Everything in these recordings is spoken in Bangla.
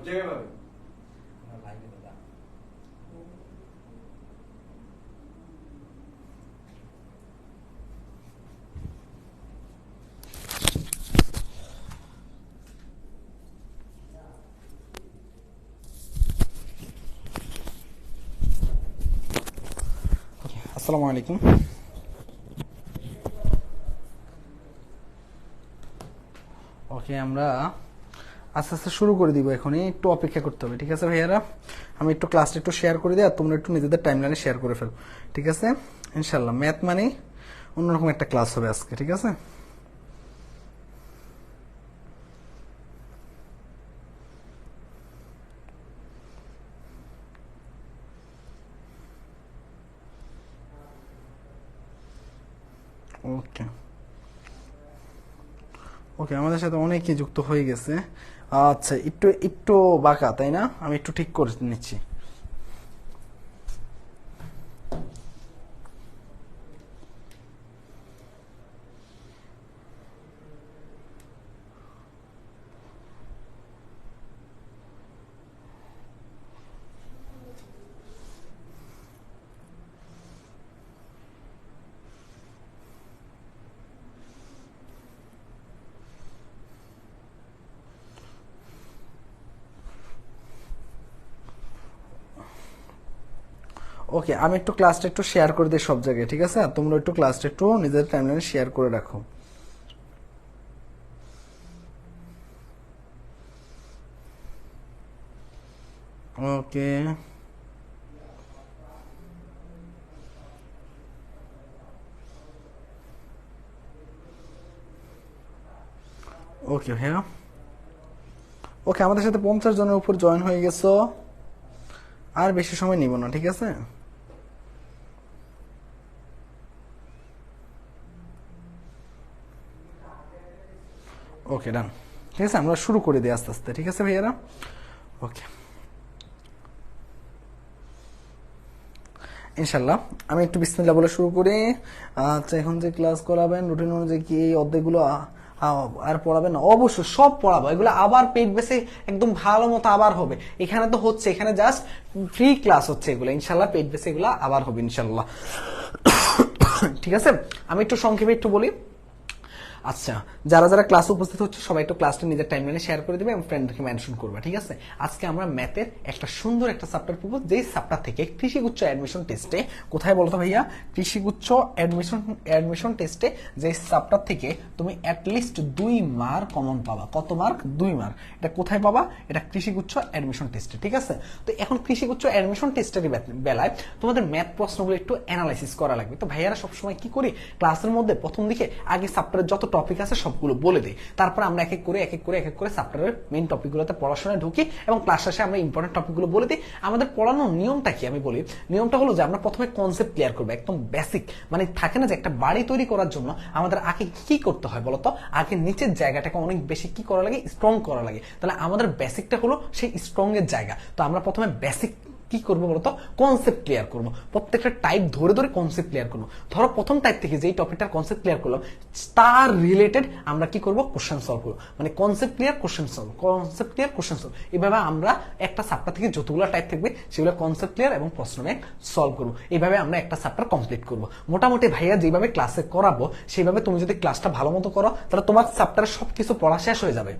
জায়গায় পাবে। আসসালামু আলাইকুম। ওকে, আমরা আস্তে আস্তে শুরু করে দিব। এখনই একটু অপেক্ষা করতে হবে, ঠিক আছে ভাইয়ারা? আমি একটু ক্লাসটা একটু শেয়ার করে দিই, আর তোমরা একটু নিজেদের টাইমলাইনে শেয়ার করে ফেলো, ঠিক আছে? ইনশাল্লাহ ম্যাথ মানে অন্যরকম একটা ক্লাস হবে আজকে, ঠিক আছে? ওকে ওকে, আমাদের সাথে অনেকেই যুক্ত হয়ে গেছে। আচ্ছা, একটু একটু বাঁকা, তাই না? আমি একটু ঠিক করে নিচ্ছি। ওকে, আমি একটু ক্লাসটা একটু শেয়ার করে দিই সব জায়গায়, ঠিক আছে? আর তোমরা একটু ক্লাসটা একটু নিজেদের টাইমলাইনে শেয়ার করে রাখো। ওকে ওকে ভাইয়া। ওকে, আমাদের সাথে 50 জনের উপর জয়েন হয়ে গেছো। আর বেশি সময় নিব না, ঠিক আছে? ওকে, ডান। ঠিক আছে, আমরা শুরু করে দিই আস্তে আস্তে, ঠিক আছে ভাইয়ারা? ওকে, ইনশাল্লাহ আমি একটু বিসমিল্লাহ বলে শুরু করি। আচ্ছা, এখন যে ক্লাস করাবেন রুটিন অনুযায়ী কি এই অধ্যায়গুলো আর পড়াবেন? অবশ্যই সব পড়াবো, এগুলো আবার পেইড বেসে একদম ভালো মতো আবার হবে। এখানে তো হচ্ছে, এখানে জাস্ট ফ্রি ক্লাস হচ্ছে, এগুলো ইনশাল্লাহ পেইড বেসে এগুলো আবার হবে ইনশাল্লাহ। ঠিক আছে, আমি একটু সংক্ষেপে একটু বলি। আচ্ছা, যারা যারা ক্লাসে উপস্থিত হচ্ছে সবাই একটু ক্লাসটা নিজের টাইমলাইনে শেয়ার করে দিবে এবং ফ্রেন্ডদেরকে মেনশন করবে, ঠিক আছে? আজকে আমরা ম্যাথের একটা সুন্দর একটা চ্যাপ্টার পড়বো, যেই চ্যাপ্টার থেকে কৃষিগুচ্ছ অ্যাডমিশন টেস্টে, কোথায় বলতো ভাইয়া? কৃষিগুচ্ছ অ্যাডমিশন টেস্টে যে চ্যাপ্টার থেকে তুমি অ্যাটলিস্ট 2 মার্ক কমন পাবা। কত মার্ক? 2 মার্ক। এটা কোথায় পাবা? এটা কৃষিগুচ্ছ অ্যাডমিশন টেস্টে, ঠিক আছে? তো এখন কৃষিগুচ্ছ অ্যাডমিশন টেস্টের বেলায় তোমাদের ম্যাথ প্রশ্নগুলো একটু অ্যানালাইসিস করা লাগবে। তো ভাইয়ারা সবসময় কি করি, ক্লাসের মধ্যে প্রথম দিকে আগে চ্যাপ্টারের যত টপিক আছে সবগুলো বলে দেই, তারপর আমরা এক এক করে চ্যাপ্টারের মেইন টপিকগুলোতে পড়াশোনায় ঢুকি এবং ক্লাস শেষে আমরা ইম্পর্টেন্ট টপিকগুলো বলে দিই। আমাদের পড়ানোর নিয়মটা কি আমি বলি। নিয়মটা হলো যে আমরা প্রথমে কনসেপ্ট ক্লিয়ার করবো, একদম বেসিক। মানে থাকে না যে একটা বাড়ি তৈরি করার জন্য আমাদের আগে কি করতে হয় বলতো? আগে নিচের জায়গাটাকে অনেক বেশি কি করা লাগে? স্ট্রং করা লাগে। তাহলে আমাদের বেসিকটা হলো সেই স্ট্রং এর জায়গা। তো আমরা প্রথমে বেসিক কি করবো বলতো? কনসেপ্ট ক্লিয়ার করবো। প্রত্যেকটা টাইপ ধরে ধরে কনসেপ্ট ক্লিয়ার করবো। ধরো প্রথম টাইপ থেকে যেই টপিকটার কনসেপ্ট ক্লিয়ার করলাম, তার রিলেটেড আমরা কি করবো? কোশ্চেন সলভ করবো। মানে concept clear question solve, concept clear question solve. এইভাবে আমরা একটা চ্যাপ্টার থেকে যতগুলো টাইপ থাকবে সেগুলো কনসেপ্ট ক্লিয়ার এবং প্রশ্ন ব্যাংক সলভ করবো। এইভাবে আমরা একটা চ্যাপ্টার কমপ্লিট করবো। মোটামুটি ভাইয়া যেভাবে ক্লাসে করাবো সেইভাবে তুমি যদি ক্লাসটা ভালো মতো করো, তাহলে তোমার চ্যাপ্টারে সবকিছু পড়া শেষ হয়ে যাবে।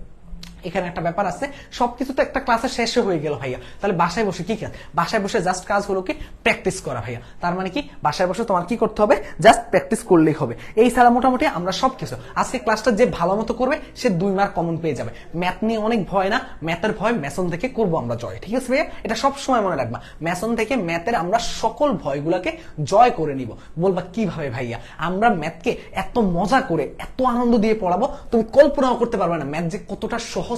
এখানে একটা ব্যাপার আছে, সবকিছু তো একটা ক্লাসে শেষে হয়ে গেল ভাইয়া, তাহলে বাসায় বসে কি কাজ? বাসায় বসে জাস্ট কাজ হলো কি? প্র্যাকটিস করা ভাইয়া। তার মানে কি, বাসায় বসে তোমার কি করতে হবে? জাস্ট প্র্যাকটিস করলেই হবে। এই ছাড়া মোটামুটি আমরা সবকিছু, আজকে ক্লাসটা যে ভালো মতো করবে সে 2 মার্ক কমন পেয়ে যাবে। ম্যাথ নিয়ে অনেক ভয় না, ম্যাথের ভয় মেশন থেকে করবো আমরা জয়, ঠিক আছে ভাইয়া? এটা সব সময় মনে রাখবা, মেশন থেকে ম্যাথের আমরা সকল ভয়গুলোকে জয় করে নিব। বলবা কিভাবে ভাইয়া? আমরা ম্যাথকে এত মজা করে এত আনন্দ দিয়ে পড়াবো, তুমি কল্পনাও করতে পারবে না ম্যাথ যে কতটা সহজ,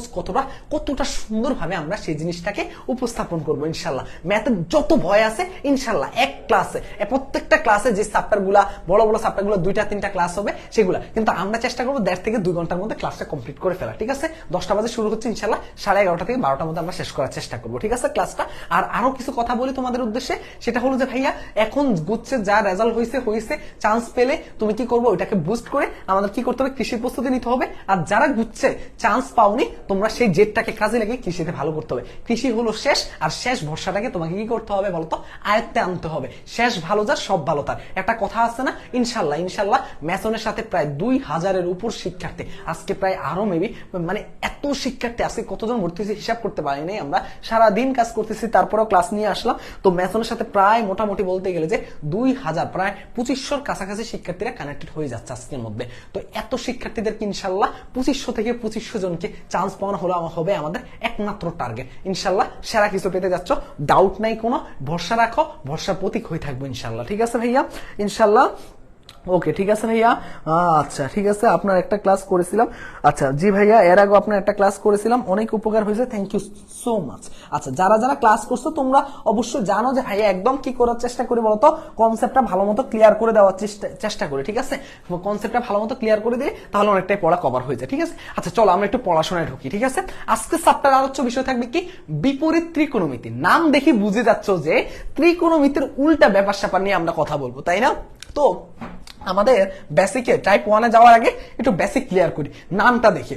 কতটা সুন্দরভাবে আমরা সেই জিনিসটাকে উপস্থাপন করবো ইনশাল্লাহ। ম্যাথের যত ভয় আছে ইনশাল্লাহ এক ক্লাসে, প্রত্যেকটা ক্লাসে যে চ্যাপ্টার গুলা বড় বড় চ্যাপ্টার গুলো 2-3টা ক্লাস হবে, সেগুলা কিন্তু আমরা চেষ্টা করবো 1.5 থেকে 2 ঘন্টার মধ্যে ক্লাসটা কমপ্লিট করে ফেলা, ঠিক আছে? 10টা বাজে শুরু হচ্ছে ইনশাল্লাহ, 11:30 থেকে 12টার মধ্যে আমরা শেষ করার চেষ্টা করবো, ঠিক আছে ক্লাসটা? আর আরো কিছু কথা বলি তোমাদের উদ্দেশ্যে, সেটা হলো যে ভাইয়া এখন গুচ্ছে যা রেজাল্ট হয়েছে, চান্স পেলে তুমি কি করবো? ওইটাকে বুস্ট করে আমাদের কি করতে হবে? কৃষির প্রস্তুতি নিতে হবে। আর যারা গুচ্ছে চান্স পাওনি তোমরা সেই জেদটাকে কাজে লাগে কৃষিতে ভালো করতে হবে। কৃষি হলো শেষ, আর শেষ ভরসাটাকে তোমাকে কি করতে হবে বলতো, আয়ত্তে আনতে হবে। শেষ ভালো যার সব ভালো তার, একটা কথা আছে না, ইনশাল্লাহ ইনশাল্লাহ। ম্যাসনের সাথে প্রায় 2000-এর উপর শিক্ষার্থী, আজকে প্রায় আরো মেবি, মানে এত শিক্ষার্থী আজকে কতজন ভর্তি হয়েছে হিসাব করতে পারি নাই আমরা, সারাদিন কাজ করতেছি তারপরেও ক্লাস নিয়ে আসলাম। তো ম্যাসনের সাথে প্রায় মোটামুটি বলতে গেলে যে 2000, প্রায় 2500-র কাছাকাছি শিক্ষার্থীরা কানেক্টেড হয়ে যাচ্ছে আজকের মধ্যে। তো এত শিক্ষার্থীদেরকে ইনশাল্লাহ 2500 থেকে 2500 জনকে চান্স পাওয়ানো হবে আমাদের একমাত্র টার্গেট। ইনশাল্লাহ সেরা কিছু পেতে যাচ্ছ, ডাউট নাই কোনো, ভরসা রাখো, ভরসার প্রতীক হয়ে থাকবো ইনশাল্লাহ। ঠিক আছে ভাইয়া, ইনশাল্লাহ। ওকে ঠিক আছে ভাইয়া। আচ্ছা ঠিক আছে, আপনার একটা ক্লাস করেছিলাম। আচ্ছা জি ভাইয়া, এর আগে আপনার একটা ক্লাস করেছিলাম, অনেক উপকার হয়েছে, থ্যাংক ইউ সো মাচ। আচ্ছা যারা যারা ক্লাস করছো তোমরা অবশ্যই জানো যে ভাইয়া একদম কি করার চেষ্টা করি বলতো, কনসেপ্টটা ভালো মতো ক্লিয়ার করে দেওয়ার চেষ্টা করি। ঠিক আছে, কনসেপ্টটা ভালো মতো ক্লিয়ার করে দিই, তাহলে অনেকটাই পড়া কভার হয়ে যায়। ঠিক আছে, আচ্ছা চলো আমরা একটু পড়াশোনায় ঢুকি। ঠিক আছে, আজকে চ্যাপ্টার আলোচ্য বিষয় থাকবে কি, বিপরীত ত্রিকোণমিতি। নাম দেখে বুঝে যাচ্ছ যে ত্রিকোণমিতির উল্টা ব্যাপার স্যাপার নিয়ে আমরা কথা বলবো, তাই না? তো আমাদের বেসিকে টাইপ 1-এ যাওয়ার আগে একটু বেসিক ক্লিয়ার করি নামটা দেখে।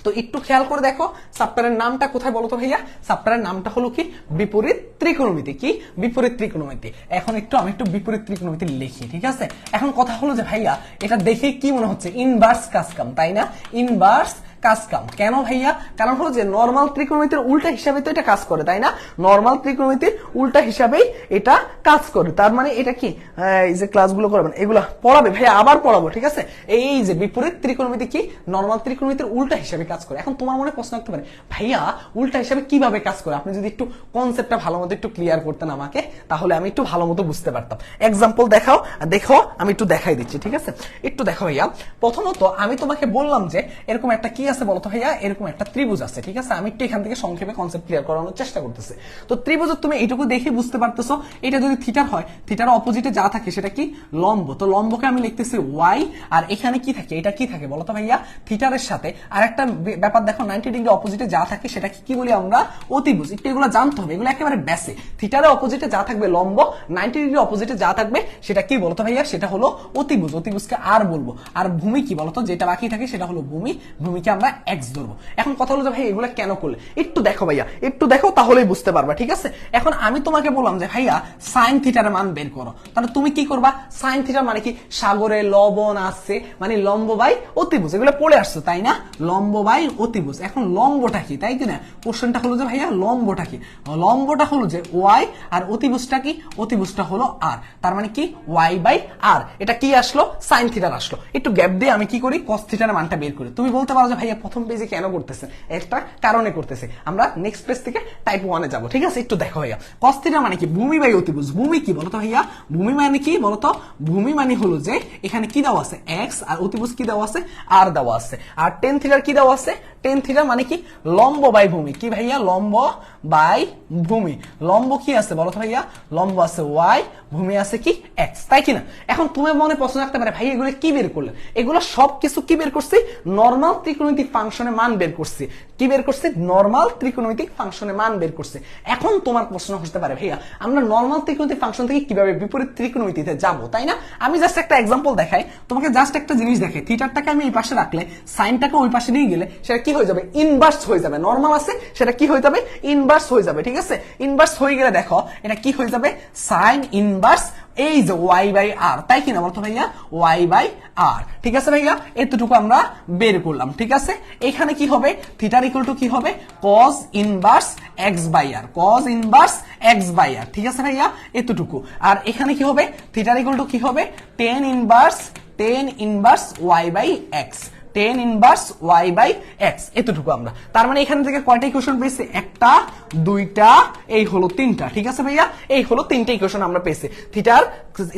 তো একটু খেয়াল করে দেখো চ্যাপ্টারের নামটা কোথায় বলো তো ভাইয়া, চ্যাপ্টারের নামটা হলো কি, বিপরীত ত্রিকোণমিতি। কি বিপরীত ত্রিকোণমিতি? এখন আমি একটু বিপরীত ত্রিকোণমিতি লিখি। ঠিক আছে, এখন কথা হলো যে ভাইয়া এটা দেখে কি মনে হচ্ছে, ইনভার্স কাজকাম, তাই না? ইনভার্স কাজকাম কেন ভাইয়া? কারণ হলো যে নরমাল ত্রিকোণমিতির উল্টা হিসাবে তো এটা কাজ করে, তাই না? নরমাল ত্রিকোণমিতির উল্টা হিসাবেই এটা কাজ করে। তার মানে এটা কি, এই যে ক্লাসগুলো করবেন এগুলা পড়াবে ভাইয়া, আবার পড়াবো। ঠিক আছে, এই যে বিপরীত ত্রিকোণমিতি কি, নরমাল ত্রিকোণমিতির উল্টা হিসাবে কাজ করে। এখন তোমার মনে প্রশ্ন আসতে পারে, ভাইয়া উল্টা হিসাবে কিভাবে কাজ করে? আপনি যদি একটু কনসেপ্টটা ভালো মতো একটু ক্লিয়ার করতেন আমাকে, তাহলে আমি একটু ভালো মতো বুঝতে পারতাম। এক্সাম্পল দেখাও, দেখো আমি একটু দেখাই দিচ্ছি। ঠিক আছে, একটু দেখো ভাইয়া। প্রথমত আমি তোমাকে বললাম যে এরকম একটা কি আছে বলতো ভাইয়া, এরকম একটা ত্রিভুজ আছে। ঠিক আছে, আমি একটু এখান থেকে সংক্ষেপে কনসেপ্ট ক্লিয়ার করানোর চেষ্টা করতেছি। তো ত্রিভুজের তুমি এইটুকু দেখে বুঝতে পারতেছো, এটা যদি থিটার হয়, থিটার অপোজিটে যা থাকে সেটা কি, লম্ব। তো লম্বকে আমি লিখতেছি ওয়াই, আর এখানে কি থাকে, এটা কি থাকে বলতো ভাইয়া, থিটারের সাথে আরেকটা ব্যাপার দেখো, 90 ডিগ্রি অপোজিটে যা থাকে সেটা কি বলি আমরা, অতিভুজ। একটু এগুলো জানতে হবে, এগুলো একেবারে বেসিক। থিটারের অপোজিটে যা থাকবে লম্ব, 90 ডিগ্রি অপোজিটে যা থাকবে সেটা কি বলতো ভাইয়া, সেটা হলো অতিভুজ। অতিভুজকে আর বলবো। আর ভূমি কি বলতো, যেটা বাকি থাকে সেটা হলো ভূমি, ভূমিকে আমরা এক্স ধরবো। এখন কথা হলো যে ভাই এগুলো কেন করলে, একটু দেখো ভাইয়া, একটু দেখো তাহলেই বুঝতে পারবা। ঠিক আছে, এখন আমি তোমাকে বললাম যে ভাইয়া সাইন থিটার মান বের করো, তাহলে তুমি কি করবা, সাইন থিটার মানে কি, সাগরে লবণ আছে, মানে লম্ব বাই অতিভুজ, এগুলো পড়ে আসছো তাই না, লম্ব বাই অতিভুজ। এখন লম্বটা কি, তাই কি না? কোশ্চেনটা হলো যে ভাইয়া লম্বটা কি, লম্বটা হলো যে ওয়াই, আর অতিভুজটা কি, অতিভুজটা হলো আর। তার মানে কি, ওয়াই বাই আর। এটা কি আসলো, সাইন থিটার আসলো। একটু গ্যাপ দিয়ে আমি কি করি, কস থিটার মানটা বের করি। তুমি বলতে পারো যে ভাইয়া প্রথম পেজে কেন করতেছে, একটা কারণে করতেছে, আমরা নেক্সট পেজ থেকে টাইপ 1-এ যাবো। ঠিক আছে, একটু দেখো ভাইয়া, কস থিটা মানে কি, ভূমি বাই অতিভুজ। ভূমি কি বলতো ভাইয়া, ভূমি মানে কি বলতো, ভূমি মানে হলো যে এখানে কি দেওয়া আছে, এক্স, আর অতিভুজ কি দেওয়া আছে, আর দেওয়া আছে। আর টেন থিটার কি দেওয়া আছে, টেন থিটা মানে কি, লম্ব বাই ভূমি। কি ভাইয়া, লম্ব বাই ভূমি। লম্ব কি আছে বলতো ভাইয়া, লম্ব আছে ওয়াই, ভূমি আছে কি এক্স, তাই কিনা? এখন তুমি মনে প্রশ্ন রাখতে পারে, ভাই এগুলো কি বের করলে? এগুলো সবকিছু কি বের করছি, নরমাল ত্রিকোণমিতিক ফাংশনের মান বের করছি। কি বের করছি, নরমাল ত্রিকোণমিতিক ফাংশনের মান বের করছে। এখন তোমার প্রশ্ন হতে পারে, ভাইয়া আমরা নরমাল ত্রিকোণমিতিক ফাংশন থেকে কিভাবে বিপরীত ত্রিকোণমিতিতে যাব, তাই না? আমি জাস্ট একটা এক্সাম্পল দেখাই তোমাকে, জাস্ট একটা জিনিস দেখাই। থিটারটাকে আমি এই পাশে রাখলে, সাইনটাকে ওই পাশে নিয়ে গেলে সেটা কি হয়ে যাবে, ইনভার্স হয়ে যাবে। নরমাল আছে সেটা কি হয়ে যাবে, ইনভার্স হয়ে যাবে। ঠিক আছে, ইনভার্স হয়ে গেলে দেখো এটা কি হয়ে যাবে, সাইন ইনভার্স এই যে ওয়াই বাই আর, তাই কিনা বলতো ভাইয়া, ওয়াই বাই আর। ঠিক আছে ভাইয়া, এতটুকু আমরা বের করলাম। ঠিক আছে, এখানে কি হবে, থিটার ইকুয়াল টু কি হবে, cos inverse X by R, cos inverse X by R. ঠিক আছে ভাইয়া, এতটুকু। আর এখানে কি হবে, থিটার ইকুয়াল টু কি হবে, tan inverse y by x, tan inverse y by x. এতটুকু আমরা, তার মানে এখান থেকে কয়টা ইকুয়েশন পেয়েছি, একটা, দুইটা, এই হলো তিনটা। ঠিক আছে ভাইয়া, এই হলো তিনটা ইকুয়েশন আমরা পেয়েছি, থিটার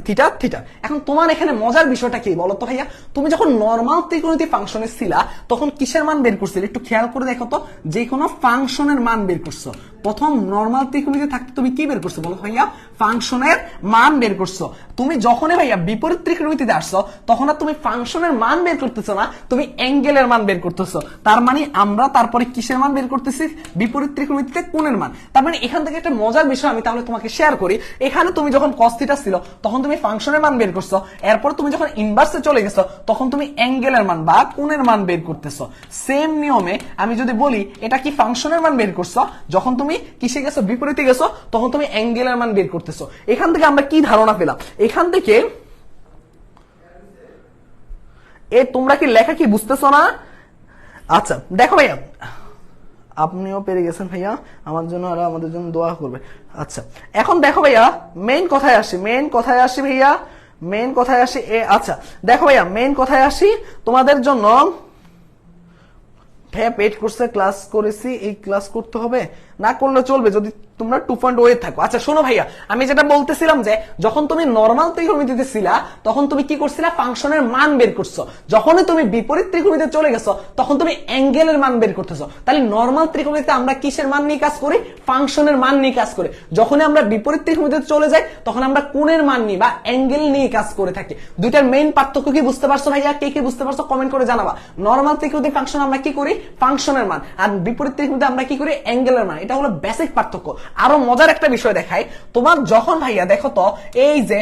থিটার থিটার। এখন তোমার এখানে মজার বিষয়টা কি বলতো ভাইয়া, তুমি যখন নরমাল ত্রিকোণমিতিক ফাংশনে ছিলা তখন কিসের মান বের করছিলে, একটু খেয়াল করে দেখো তো, যে কোনো ফাংশনের মান বের করছো। প্রথম নরমাল ত্রিকোণমিতি থাকতে তুমি কি বের করছো বলো ভাইয়া, ফাংশনের মান বের করছো। তুমি যখনই ভাইয়া বিপরীত ত্রিকোণমিতিতে আসছো তখন আর তুমি ফাংশনের মান বের করতেছো না, তুমি অ্যাঙ্গেলের মান বের করতেছো। তার মানে আমরা তারপরে কিসের মান বের করতেছি, বিপরীত ত্রিকোণমিতিতে কোণের মান। তার মানে এখান থেকে একটা মজার বিষয় আমি তাহলে তোমাকে শেয়ার করি। এখানে তুমি যখন cos থিটা ছিল তখন তুমি ফাংশনের মান বের করছো, এরপর তুমি যখন ইনভার্সে চলে গেছো তখন তুমি অ্যাঙ্গেলের মান বা কোণের মান বের করতেছো। সেম নিয়মে আমি যদি বলি এটা কি ফাংশনের মান বের করছো, যখন তুমি কিসে গেছো, বিপরীতে গেছো, তখন তুমি অ্যাঙ্গেলের মান বের করতেছো। এখান থেকে আমরা কি ধারণা পেলাম, এখান থেকে তোমরা কি লেখা কি বুঝতেছো না? আচ্ছা দেখো ভাইয়া, আপনিও পেরে গেছেন ভাইয়া, আমার জন্য আর আমাদের জন্য দোয়া করবে। আচ্ছা এখন দেখো ভাইয়া, মেইন কথায় আসি, ভাইয়া, মেইন কথায় আসি। আচ্ছা দেখো ভাইয়া, মেইন কথায় আসি, তোমাদের জন্য ভাইয়া পেড কোর্সে ক্লাস করেছি, এই ক্লাস করতে হবে না করলে চলবে যদি তোমরা 2.0 থাকো। আচ্ছা শোনো ভাইয়া, আমি যেটা বলতেছিলাম যে যখন তুমি নরমাল ত্রিকোণমিতিতে ছিলা তখন তুমি কি করছিলা, ফাংশনের মান বের করছো। যখনই তুমি বিপরীত ত্রিকোণমিতিতে চলে গেছো তখন তুমি অ্যাঙ্গেলের মান বের করতেছো। তাহলে নরমাল ত্রিকোণমিতিতে আমরা কিসের মান নিয়ে কাজ করি, ফাংশনের মান নিয়ে কাজ করি। যখনই আমরা বিপরীত ত্রিকোণমিতিতে চলে যাই তখন আমরা কোণের মান নিয়ে বা অ্যাঙ্গেল নিয়ে কাজ করে থাকি। দুইটার মেইন পার্থক্য কি বুঝতে পারছো ভাইয়া? কে কে বুঝতে পারছো কমেন্ট করে জানাবা। নরমাল ত্রিকোণমিতিক ফাংশন আমরা কি করি, ফাংশনের মান, আর বিপরীত ত্রিকোণমিতিতে আমরা কি করি, অ্যাঙ্গেলের মান। এটা হলো বেসিক পার্থক্য। আরো মজার একটা বিষয় দেখাই তোমার, যখন ভাইয়া দেখো তো এই যে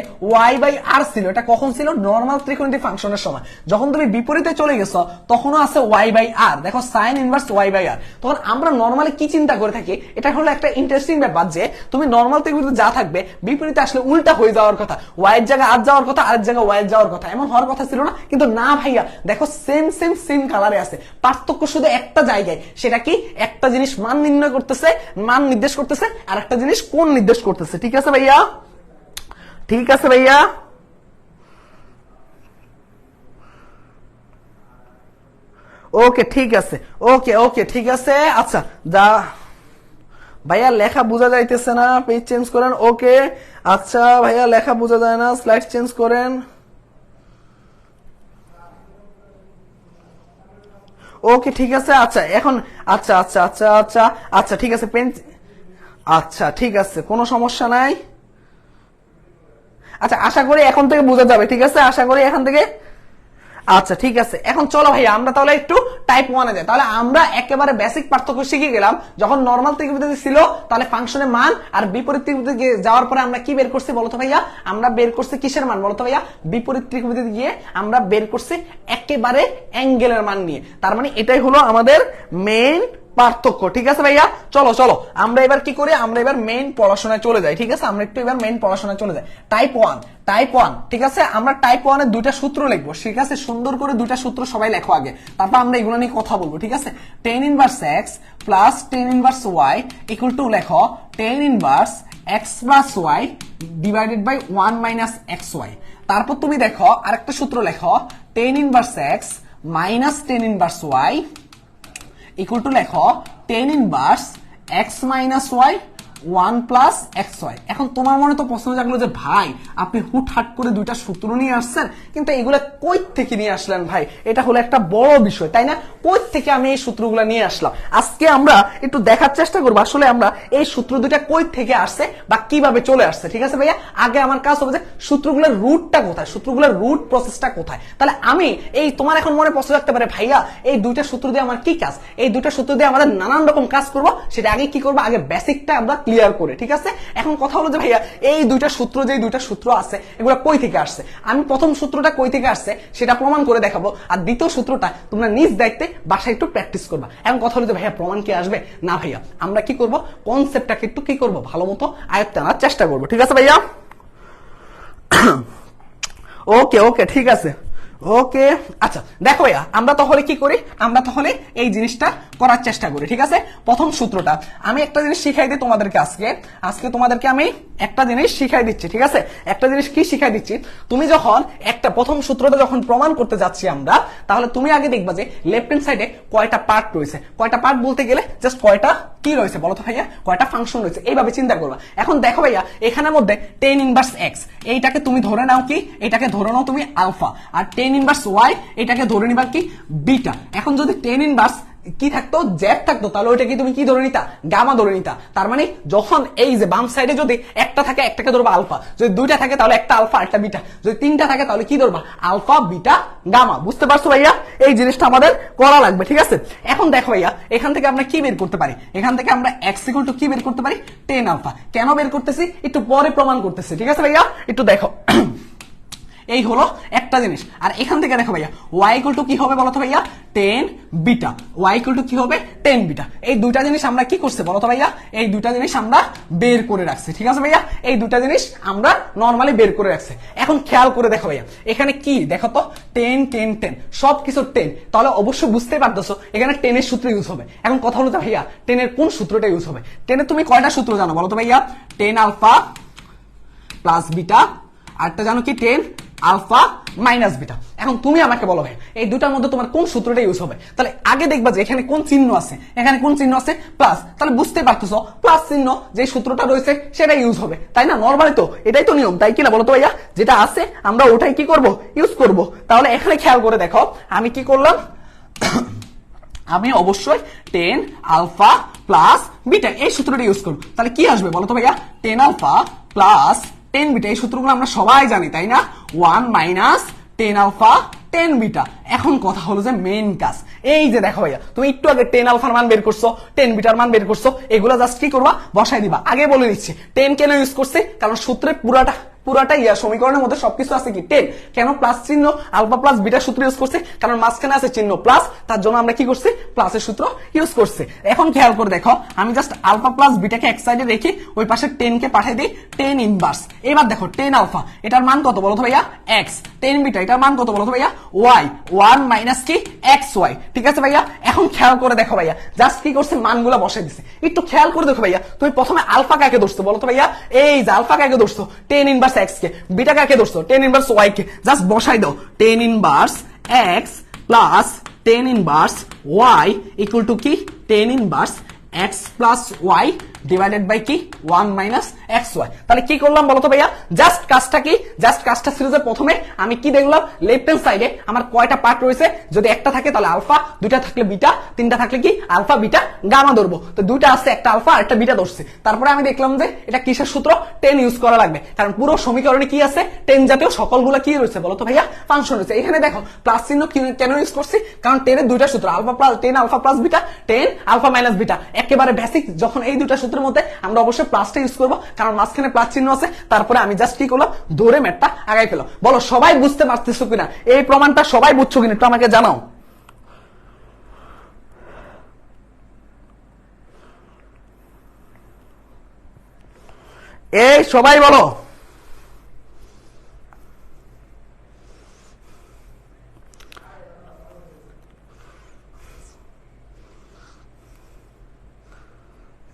y/r ছিল, এটা কখন ছিল, নরমাল ত্রিকোণমিতিক ফাংশনের সময়। যখন তুমি বিপরীতে চলে গেছো তখনও আছে y/r, দেখো sin ইনভার্স y/r। তখন আমরা নরমালি কি চিন্তা করে থাকি, এটা হলো একটা ইন্টারেস্টিং ব্যাপার যে তুমি নরমাল ত্রিকোণমিতিতে যা থাকবে বিপরীতে আসলে উল্টা হয়ে যাওয়ার কথা, y এর জায়গায় r যাওয়ার কথা, আর এর জায়গায় y যাওয়ার কথা, এমন হওয়ার কথা ছিল না। কিন্তু না ভাইয়া, দেখো সেম কালারে আছে, পার্থক্য শুধু একটা জায়গায়। সেটা কি, একটা জিনিস মান নির্ণয় করতেছে, মান নির্দেশ করতেছে, আর একটা জিনিস কোণ নির্দেশ করতেছে। ঠিক আছে ভাইয়া, ঠিক আছে ভাইয়া। ওকে ঠিক আছে, ওকে ঠিক আছে। আচ্ছা যা ভাইয়া লেখা বোঝা যাইতেছে না, পেজ চেঞ্জ করেন। ওকে আচ্ছা ভাইয়া, লেখা বোঝা যায় না, স্লাইড চেঞ্জ করেন। ওকে ঠিক আছে। আচ্ছা এখন আচ্ছা ঠিক আছে, পেন, আচ্ছা ঠিক আছে, কোনো সমস্যা নাই। আচ্ছা আশা করি এখন থেকে বোঝা যাবে। ঠিক আছে, আশা করি এখান থেকে। আচ্ছা ঠিক আছে, এখন চলো ভাইয়া আমরা তাহলে একটু টাইপ 1 এ যাই। তাহলে আমরা একেবারে বেসিক পার্থক্য শিখে গেলাম। যখন নরমাল ত্রিকোণমিতিতে ছিল তাহলে ফাংশনের মান, আর বিপরীত ত্রিকোণমিতিতে যাওয়ার পরে আমরা কি বের করছি বলতো ভাইয়া, আমরা বের করছি কিসের মান বলতো ভাইয়া, বিপরীত ত্রিকোণমিতিতে গিয়ে আমরা বের করছি একেবারে অ্যাঙ্গেলের মান নিয়ে। তার মানে এটাই হলো আমাদের মেইন পার্থক্য। ঠিক আছে ভাইয়া, চলো আমরা এবার কি করি, আমরা এবার মেইন পড়াশোনায় চলে যাই। ঠিক আছে, আমরা একটু এবার মেইন পড়াশোনায় চলে যাই। টাইপ 1, ঠিক আছে, আমরা টাইপ 1 এর দুইটা সূত্র লিখবো। ঠিক আছে, সুন্দর করে দুইটা সূত্র সবাই লেখো আগে, তারপর আমরা এগুলো নিয়ে কথা বলবো। ঠিক আছে, tan inverse x plus tan inverse y equal to লেখো tan inverse x plus y divided by 1 minus xy। তারপর তুমি দেখো আরেকটা সূত্র লেখো tan inverse x minus tan inverse y equal to লেখো tan inverse x minus y 1 plus xy। এখন তোমার মনে তো প্রশ্ন জাগলো যে ভাই আপনি হুটহাট করে দুইটা সূত্র নিয়ে আসছেন, কিন্তু এগুলা কই থেকে নিয়ে আসলেন ভাই? এটা হলো একটা বড় বিষয়, তাই না? কই থেকে আমি এই সূত্রগুলো নিয়ে আসলাম? আজকে আমরা একটু দেখার চেষ্টা করবো আসলে আমরা এই সূত্র দুইটা কই থেকে আসছে বা কিভাবে চলে আসছে। ঠিক আছে ভাইয়া, আগে আমার কাজ হবে যে সূত্রগুলোর রুটটা কোথায়, সূত্রগুলোর রুট প্রসেসটা কোথায়। তাহলে আমি এই, তোমার এখন মনে প্রশ্ন রাখতে পারে ভাইয়া এই দুইটা সূত্র দিয়ে আমার কি কাজ, এই দুইটা সূত্র দিয়ে আমাদের নানান রকম কাজ করবো। সেটা আগে কি করবো, আগে বেসিকটা আমরা ক্লিয়ার করে। ঠিক আছে, এখন কথা হলো যে ভাইয়া এই দুইটা সূত্র, যে দুইটা সূত্র আছে এগুলো কই থেকে আসছে। আমি প্রথম সূত্রটা কই থেকে আসছে সেটা প্রমাণ করে দেখাবো, আর দ্বিতীয় সূত্রটা তোমরা নিজ দায়িত্বে বাসায় একটু প্র্যাকটিস করবা। এখন কথা হলো যে ভাইয়া প্রমাণ কি আসবে না, ভাইয়া আমরা কি করব, কনসেপ্টটাকে একটু কি করবো, ভালো মতো আয়ত্তে আনার চেষ্টা করবো। ঠিক আছে ভাইয়া, ওকে ঠিক আছে। ওকে আচ্ছা দেখো ভাইয়া, আমরা তাহলে কি করি, আমরা তাহলে এই জিনিসটা করার চেষ্টা করি। ঠিক আছে, প্রথম সূত্রটা আমি একটা জিনিস শিখাই দিই তোমাদেরকে। আজকে তোমাদেরকে আমি একটা জিনিস শিখাই দিচ্ছি। ঠিক আছে, একটা জিনিস কি শিখাই দিচ্ছি, তুমি যখন একটা প্রথম সূত্রটা যখন প্রমাণ করতে যাচ্ছি আমরা, তাহলে তুমি আগে দেখবা যে লেফট হ্যান্ড সাইডে কয়টা পার্ট রয়েছে। কয়টা পার্ট বলতে গেলে জাস্ট কয়টা কি রয়েছে বলো তো ভাইয়া, কয়টা ফাংশন রয়েছে, এইভাবে চিন্তা করবা। এখন দেখো ভাইয়া এখানের মধ্যে tan ইনভার্স x এইটাকে তুমি ধরে নাও কি, এটাকে ধরে নাও তুমি আলফা, আর tan ইনভার্স y এটাকে ধরে নিবা কি বিটা। এখন যদি tan ইনভার্স কি থাকতো, জেড থাকতো, তাহলে ওইটা কি তুমি কি ধরে নিতা, গামা ধরে নিতা। তার মানে যখন এই যে বাম সাইডে যদি একটা থাকে একটাকে ধরবা আলফা, যদি দুইটা থাকে তাহলে একটা আলফা একটা বিটা, যদি তিনটা থাকে তাহলে কি ধরবা, আলফা বিটা গামা। বুঝতে পারছো ভাইয়া? এই জিনিসটা আমাদের করা লাগবে, ঠিক আছে। এখন দেখো ভাইয়া, এখান থেকে আমরা কি বের করতে পারি, এখান থেকে আমরা x = কি বের করতে পারি, 10 আলফা। কেন বের করতেছি একটু পরে প্রমাণ করতেছি, ঠিক আছে ভাইয়া, একটু দেখো। এই হলো একটা জিনিস। আর এখান থেকে দেখো ভাইয়া y = কি হবে বলো তো ভাইয়া, 10 বিটা। y = কি হবে, 10 বিটা। এই দুইটা জিনিস আমরা কি করছি বলো তো ভাইয়া, এই দুইটা জিনিস আমরা বের করে রাখছি, ঠিক আছে ভাইয়া, এই দুইটা জিনিস আমরা নরমালি বের করে রাখছি। এখন খেয়াল করে দেখো ভাইয়া, এখানে কি দেখো তো, 10 10 10 সবকিছু 10, তাহলে অবশ্যই বুঝতে পারতেছো এখানে 10 এর সূত্র ইউজ হবে। এখন কথা হলো ভাইয়া 10 এর কোন সূত্রটা ইউজ হবে, 10 এর তুমি কয়টা সূত্র জানো বলো তো ভাইয়া, 10 আলফা প্লাস বিটা, আরটা জানো কি 10 আলফা মাইনাস বিটা। এখন তুমি আমাকে বলো ভাই এই দুটার মধ্যে তোমার কোন সূত্রটা ইউজ হবে। তাহলে আগে দেখবা যে এখানে কোন চিহ্ন আছে, এখানে কোন চিহ্ন আছে, প্লাস। তাহলে বুঝতে পারতেছো প্লাস চিহ্ন যে সূত্রটা রয়েছে সেটা ইউজ হবে, তাই না? নরমালি তো এটাই তো নিয়ম, তাই কি না বলো তো ভাইয়া, যেটা আছে আমরা ওটাই কি করব, ইউজ করব। তাহলে এখানে খেয়াল করে দেখো আমি কি করলাম, আমি অবশ্যই 10 আলফা প্লাস বিটা এই সূত্রটা ইউজ করব। তাহলে কি আসবে বলো তো ভাইয়া, 10 আলফা প্লাস 10 বিটা। এই সূত্রগুলো আমরা সবাই জানি, তাই না, 1 মাইনাস 10 আলফা 10 বিটা। এখন কথা হলো যে মেইন কাজ, এই যে দেখো ভাইয়া তুমি একটু আগে 10 আলফার মান বের করছো, 10 বিটার মান বের করছো, এগুলো জাস্ট কি করবা, বসাই দিবা। আগে বলে দিচ্ছি 10 কেন ইউজ করছে, কারণ সূত্রে পুরাটা সমীকরণের মধ্যে সবকিছু আছে কি 10। কেন প্লাস চিহ্ন, আলফা প্লাস বিটা সূত্র ইউজ করছে, কারণ মাঝখানে আছে চিহ্ন প্লাস, তার জন্য আমরা কি করছি, প্লাসের সূত্র ইউজ করছে। এখন খেয়াল করে দেখো আমি জাস্ট আলফা প্লাস বিটাকে এক সাইডে রেখে ওই পাশে 10 কে পাঠিয়ে দিই 10 ইনভার্স। এবার দেখো 10 আলফা এটার মান কত বলো তো ভাইয়া, x, 10 বিটা এটার মান কত বলো তো ভাইয়া, y, 1 মাইনাস কি xy, ঠিক আছে ভাইয়া। এখন খেয়াল করে দেখো ভাইয়া জাস্ট কি করছে, মানগুলো বসাই দিছে। একটু খেয়াল করে দেখো ভাইয়া, তুমি প্রথমে আলফা কাকে ধরছো বলো তো ভাইয়া, এই যে আলফা কাকে ধরছো, 10 ইনভার্স x কে, বিটা কাকে ধরছো, 10 ইনভার্স y কে, জাস্ট বসাই দাও 10 inverse x plus 10 inverse y equal to কি, 10 inverse x plus y divided by কি 1 মাইনাস xy। তাহলে কি করলাম বলতো ভাইয়া, জাস্ট কাজটা কি, জাস্ট কাজটা ছিল যে প্রথমে আমি কি দেখলাম, লেফট হ্যান্ড সাইডে আমার কয়টা পার্ট রয়েছে, যদি একটা থাকে তাহলে আলফা, দুইটা থাকলে বিটা, তিনটা থাকলে কি আলফা বিটা গামা ধরবো। তো দুইটা আছে, একটা আলফা আর একটা বিটা ধরছে। তারপরে আমি দেখলাম যে এটা কিসের সূত্র, 10 ইউজ করা লাগবে, কারণ পুরো সমীকরণে কি আছে, 10 জাতীয় সকলগুলো কি রয়েছে বলতো ভাইয়া, ফাংশন রয়েছে। এখানে দেখো প্লাস চিহ্ন কেন ইউজ করছি, কারণ 10 এর দুইটা সূত্র, alpha plus 10 alpha plus beta, 10 alpha minus beta, একেবারে বেসিক। যখন এই দুইটা সূত্রের মধ্যে আমরা অবশ্যই প্লাসটা ইউজ করবো, কারণ মাঝখানে প্লাস চিহ্ন আছে। তারপরে আমি জাস্ট কি করলাম, ধরে ম্যাথটা আগাই ফেলো। বলো সবাই বুঝতে পারতেছো কিনা, এই প্রমাণটা সবাই বুঝছো কিনা একটু আমাকে জানাও। এই সবাই বলো,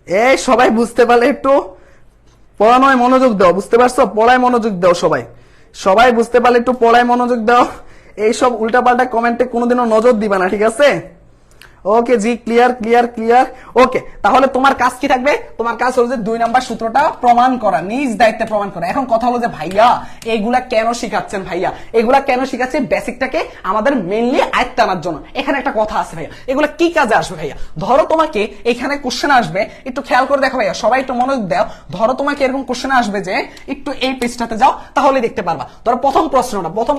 এই সবাই বুঝতে পারলে একটু পড়ানোয় মনোযোগ দাও, বুঝতে পারছো, পড়ায় মনোযোগ দাও সবাই, সবাই বুঝতে পারলে একটু পড়ায় মনোযোগ দাও। এইসব উল্টাপাল্টা কমেন্টে কোনোদিনও নজর দিবা না, ঠিক আছে? ওকে জি, ক্লিয়ার ক্লিয়ার ক্লিয়ার। ওকে, তাহলে তোমার কাজ কি থাকবে, তোমার কাজ হলো যে 2 নাম্বার সূত্রটা প্রমাণ করা, নিজ দায়িত্বে প্রমাণ করা। এখন কথা হলো যে ভাইয়া এইগুলা কেন শিখাচ্ছেন, ভাইয়া এগুলা কেন শিখাচ্ছে, বেসিকটাকে আমাদের মেইনলি আয়ত্ত আনার জন্য। এখানে একটা কথা আছে ভাইয়া, এগুলা কি কাজে আসবে ভাইয়া, ধরো তোমাকে এখানে কোশ্চেন আসবে, একটু খেয়াল করে দেখো ভাইয়া, সবাই একটু মনোযোগ দাও। ধরো তোমাকে এরকম কোশ্চেন আসবে যে একটু এই পেজটাতে যাও, তাহলে দেখতে পারবা। ধরো প্রথম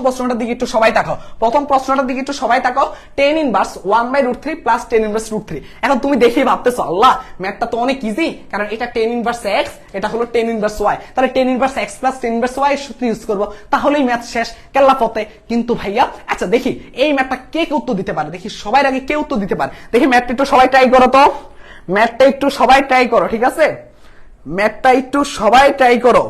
প্রশ্নটার দিকে একটু সবাই তাকাও, প্রথম প্রশ্নটার দিকে একটু সবাই তাকাও, 10 ইনভার্স 1/√3 প্লাস 10 ইনভার্স √3। এখন তুমি দেখে ভাবতেছো আল্লাহ ম্যাথটা তো অনেক ইজি, কারণ এটা 10 ইনভার্স x, এটা হলো 10 ইনভার্স y, তাহলে 10 inverse x plus 10 inverse y সূত্র ইউজ করব, তাহলেই ম্যাথ শেষ, কেল্লা ফতে। কিন্তু ভাইয়া আচ্ছা দেখি এই ম্যাথটা কে কে উত্তর দিতে পারে, দেখি সবার আগে কে উত্তর দিতে পারে, দেখি ম্যাথটা একটু সবাই ট্রাই করো তো, ম্যাথটা একটু সবাই ট্রাই করো, ঠিক আছে, ম্যাথটা একটু সবাই ট্রাই করো।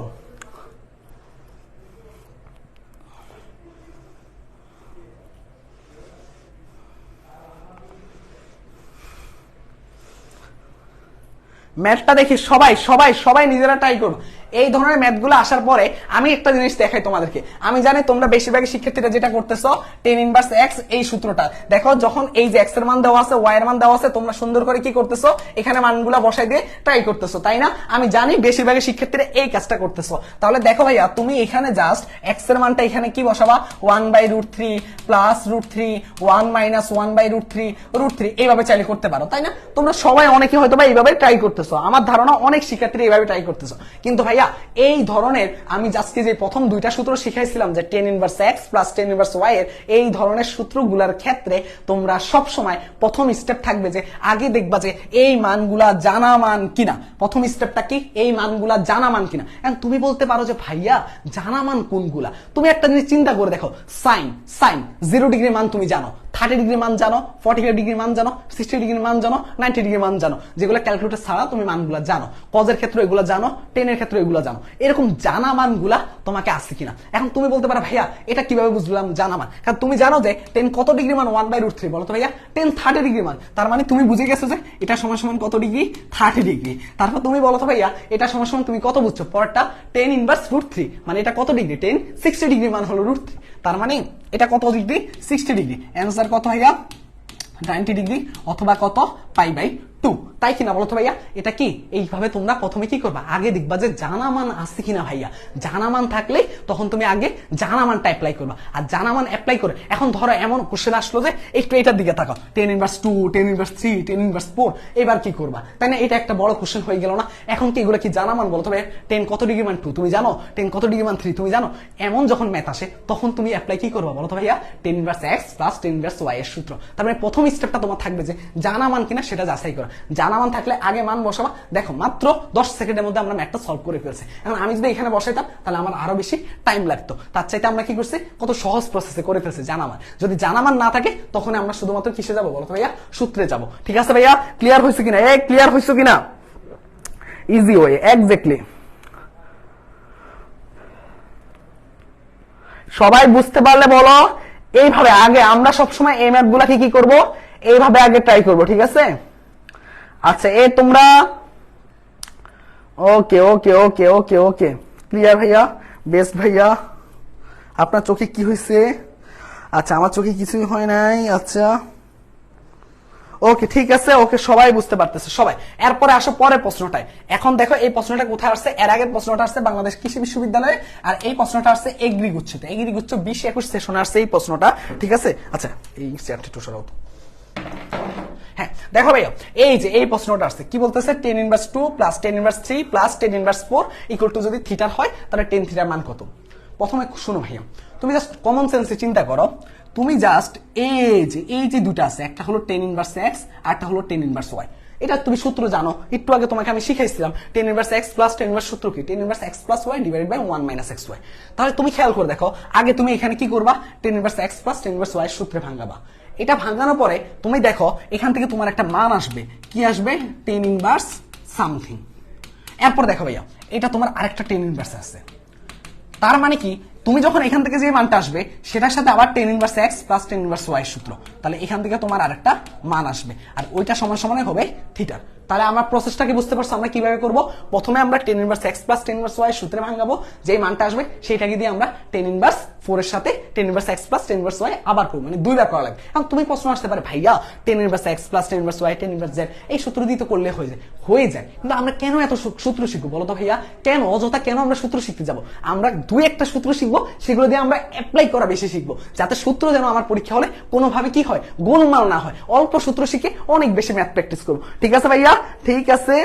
ম্যাথটা দেখি সবাই সবাই সবাই নিজেরা ট্রাই করো। এই ধরনের ম্যাথগুলো আসার পরে আমি একটা জিনিস দেখাই তোমাদেরকে। আমি জানি তোমরা বেশিরভাগ শিক্ষার্থীরা যেটা করতেছো টেন ইনভার্স এক্স এই সূত্রটা দেখো, যখন এই যে এক্স এর মান দেওয়া আছে, ওয়াই এর মান দেওয়া আছে, তোমরা সুন্দর করে কি করতেছো এখানে মানগুলা বসাই দিয়ে ট্রাই করতেছো, তাই না? আমি জানি বেশিরভাগ শিক্ষার্থীরা এই কাজটা করতেছো। তাহলে দেখো ভাইয়া, তুমি এখানে জাস্ট এক্স এর মানটা এখানে কি বসাবা, 1/√3 প্লাস √3 1 মাইনাস 1/√3 এইভাবে চাইলে করতে পারো, তাই না? তোমরা সবাই অনেকে হয়তো বা এইভাবে ট্রাই করতেছো, আমার ধারণা অনেক শিক্ষার্থী এইভাবে ট্রাই করতেছো। কিন্তু ভাইয়া এই ধরনের আমি আজকে যে প্রথম দুইটা সূত্র শিখাইছিলাম যে tan inverse x plus tan inverse y এর, এই ধরনের সূত্রগুলোর ক্ষেত্রে তোমরা সব সময় প্রথম স্টেপ থাকবে যে আগে দেখবা যে এই মানগুলা জানা মান কিনা। প্রথম স্টেপটা কি, এই মানগুলা জানা মান কিনা। এখন তুমি বলতে পারো যে ভাইয়া জানা মান কোনগুলা? তুমি একটা জিনিস চিন্তা করে দেখো, সাইন 0 ডিগ্রি মান তুমি জানো, 30 ডিগ্রি মান জানো, 45 ডিগ্রি মান জানো, 60 ডিগ্রি মান জানো, 90 ডিগ্রি মান জানো, যেগুলো ক্যালকুলেটর ছাড়া তুমি মানগুলা জানো। কজের ক্ষেত্রে এগুলো জানো, টেনের ক্ষেত্রে এগুলো জানো। এরকম জানা মানগুলা তোমাকে আসছে কিনা। এখন তুমি বলতে পারো ভাইয়া এটা কিভাবে বুঝলাম জানা মান? কারণ তুমি জানো যে টেন কত ডিগ্রি মান, 1/√3। বলো তো ভাইয়া টেন 30 ডিগ্রি মান, তার মানে তুমি বুঝে গেছো যে এটা সমান সমান কত ডিগ্রি, 30 ডিগ্রি। তারপর তুমি বলো তো ভাইয়া এটা সমান সমান তুমি কত বুঝছো, পরেরটা টেন ইনভার্স √3, মানে এটা কত ডিগ্রি, টেন 60 ডিগ্রি মান হলো √3, তার মানে এটা কত ডিগ্রি, 60 ডিগ্রি। অ্যান্সার কত ভাইয়া, 90 ডিগ্রি, অথবা কত, π/2, তাই কিনা? বলো তো ভাইয়া এটা কি? এইভাবে তোমরা প্রথমে কি করবা, আগে দেখবা যে জানা মান আছে কিনা। ভাইয়া জানা মান থাকলে তখন তুমি আগে জানা মানটা অ্যাপ্লাই করবা। আর জানা মান অ্যাপ্লাই করে এখন ধরো এমন কোশ্চেন আসলো যে একটু এটার দিকে তাকাও, ten inverse 2, ten inverse 3, ten inverse 4, এবার কি করবা, তাই না? এটা একটা বড় কোশ্চেন হয়ে গেল না? এখন কি এগুলো কি জানা মান? বলো তো ভাইয়া টেন কত ডিগ্রি মান 2 তুমি জানো, টেন কত ডিগ্রি মান 3 তুমি জানো। এমন যখন ম্যাথ আসে তখন তুমি অ্যাপ্লাই কি করবা, বলো তো ভাইয়া tan inverse x plus tan inverse y এর সূত্র। তার মানে প্রথম স্টেপটা তোমার থাকবে যে জানা মান কিনা সেটা যাচাই করা। জানা মান থাকলে আগে মান বসাবা। দেখো মাত্র 10 সেকেন্ডের মধ্যে আমরা ম্যাথটা সলভ করে ফেলছি। এখন আমি যদি এখানে বসাইতাম তাহলে আমার আরো বেশি টাইম লাগতো। তার চাইতে আমরা কি করছি, কত সহজ প্রসেসে করে ফেলছি জানা মান। যদি জানা মান না থাকে তখন আমরা শুধুমাত্র কিসে যাবো, বলো তো ভাইয়া সূত্রে যাবো। ঠিক আছে ভাইয়া, ক্লিয়ার হয়েছে কিনা? ক্লিয়ার হয়েছে কিনা? Easy way, exactly. সবাই বুঝতে পারলে বলো। এইভাবে আগে আমরা সবসময় এই ম্যাথ গুলাকে কি করবো, এইভাবে আগে ট্রাই করবো। ঠিক আছে, আচ্ছা তোমরা ওকে okay okay okay okay clear ভাইয়া, বেস্ট ভাইয়া। আপনার চোখে কি হয়েছে? আচ্ছা আমার চোখে কিছুই হয় নাই। আচ্ছা ওকে ঠিক আছে, ওকে সবাই বুঝতে পারতেছে সবাই। এরপরে আসো পরের প্রশ্নটায়। এখন দেখো এই প্রশ্নটা কোথায় আসছে, এর আগের প্রশ্নটা আসছে বাংলাদেশ কৃষি বিশ্ববিদ্যালয়ে, আর এই প্রশ্নটা আসছে এগ্রি গুচ্ছতে। এগ্রি গুচ্ছ 20-21 সেশনে আসছে এই প্রশ্নটা। ঠিক আছে, আচ্ছা এই চেয়ারটা একটু সরাও তো। হ্যাঁ দেখো ভাইয়া, এই যে এই প্রশ্নটা আসছে কি বলতেছে, tan inverse 2 plus tan inverse 3 plus tan inverse 4 equal to যদি থিটার হয় তাহলে টেন থিটার মান কত? প্রথমে শুনো ভাইয়া, তুমি জাস্ট কমন সেন্সে চিন্তা করো। তুমি জাস্ট এই যে দুটো আছে, একটা হলো টেন ইনভার্স এক্স আর একটা হলো টেন ইনভার্স ওয়াই। এটা তুমি সূত্র জানো, একটু আগে তোমাকে আমি শিখাইছিলাম tan inverse x plus tan inverse সূত্র কি, tan inverse x plus Y divided by 1 minus X Y. তাহলে তুমি খেয়াল করে দেখো, আগে তুমি এখানে কি করবা, tan inverse x plus tan inverse y সূত্রে ভাঙাবা। এটা ভাঙানোর পরে তুমি দেখো এখান থেকে তোমার একটা মান আসবে, কি আসবে, টেন ইনভার্স সামথিং। এরপর দেখো ভাইয়া এটা তোমার আরেকটা টেন ইনভার্স আছে। তার মানে কি, তুমি যখন এখান থেকে যে মানটা আসবে সেটার সাথে আবার tan inverse x plus tan inverse Y সূত্র, তাহলে এখান থেকে তোমার আরেকটা মান আসবে, আর ওইটা সমান সমানে হবে থিটা। তাহলে আমরা প্রসেসটা কি বুঝতে পারছো আমরা কিভাবে করব? প্রথমে আমরা tan inverse x plus tan inverse y সূত্রে ভাঙাবো, যেই মানটা আসবে সেটাকে দিয়ে আমরা টেন ইনভার্স 4 এর সাথে tan inverse x plus tan inverse y আবার করবো, মানে দুইবার করা লাগবে। এখন তুমি প্রশ্ন আসতে পারে ভাইয়া tan inverse x plus tan inverse y tan inverse z এই সূত্র দিয়ে তো করলে হয়ে যায়, কিন্তু আমরা কেন এত সূত্র শিখবো বলো তো ভাইয়া? কেন অযথা কেন আমরা সূত্র শিখতে যাবো? আমরা দুই একটা সূত্র শিখবো, সেগুলো দিয়ে আমরা অ্যাপ্লাই করা বেশি শিখবো, যাতে সূত্র যেন আমার পরীক্ষা হলে কোনোভাবে কি হয়, গোলমাল না হয়। অল্প সূত্র শিখে অনেক বেশি ম্যাথ প্র্যাকটিস করবো। ঠিক আছে ভাইয়া, ঠিক আছে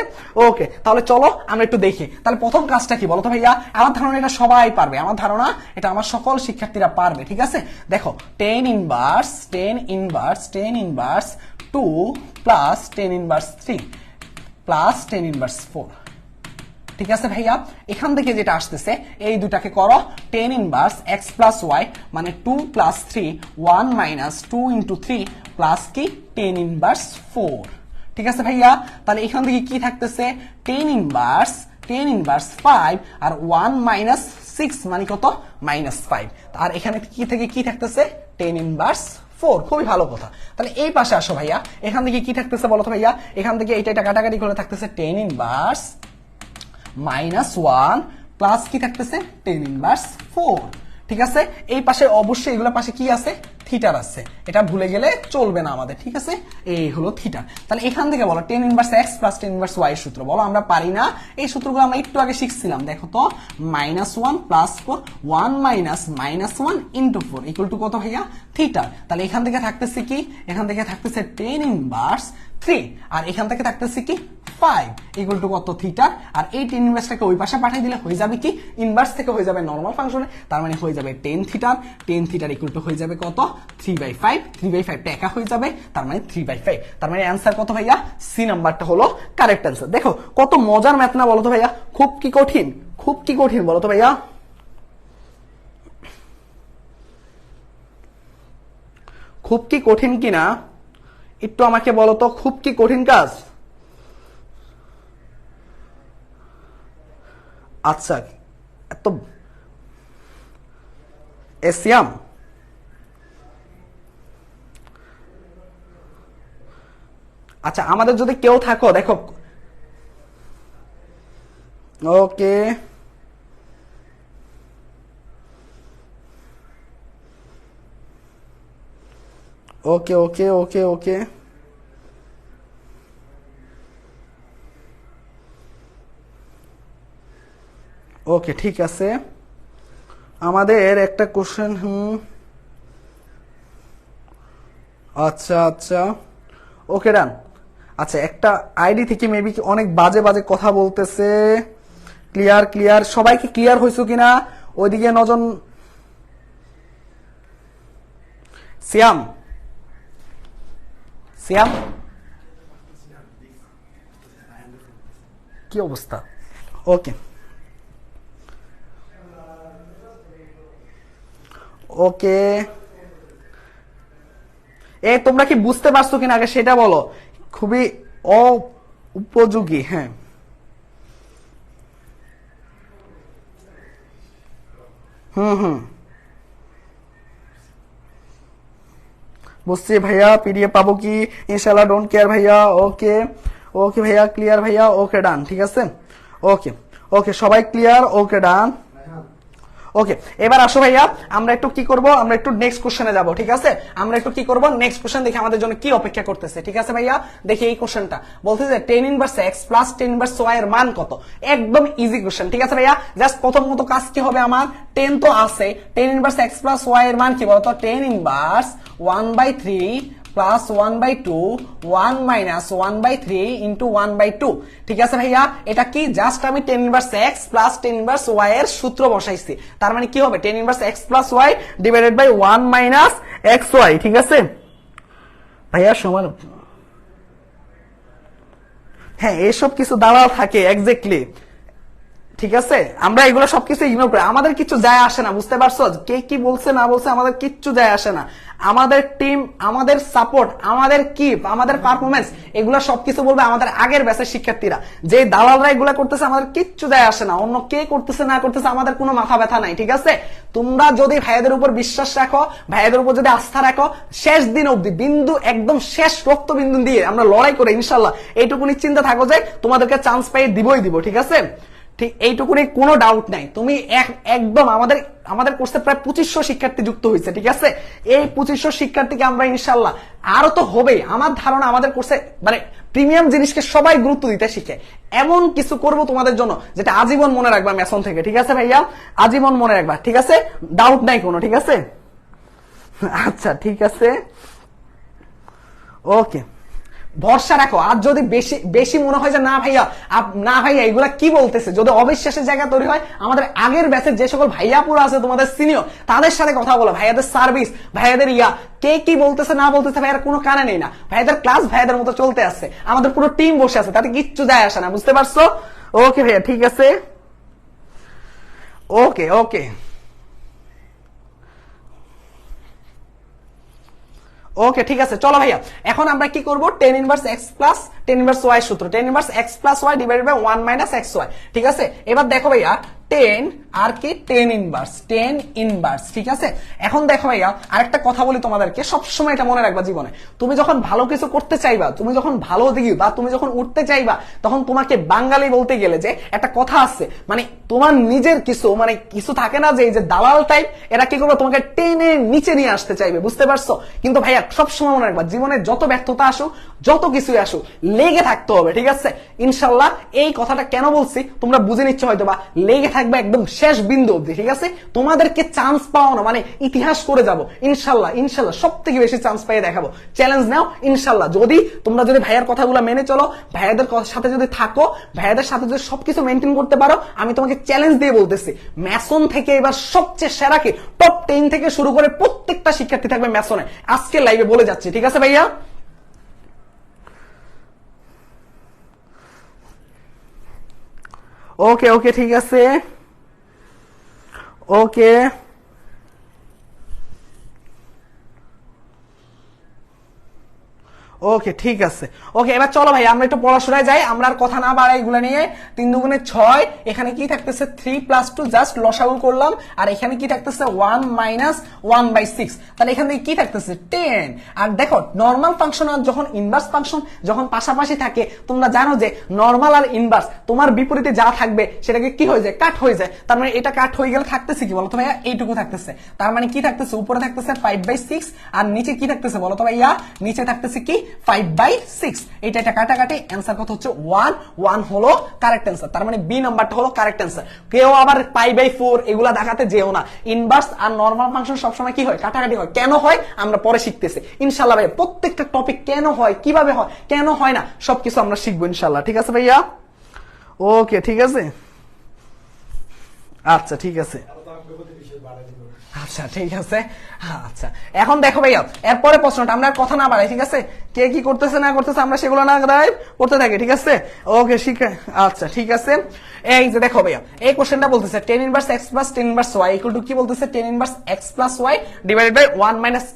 ওকে। তাহলে চলো আমরা একটু দেখি, তাহলে প্রথম কাজটা কি বলতো ভাইয়া? আমার ধারণা এটা সবাই পারবে, আমার ধারণা এটা আমার সকল শিক্ষার্থীরা পারবে। ঠিক আছে, দেখো tan inverse 2 plus tan inverse 3 plus tan inverse 4। ঠিক আছে ভাইয়া, এখান থেকে যেটা আসতেছে এই দুটাকে করো, tan inverse x plus y মানে 2 প্লাস 3 1 মাইনাস 2 ইন্টু 3 প্লাস কি টেন ইনভার্স 4। ঠিক আছে ভাইয়া, তাহলে এখান থেকে কি থাকতেছে, টেন ইনভার্স 5 আর 1 মাইনাস 6 মানে কত, মাইনাস 5। আর এখানে কি থেকে কি থাকতেছে, টেন ইনভার্স 4। খুবই ভালো কথা। তাহলে এই পাশে আসো ভাইয়া, এখান থেকে কি থাকতেছে বলো তো ভাইয়া? এখান থেকে এটা কাটাকাটি করে থাকতেছে টেন ইনভার্স -1 প্লাস কি থাকতেছে টেন ইনভার্স 4, ঠিক আছে। এই পাশে অবশ্যই এগুলোর পাশে কি আছে থিটার আছে, এটা ভুলে গেলে চলবে না আমাদের, ঠিক আছে। এই হলো থিটা। তাহলে এখান থেকে বলো tan inverse x plus tan inverse y এর সূত্র বলো। আমরা পারি না, এই সূত্রগুলো আমরা একটু আগে শিখছিলাম, দেখো তো -1 + 4 1 - -1 × 4 ইকুয়াল টু কত ভাইয়া থিটা। তাহলে এখান থেকে থাকতেছে কি, এখান থেকে থাকতেছে টেন ইনভার্স 3 আর এখান থেকে থাকতেছে কি 5 ইকুয়াল টু কত থিটা। আর এই টেন ইনভার্সটাকে ওই পাশে পাঠিয়ে দিলে হয়ে যাবে কি ইনভার্স থেকে হয়ে যাবে নরমাল ফাংশনে, তার মানে হয়ে যাবে টেন থিটার ইকুয়াল টু হয়ে যাবে কত 3/5, 3/5 টা একা হয়ে যাবে, তার মানে 3/5। তার মানে অ্যান্সার কত ভাইয়া সি নাম্বারটা হলো কারেক্ট অ্যান্সার। দেখো কত মজার ম্যাথ না বলো তো ভাইয়া, খুব কি কঠিন, খুব কি কঠিন বলো তো ভাইয়া, খুব কি কঠিন কিনা একটু আমাকে বলো তো, খুব কি কঠিন কাজ? আচ্ছা এত এসিয়াম, আচ্ছা আমাদের যদি কেউ থাকো দেখো, ওকে ওকে ওকে ওকে ওকে ওকে ঠিক আছে। আমাদের একটা কোশ্চেন, আচ্ছা আচ্ছা ওকে ডান। আচ্ছা একটা আইডি থেকে মেবি অনেক বাজে বাজে কথা বলতেছে, ক্লিয়ার ক্লিয়ার, সবাইকে ক্লিয়ার হয়েছে কিনা ওইদিকে নজন। সিয়াম সিয়াম কি অবস্থা? ওকে ওকে এ তোমরা কি বুঝতে পারছো কিনা আগে সেটা বলো, খুবই উপযোগী। হ্যাঁ হুম বুঝছি ভাইয়া, পিডিএফ পাবো কি ইনশাআল্লাহ, ডোন্ট কেয়ার ভাইয়া। ওকে ওকে ভাইয়া ক্লিয়ার ভাইয়া, ওকে ডান, ঠিক আছে। ওকে ওকে সবাই ক্লিয়ার, ওকে ডান। ওকে এবার আসো ভাইয়া, আমরা একটু কি করব, আমরা একটু নেক্সট কোশ্চেনে যাব, ঠিক আছে। আমরা একটু কি করব নেক্সট কোশ্চেন দেখি আমাদের জন্য কি অপেক্ষা করতেছে, ঠিক আছে ভাইয়া। দেখি এই কোশ্চেনটা বলতেছে tan inverse x plus tan inverse y এর মান কত। একদম ইজি কোশ্চেন, ঠিক আছে ভাইয়া। জাস্ট প্রথমত কাজ কি হবে আমার, টেন তো আছে, tan inverse x plus y এর মান কি বলতো, টেন ইনভার্স 1/3 প্লাস 1/2 1 - 1/3 ইন্টু 1/2, ঠিক আছে ভাইয়া। এটা কি জাস্ট আমি tan inverse x plus tan inverse y এর সূত্র বসাইছি, তার মানে কি হবে tan inverse x plus Y divided by 1 - xy, ঠিক আছে ভাইয়া সমান। হ্যাঁ এসব কিছু দালাল থাকে এক্স্যাক্টলি, ঠিক আছে। আমরা এগুলো সবকিছু ইগনোর করি, আমাদের কিছু যায় আসে না, বুঝতে পারছো, কে কি বলছে না বলছে আমাদের কিচ্ছু যায় আসে না। আমাদের টিম, আমাদের সাপোর্ট, আমাদের কিপ, আমাদের পারফরমেন্স, এগুলো সবকিছু বলবে আমাদের আগের ব্যাচের শিক্ষার্থীরা। যে দালালরা এগুলো করতেছে আমাদের কিচ্ছু যায় আসে না, অন্য কে করতেছে না করতেছে আমাদের কোনো মাথা ব্যথা নাই, ঠিক আছে। তোমরা যদি ভাইয়াদের উপর বিশ্বাস রাখো, ভাইয়াদের উপর যদি আস্থা রাখো, শেষ দিন অবধি বিন্দু একদম শেষ রক্ত বিন্দু দিয়ে আমরা লড়াই করে ইনশাল্লাহ এইটুকু নিশ্চিন্তে থাকো যে তোমাদেরকে চান্স পাই দিবই দিব, ঠিক আছে। ঠিক এইটুকুনি কোনো ডাউট নাই। তুমি একদম আমাদের কোর্সে প্রায় 2500 শিক্ষার্থী যুক্ত হয়েছে, ঠিক আছে। এই 2500 শিক্ষার্থীকে আমরা ইনশাল্লাহ, আরো তো হবে আমার ধারণা, আমাদের কোর্সে মানে প্রিমিয়াম জিনিসকে সবাই গুরুত্ব দিতে শিখে, এমন কিছু করব তোমাদের জন্য যেটা আজীবন মনে রাখবা মেসন থেকে, ঠিক আছে ভাইয়া, আজীবন মনে রাখবা, ঠিক আছে, ডাউট নাই কোনো, ঠিক আছে। আচ্ছা ঠিক আছে ওকে ভরসা রাখো। আর যদি বেশি বেশি মনে হয় যে না ভাইয়া এগুলা কি বলতেছে, যদি অবিশ্বাসের জায়গা তৈরি হয়, আমাদের আগের ব্যাচের যে সকল ভাইয়াপুরা আছে তোমাদের সিনিয়র, তাদের সাথে কথা বলো, ভাইয়াদের সার্ভিস, ভাইয়াদের কে কি বলতেছে না বলতেছে ভাইয়ার কোনো কানে নেই না, ভাইয়াদের ক্লাস ভাইয়াদের মতো চলতে আসছে, আমাদের পুরো টিম বসে আছে, তাতে কিচ্ছু যায় আসে না, বুঝতে পারছো। ওকে ভাইয়া ঠিক আছে, ওকে ওকে ওকে ঠিক আছে। চলো ভাইয়া এখন আমরা কি করব, tan inverse x plus tan inverse Y সূত্র, tan inverse x plus Y divided by 1 - xy, ঠিক আছে। এবার দেখো ভাইয়া টেন আর কি টেন ইনভার্স, ঠিক আছে। এখন দেখো ভাইয়া আরেকটা কথা বলি তোমাদেরকে, সবসময় এটা মনে রাখবা জীবনে, তুমি যখন ভালো কিছু করতে চাইবা, তুমি যখন ভালো দিকে বা তুমি যখন উঠতে চাইবা, তখন তোমাকে বাঙালি বলতে গেলে যে একটা কথা আছে, মানে তোমার নিজের কিছু মানে কিছু থাকে না যে এই যে দালাল টাইপ, এরা কি করবে তোমাকে টেনে নিচে নিয়ে আসতে চাইবে, বুঝতে পারছো। কিন্তু ভাইয়া সবসময় মনে রাখবা, জীবনে যত ব্যর্থতা আসুক, যত কিছুই আসুক, লেগে থাকতে হবে, ঠিক আছে। ইনশাল্লাহ এই কথাটা কেন বলছি তোমরা বুঝে নিচ্ছ হয়তো বা, লেগে থাকবে একদম শেষ বিন্দু অব্দি, ঠিক আছে। তোমাদেরকে চান্স পাও না মানে ইতিহাস করে যাবো ইনশাল্লাহ, ইনশাল্লাহ সব থেকে বেশি চান্স পাইয়ে দেখাবো। চ্যালেঞ্জ নাও ইনশাল্লাহ, যদি তোমরা যদি ভাইয়ার কথাগুলো মেনে চলো, ভাইয়াদের সাথে যদি থাকো, ভাইয়াদের সাথে যদি সবকিছু মেনটেন করতে পারো, আমি তোমাকে চ্যালেঞ্জ দিয়ে বলতেছি, ম্যাসন থেকে এবার সবচেয়ে সেরাকে টপ 10 থেকে শুরু করে প্রত্যেকটা শিক্ষার্থী থাকবে ম্যাসনে, আজকে লাইভে বলে যাচ্ছি, ঠিক আছে ভাইয়া। ওকে ওকে ঠিক আছে, ওকে ওকে ঠিক আছে। ওকে এবার চলো ভাই আমরা একটু পড়াশোনায় যাই, আমরা আর কথা না বাড়াই এগুলো নিয়ে। 3 দুগুণে 6, এখানে কি থাকতেছে 3 + 2 জাস্ট লসাগু করলাম, আর এখানে কি থাকতেছে 1 - 1/6, তাহলে এখানে কি থাকতেছে 10। আর দেখো নরমাল ফাংশন আর যখন ইনভার্স ফাংশন যখন পাশাপাশি থাকে, তোমরা জানো যে নরমাল আর ইনভার্স তোমার বিপরীতে যা থাকবে সেটাকে কি হয়ে যায়, কাট হয়ে যায়। তার মানে এটা কাট হয়ে গেলে থাকতেছে কি বলতো ভাইয়া, এইটুকু থাকতেছে। তার মানে কি থাকতেছে, উপরে থাকতেছে 5/6, আর নিচে কি থাকতেছে বলতো ভাইয়া, নিচে থাকতেছে কি 5/6। এটা কাটাকাটি, অ্যান্সার কত হচ্ছে 1 হলো কারেক্ট অ্যান্সার। তার মানে বি নাম্বারটা হলো কারেক্ট অ্যান্সার। কেউ আবার π/4 এগুলা দেখাতে যেও না, ইনভার্স আর নরমাল ফাংশন সবসময় কি হয়, কাটাকাটি হয়। কেন হয় আমরা পরে শিখতেছি ইনশাআল্লাহ ভাইয়া, প্রত্যেকটা টপিক কেন হয়, কিভাবে হয়, কেন হয় না, সবকিছু আমরা শিখবো ইনশাআল্লাহ, ঠিক আছে ভাইয়া। ওকে ঠিক আছে, আচ্ছা ঠিক আছে, আচ্ছা ঠিক আছে। আচ্ছা এখন দেখো ভাইয়া এরপরে প্রশ্নটা, আমরা কথা না বাড়াই, ঠিক আছে। কে কি করতেছে না করতেছে আমরা সেগুলো না করতে থাকি, ঠিক আছে। ওকে শিখে, আচ্ছা ঠিক আছে। এই যে দেখো ভাইয়া এই কোশ্চেনটা বলতেছে tan inverse x + tan inverse y = কি বলতেছে, tan inverse x + y / 1 -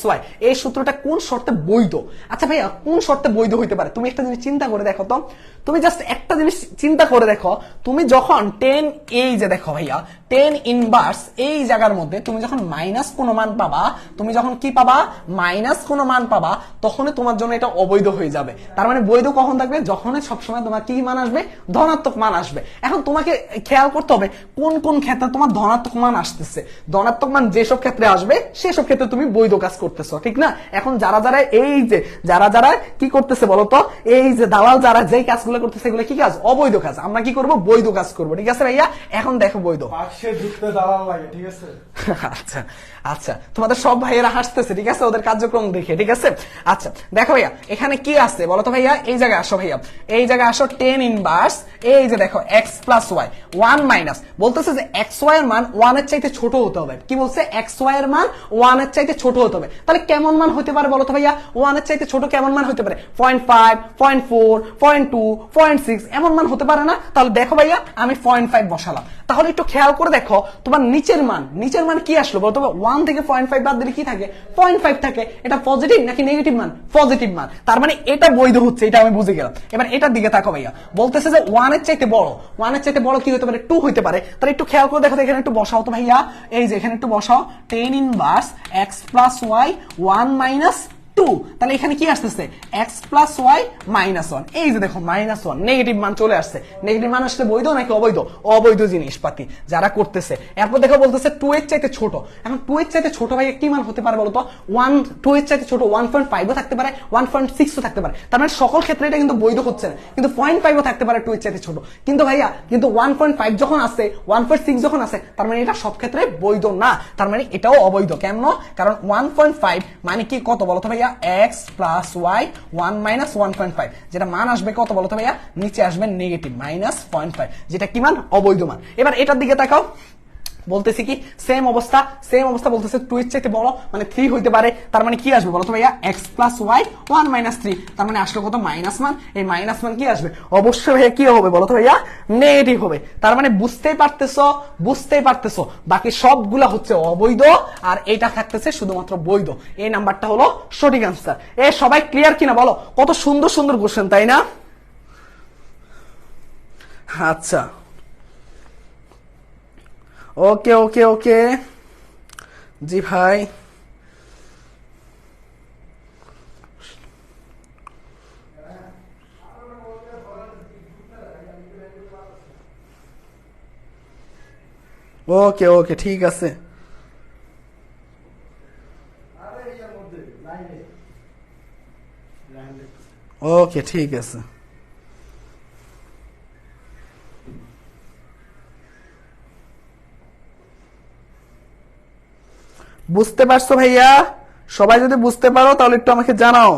xy। এই সূত্রটা কোন শর্তে বৈধ? আচ্ছা ভাইয়া কোন শর্তে বৈধ হইতে পারে, তুমি একটা জিনিস চিন্তা করে দেখো তো, তুমি জাস্ট একটা জিনিস চিন্তা করে দেখো, তুমি যখন tan, এই যে দেখো ভাইয়া tan ইনভার্স এই জায়গার মধ্যে তুমি যখন মাইনাস কোনো মান পাবা, তুমি যখন কি পাবা, মাইনাস কোনো মান পাবা, তখনই তোমার জন্য এটা অবৈধ হয়ে যাবে। তার মানে বৈধ কখন থাকবে, যখন সবসময় তোমার কি মান আসবে, ধনাত্মক মান আসবে। এখন তোমাকে খেয়াল করতে হবে কোন কোন ক্ষেত্রে তোমার ধনাত্মক মান আসতেছে, ধনাত্মক মান যেসব ক্ষেত্রে আসবে সেসব ক্ষেত্রে তুমি বৈধ কাজ করতেছো, ঠিক না। এখন যারা যারা এই যে যারা যারা কি করতেছে বলতো, এই যে দালাল যারা যেই কাজগুলো করতেছে এগুলো কি কাজ, অবৈধ কাজ। আমরা কি করব, বৈধ কাজ করব, ঠিক আছে ভাইয়া। এখন দেখো বৈধ দালাল লাগে, ঠিক আছে। আচ্ছা আচ্ছা তোমাদের সব ভাইয়েরা হাসতেছে, ঠিক আছে, ওদের কার্যক্রম দেখে, ঠিক আছে। আচ্ছা দেখো ভাইয়া এখানে কি আছে বলতো ভাইয়া, এই জায়গায় আসো ভাইয়া, এই জায়গায় আসো, tan ইনভার্স এই যে দেখো x + y 1 মাইনাস, বলতেছে যে xy এর মান 1 এর চাইতে ছোট হতে হবে। কি বলছে, xy এর মান 1 এর চাইতে ছোট হতে হবে। তাহলে কেমন মান হতে পারে বলতো ভাইয়া, 1 এর চাইতে ছোট কেমন মান হতে পারে, 0.5, 0.4, 0.2, 0.6 এমন মান হতে পারে না। তাহলে দেখো ভাইয়া আমি 0.5 বসালাম। তাহলে একটু খেয়াল করে দেখো তোমার নিচের মান কি আসলো বলতো, 1 থেকে 0.5 বাদ দিলে কি থাকে, 0.5 থাকে। এটা পজিটিভ নাকি নেগেটিভ মান, পজিটিভ মান। তার মানে এটা বৈধ হচ্ছে, এটা আমি বুঝে গেলাম। এবার এটার দিকে তাকাও ভাইয়া, বলতেছে যে 1 এর চাইতে বড়, 1 এর চাইতে বড় কি হতে পারে, 2 হতে পারে। তাহলে একটু খেয়াল করে দেখো, এখানে একটু বসাও তো ভাইয়া, এই যে এখানে একটু বসাও, tan ইনভার্স x + y 1 - 2। তাহলে এখানে কি আসতেছে, x + y -1। এই যে দেখো -1 নেগেটিভ মান চলে আসছে। নেগেটিভ মান আসলে বৈধ নাকি অবৈধ, অবৈধ জিনিসপাতি যারা করতেছে। এরপর দেখো বলতেছে 2 এর চাইতে ছোট। এখন 2 এর চাইতে ছোট ভাই কি মান হতে পারে বলতো, 2 এর চাইতে ছোট 1.5 ও থাকতে পারে, 1.6 ও থাকতে পারে। তার মানে সকল ক্ষেত্রে এটা কিন্তু বৈধ হচ্ছে না। কিন্তু 0.5 ও থাকতে পারে 2 এর চাইতে ছোট। কিন্তু ভাইয়া কিন্তু 1.5 যখন আসে, 1.6 যখন আসে, তার মানে এটা সব ক্ষেত্রে বৈধ না। তার মানে এটাও অবৈধ। কেন, কারণ 1.5 মানে কি কত বলতো ভাইয়া, x + y 1 - 1.5, যেটা মান আসবে কত বলতো ভাইয়া, নিচে আসবে নেগেটিভ -0.5, যেটা কি মান, অবৈধ মান। এবার এটার দিকে তাকাও, বলতেছি কি সেম অবস্থা বলতেছে 2 এর চাইতে বড় মানে 3 হইতে পারে। তার মানে কি আসবে বলতো ভাইয়া, x + y 1 - 3। তার মানে আসলে কত, মাইনাস মান। এই মাইনাস মান কি আসবে, অবশ্যই ভাইয়া কি হবে বলতো ভাইয়া, নেগেটিভ হবে। তার মানে বুঝতেই পারতেছো বাকি সবগুলা হচ্ছে অবৈধ, আর এটা থাকতেছে শুধুমাত্র বৈধ। এই নাম্বারটা হলো সঠিক আনসার। সবাই ক্লিয়ার কিনা বলো, কত সুন্দর সুন্দর কোশ্চেন তাই না। আচ্ছা ওকে ওকে ওকে, জি ভাই। ওকে ওকে, ঠিক আছে। ওকে, ঠিক আছে। বুঝতে পারছো ভাইয়া? সবাই যদি বুঝতে পারো তাহলে একটু আমাকে জানাও।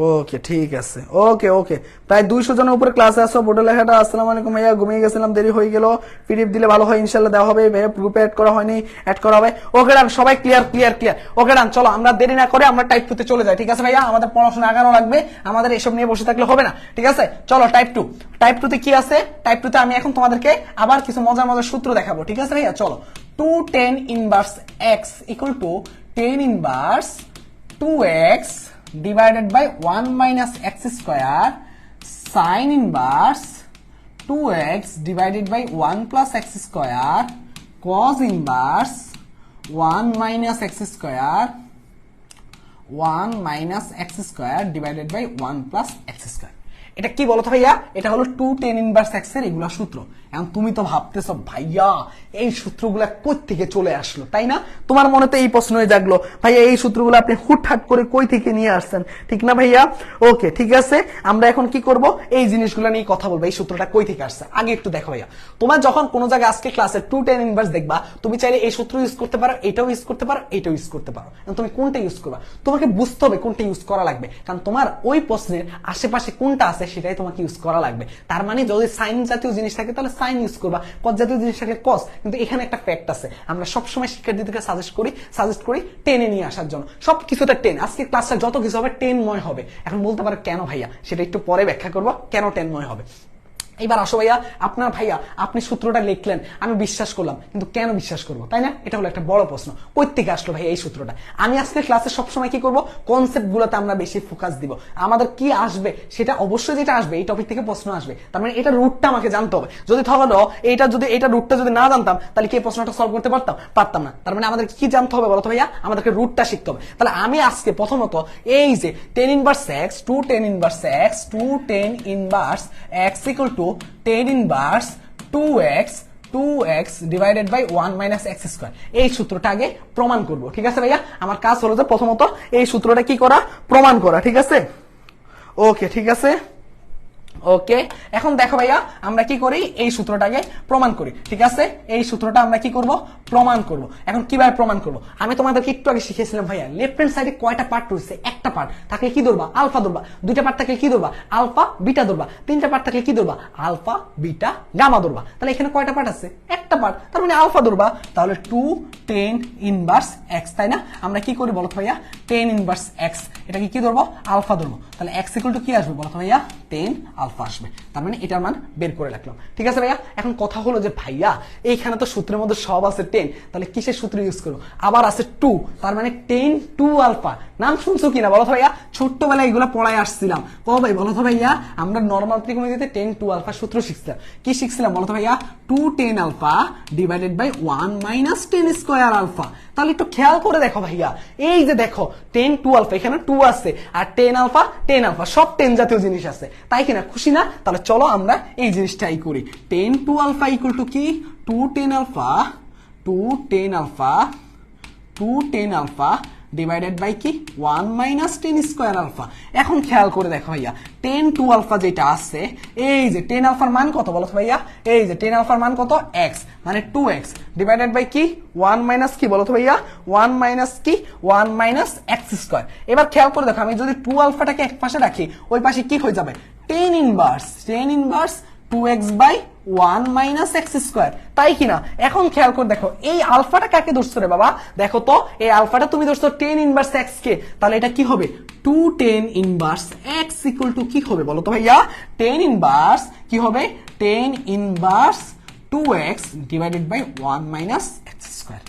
ওকে, ঠিক আছে। ওকে ওকে, প্রায় 200 জনের উপরে ক্লাসে আসো। বোর্ডে লেখাটা আসসালামু আলাইকুম ভাইয়া, ঘুমিয়ে গেছিলাম, দেরি হয়ে গেল, পিডিএফ দিলে ভালো হয়, ইনশাল্লাহ দেওয়া হবে ভাইয়া। গ্রুপে অ্যাড করা হয়নি, অ্যাড করা হবে। ওকে ডান, সবাই ক্লিয়ার ক্লিয়ার ক্লিয়ার। ওকে ডান, চলো আমরা দেরি না করে আমরা টাইপ 2 তে চলে যাই। ঠিক আছে ভাইয়া, আমাদের পড়াশোনা আগানো লাগবে, আমাদের এসব নিয়ে বসে থাকলে হবে না। ঠিক আছে, চলো টাইপ 2। টাইপ 2 তে কি আছে? টাইপ 2 তে আমি এখন তোমাদেরকে আবার কিছু মজার মজার সূত্র দেখাবো। ঠিক আছে ভাইয়া, চলো। 2 tan inverse x equal to tan inverse 2x divided by 1 minus x square sin inverse 2x divided by 1 plus x square cos inverse 1 minus x square 1 minus x square divided by 1 plus x square। এটা কি বলতো ভাইয়া? এটা হলো 2 tan ইনভার্স x এর এগুলা সূত্র। এখন তুমি তো ভাবতেছো ভাইয়া এই সূত্রগুলা কই থেকে চলে আসলো, তাই না? তোমার মনে তো এই প্রশ্নই জাগলো, ভাইয়া এই সূত্রগুলো আপনি হুটহাট করে কই থেকে নিয়ে আসছেন, ঠিক না ভাইয়া? ওকে, ঠিক আছে, আমরা এখন কি করব? এই জিনিসগুলো নিয়ে কথা বলবো। এই সূত্রটা কই থেকে আসছে আগে একটু দেখো ভাইয়া। তোমার যখন কোনো জায়গায় আজকে ক্লাসে 2 tan ইনভার্স দেখবা, তুমি চাইলে এই সূত্র ইউজ করতে পারো, এটাও ইউজ করতে পারো, এটাও ইউজ করতে পারো। তুমি কোনটা ইউজ করবা তোমাকে বুঝতে হবে কোনটা ইউজ করা লাগবে, কারণ তোমার ওই প্রশ্নের আশেপাশে কোনটা আছে সেটাই তোমাকে ইউজ করা লাগবে। তার মানে যদি সাইন জাতীয় জিনিস থাকে তাহলে সাইন ইউজ করবা, কস জাতীয় জিনিস থাকে কস। কিন্তু এখানে একটা ফ্যাক্ট আছে, আমরা সবসময় শিক্ষার্থীদেরকে সাজেস্ট করি টেনে নিয়ে আসার জন্য। সবকিছুতে টেন, আজকে ক্লাসটা যত কিছু হবে টেনময় হবে। এখন বলতে পারো কেন ভাইয়া, সেটা একটু পরে ব্যাখ্যা করবো কেন টেনময় হবে। এবার আসো ভাইয়া, আপনার ভাইয়া আপনি সূত্রটা লিখলেন, আমি বিশ্বাস করলাম, কিন্তু কেন বিশ্বাস করবো, তাই না? এটা হলো একটা বড় প্রশ্ন। কই থেকে আসলো ভাইয়া এই সূত্রটা? আমি আজকে ক্লাসে সবসময় কি করবো, কনসেপ্ট গুলোতে আমরা বেশি ফোকাস দিব। আমাদের কি আসবে সেটা অবশ্যই যেটা আসবে এই টপিক থেকে প্রশ্ন আসবে, তার মানে এটা রুটটা আমাকে জানতে হবে। যদি ধরো এটা রুটটা যদি না জানতাম তাহলে কি এই প্রশ্নটা সলভ করতে পারতাম না। তার মানে আমাদের কি জানতে হবে বলতো ভাইয়া? আমাদেরকে রুটটা শিখতে হবে। তাহলে আমি আজকে প্রথমত এই যে tan inverse x 2 tan inverse x 2 tan inverse x equal to tan inverse 2x divided by 1 minus x square, এই সূত্রটা আগে প্রমাণ করব। ঠিক আছে ভাইয়া, আমার কাজ হলো যে প্রথমত এই সূত্রটা কি করা, প্রমাণ করা। ঠিক আছে, ওকে, ঠিক আছে। ওকে, এখন দেখো ভাইয়া আমরা কি করি, এই সূত্রটাকে প্রমাণ করি। ঠিক আছে, এই সূত্রটা আমরা কি করব, প্রমাণ করব। এখন কিভাবে প্রমাণ করব? আমি তোমাদেরকে একটু আগে শিখিয়েছিলাম ভাইয়া লেফট হ্যান্ড সাইডে কয়টা পার্ট রয়েছে, একটা পার্ট থাকলে কি ধরবা, আলফা ধরবা। দুইটা পার্ট থাকলে কি ধরবা, আলফা বিটা ধরবা। তিনটা পার্ট থাকলে কি ধরবা, আলফা বিটা গামা ধরবা। তাহলে এখানে কয়টা পার্ট আছে, একটা পার্ট, তার মানে আলফা ধরবা। তাহলে 2 tan ইনভার্স x, তাই না? আমরা কি করি বলতো ভাইয়া, tan ইনভার্স x এটাকে কি ধরবো, আলফা ধরবো। তাহলে x ইকুয়াল টু কি আসবে বলতো ভাইয়া, tan আলফা আসবে। তার মানে এটার মান বের করে রাখলাম। ঠিক আছে ভাইয়া, এখন কথা হলো যে ভাইয়া এইখানে তো সূত্রের মধ্যে সব আছে 10, তাহলে কিসের সূত্র ইউজ করবো? আবার আছে 2, তার মানে tan 2 আলফা। নাম শুনছো কিনা বলো তো ভাইয়া? ছোট্টবেলায় এগুলো পড়ায় আসছিলাম। ও ভাই বলো তো ভাইয়া, আমরা নরমাল ত্রিকোণমিতিতে tan 2 আলফা সূত্র শিখছিলাম। কি শিখছিলাম বলো তো ভাইয়া? 2 tan alpha divided by 1 minus tan square alpha. তাহলে একটু খেয়াল করে দেখো ভাইয়া, এই যে দেখো tan 2 আলফা, এখানে 2 আছে, আর tan আলফা সব 10 জাতীয় জিনিস আছে, তাই কিনা? খুশি না? তাহলে চলো আমরা এই জিনিসটাই করি। tan 2 আলফা ইকুয়াল টু কি, 2 tan আলফা ডিভাইডেড বাই কি 1 মাইনাস tan স্কয়ার আলফা। এখন খেয়াল করে দেখো ভাইয়া, tan 2 আলফা যেটা আছে, এই যে tan আলফার মান কত বলো তো ভাইয়া? এই যে tan আলফার মান কত, x, মানে 2x ডিভাইডেড বাই কি 1 মাইনাস কি বলো তো ভাইয়া, 1 মাইনাস কি 1 মাইনাস x স্কয়ার। এবার খেয়াল করে দেখো, আমি যদি 2 আলফাটাকে এক পাশে রাখি, ওই পাশে কি হয়ে যাবে, tan inverse 2x by 1 minus x square, তাই কিনা? এখন খেয়াল করে দেখো, এই আলফাটা কাকে ধরছো রে বাবা? দেখো তো, এই আলফাটা তুমি ধরছো tan ইনভার্স x কে, তাহলে এটা কি হবে, 2 tan inverse x equal to কি হবে বলো তো ভাইয়া? tan ইনভার্স কি হবে, tan inverse 2x divided by 1 minus x square.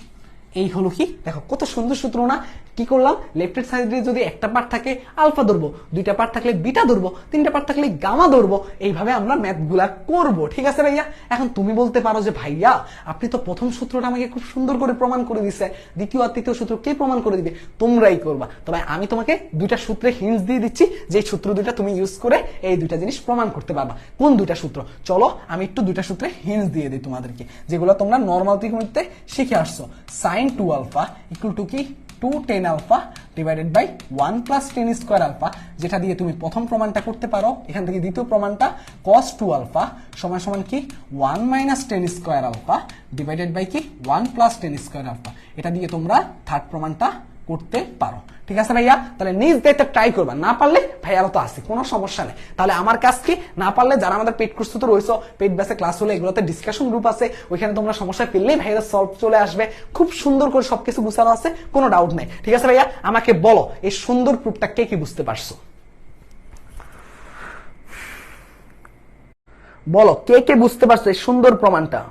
এই হলো কি, দেখো কত সুন্দর সূত্র না? কি করলাম, লেফট হ্যান্ড সাইডে যদি একটা পার্ট থাকে আলফা ধরবো, দুইটা পার্ট থাকলে বিটা ধরবো, তিনটা পার্ট থাকলে গামা ধরবো, এইভাবে আমরা ম্যাথগুলা করব। ঠিক আছে ভাইয়া? এখন তুমি বলতে পারো যে ভাইয়া আপনি তো প্রথম সূত্রটা আমাকে খুব সুন্দর করে প্রমাণ করে দিচ্ছে, দ্বিতীয় আর তৃতীয় সূত্র কে প্রমাণ করে দিবে? তোমরাই করবা। তবে আমি তোমাকে দুইটা সূত্রে হিন্টস দিয়ে দিচ্ছি, যে সূত্র দুইটা তুমি ইউজ করে এই দুইটা জিনিস প্রমাণ করতে পারবা। কোন দুইটা সূত্র? চলো আমি একটু দুইটা সূত্রে হিন্টস দিয়ে দিই তোমাদেরকে, যেগুলো তোমরা নর্মাল ত্রিকোণমিতিতে শিখে আসছো। sin 2 আলফা ইকুয়াল টু কি 2 tan alpha divided by 1 plus tan square alpha, যেটা দিয়ে তুমি প্রথম প্রমাণটা করতে পারো। এখান থেকে দ্বিতীয় প্রমাণটা cos 2 আলফা সমান সমান কি 1 minus tan square alpha divided by কি 1 প্লাস tan স্কয়ার আলফা, এটা দিয়ে তোমরা থার্ড প্রমাণটা করতে পারো। ঠিক আছে ভাইয়া? তাহলে নিজ দায়িত্বে ট্রাই করবা, না পারলে ভাইয়ারও তো আছে, কোনো সমস্যা নেই। তাহলে আমার কাজ কি, না পারলে যারা আমাদের পেড কোর্স তো রয়েছে, পেড বেসে ক্লাস হলে এগুলোতে ডিসকাশন গ্রুপ আছে, ওইখানে তোমরা সমস্যা পেলেই ভাইয়া সলভ চলে আসবে, খুব সুন্দর করে সবকিছু গুছানো আছে, কোনো ডাউট নেই। ঠিক আছে ভাইয়া? আমাকে বলো এই সুন্দর প্রুফটা কে কি বুঝতে পারছো? বলো কে কে বুঝতে পারছো এই সুন্দর প্রমাণটা?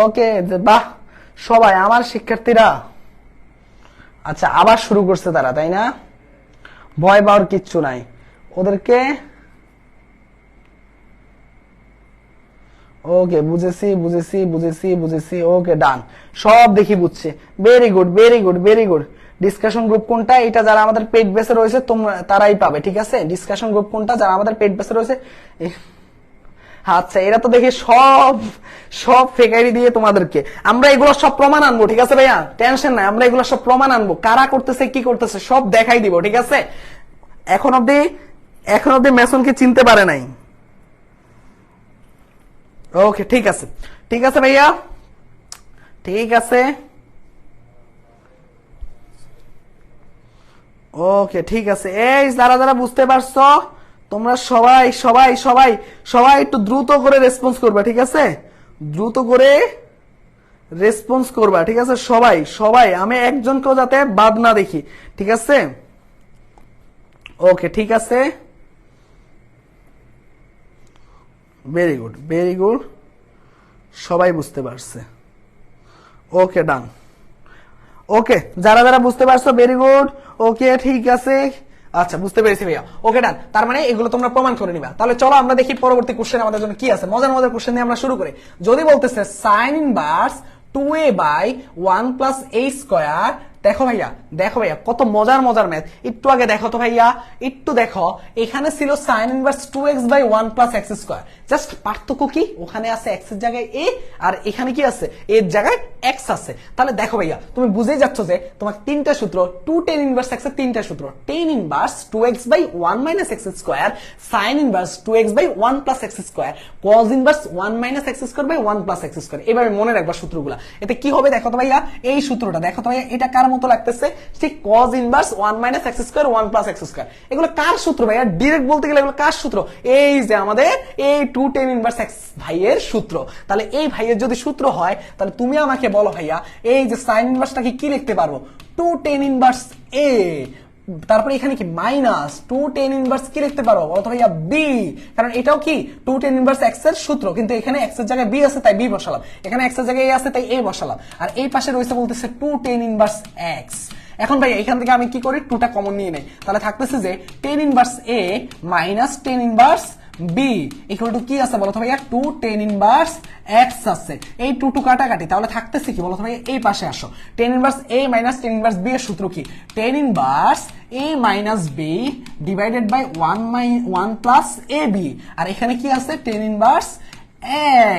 ওকে, বাহ, সবাই আমার শিক্ষার্থীরা। আচ্ছা, আবার শুরু করছে তারা, তাই না? ভয় পাওয়ার কিচ্ছু নাই ওদেরকে। ওকে, বুঝেছি বুঝেছি বুঝেছি বুঝেছি। ওকে, ডান, সব দেখি বুঝছে। Very good very good very good. Discussion group কোনটা? এটা যারা আমাদের পেড বেসে রয়েছে তোমরা তারাই পাবে। ঠিক আছে? ডিসকাশন গ্রুপ কোনটা? যারা আমাদের পেড বেসে রয়েছে। আচ্ছা, এরা তো দেখি সব সব ফেকারি দিয়ে তোমাদেরকে, আমরা এগুলো সব প্রমাণ আনবো। ঠিক আছে ভাইয়া? টেনশন নাই, আমরা এগুলো সব প্রমাণ আনবো, কারা করতেছে কি করতেছে সব দেখাই দিব। ঠিক আছে? এখন অব্দি মেসনকে চিনতে পারে নাই। ওকে, ঠিক আছে ঠিক আছে ভাইয়া, ঠিক আছে। ওকে, ঠিক আছে। এই যারা যারা বুঝতে পারছো তোমরা সবাই সবাই সবাই সবাই একটু দ্রুত করে রেসপন্স করবা। ঠিক আছে? দ্রুত করে রেসপন্স করবা। ঠিক আছে? সবাই সবাই, আমি একজনকেও যাতে বাদ না দেখি। ঠিক আছে? ওকে, ঠিক আছে। ভেরি গুড ভেরি গুড, সবাই বুঝতে পারছে। ওকে, ডান। ওকে, যারা যারা বুঝতে পারছো ভেরি গুড। ওকে, ঠিক আছে। আচ্ছা, বুঝতে পেরেছি ভাইয়া। ওকে, ডান। তার মানে এগুলো তোমরা প্রমাণ করে নিবা। তাহলে চলো আমরা দেখি পরবর্তী কোশ্চেন আমাদের জন্য কি আছে। মজার মজার কোশ্চেন দিয়ে আমরা শুরু করি। যদি বলতেছে sine inverse 2a by 1 plus a square, দেখো ভাইয়া কত মজার মজার ম্যাথ। একটু আগে দেখো তো ভাইয়া, একটু দেখো, এখানে ছিল sine inverse 2x by 1 plus x square. Just পার্থক্য কি, ওখানে আছে x এর জায়গায় a, আর এখানে কি আছে, a এর জায়গায় x আছে। তাহলে দেখো ভাইয়া, তুমি বুঝেই যাচ্ছ যে তোমার তিনটা সূত্র, 2 tan ইনভার্স x এর তিনটা সূত্র, tan inverse 2x by 1 minus x square, sin inverse 2x by 1 plus x square, cos inverse 1 minus x square by 1 plus x square. এভাবে মনে রাখবা সূত্রগুলা। এতে কি হবে দেখো তো ভাইয়া, এই সূত্রটা দেখো তো ভাইয়া, এটা কার মতো লাগতেছে? ঠিক cos inverse 1 minus x square 1 plus x square. এগুলো কার সূত্র ভাইয়া? ডাইরেক্ট বলতে গেলে এগুলো কার সূত্র? এই যে আমাদের এই 2 tan ইনভার্স x ভাইয়ের সূত্র। তাহলে এই ভাইয়ের যদি সূত্র হয়, তাহলে তুমি আমাকে বলো ভাইয়া, এই যে sin ইনভার্সটাকে কি লিখতে পারবো? 2 tan ইনভার্স a, তারপরে এখানে কি মাইনাস 2 tan ইনভার্স কি লিখতে পারো বলো তো ভাইয়া? b, কারণ এটাও কি 2 tan ইনভার্স x এর সূত্র, কিন্তু এখানে x এর জায়গায় b আছে তাই b বসালাম, এখানে x এর জায়গায় a আছে তাই a বসালাম, আর এই পাশে রয়েছে বলতেছে 2 tan ইনভার্স x। এখন ভাই এখান থেকে আমি কি করি, 2টা কমন নিয়ে নেই, তাহলে থাকতেছে যে tan inverse a minus tan inverse b equal to কি আছে বলতো ভাইয়া? 2 tan ইনভার্স x আছে। এই 2 কাটাকাটি, তাহলে থাকতেছে কি বলতো ভাইয়া? এই পাশে আসো, tan inverse a minus tan inverse b এর সূত্র কি? tan inverse a minus b divided by 1 plus ab, আর এখানে কি আছে? tan inverse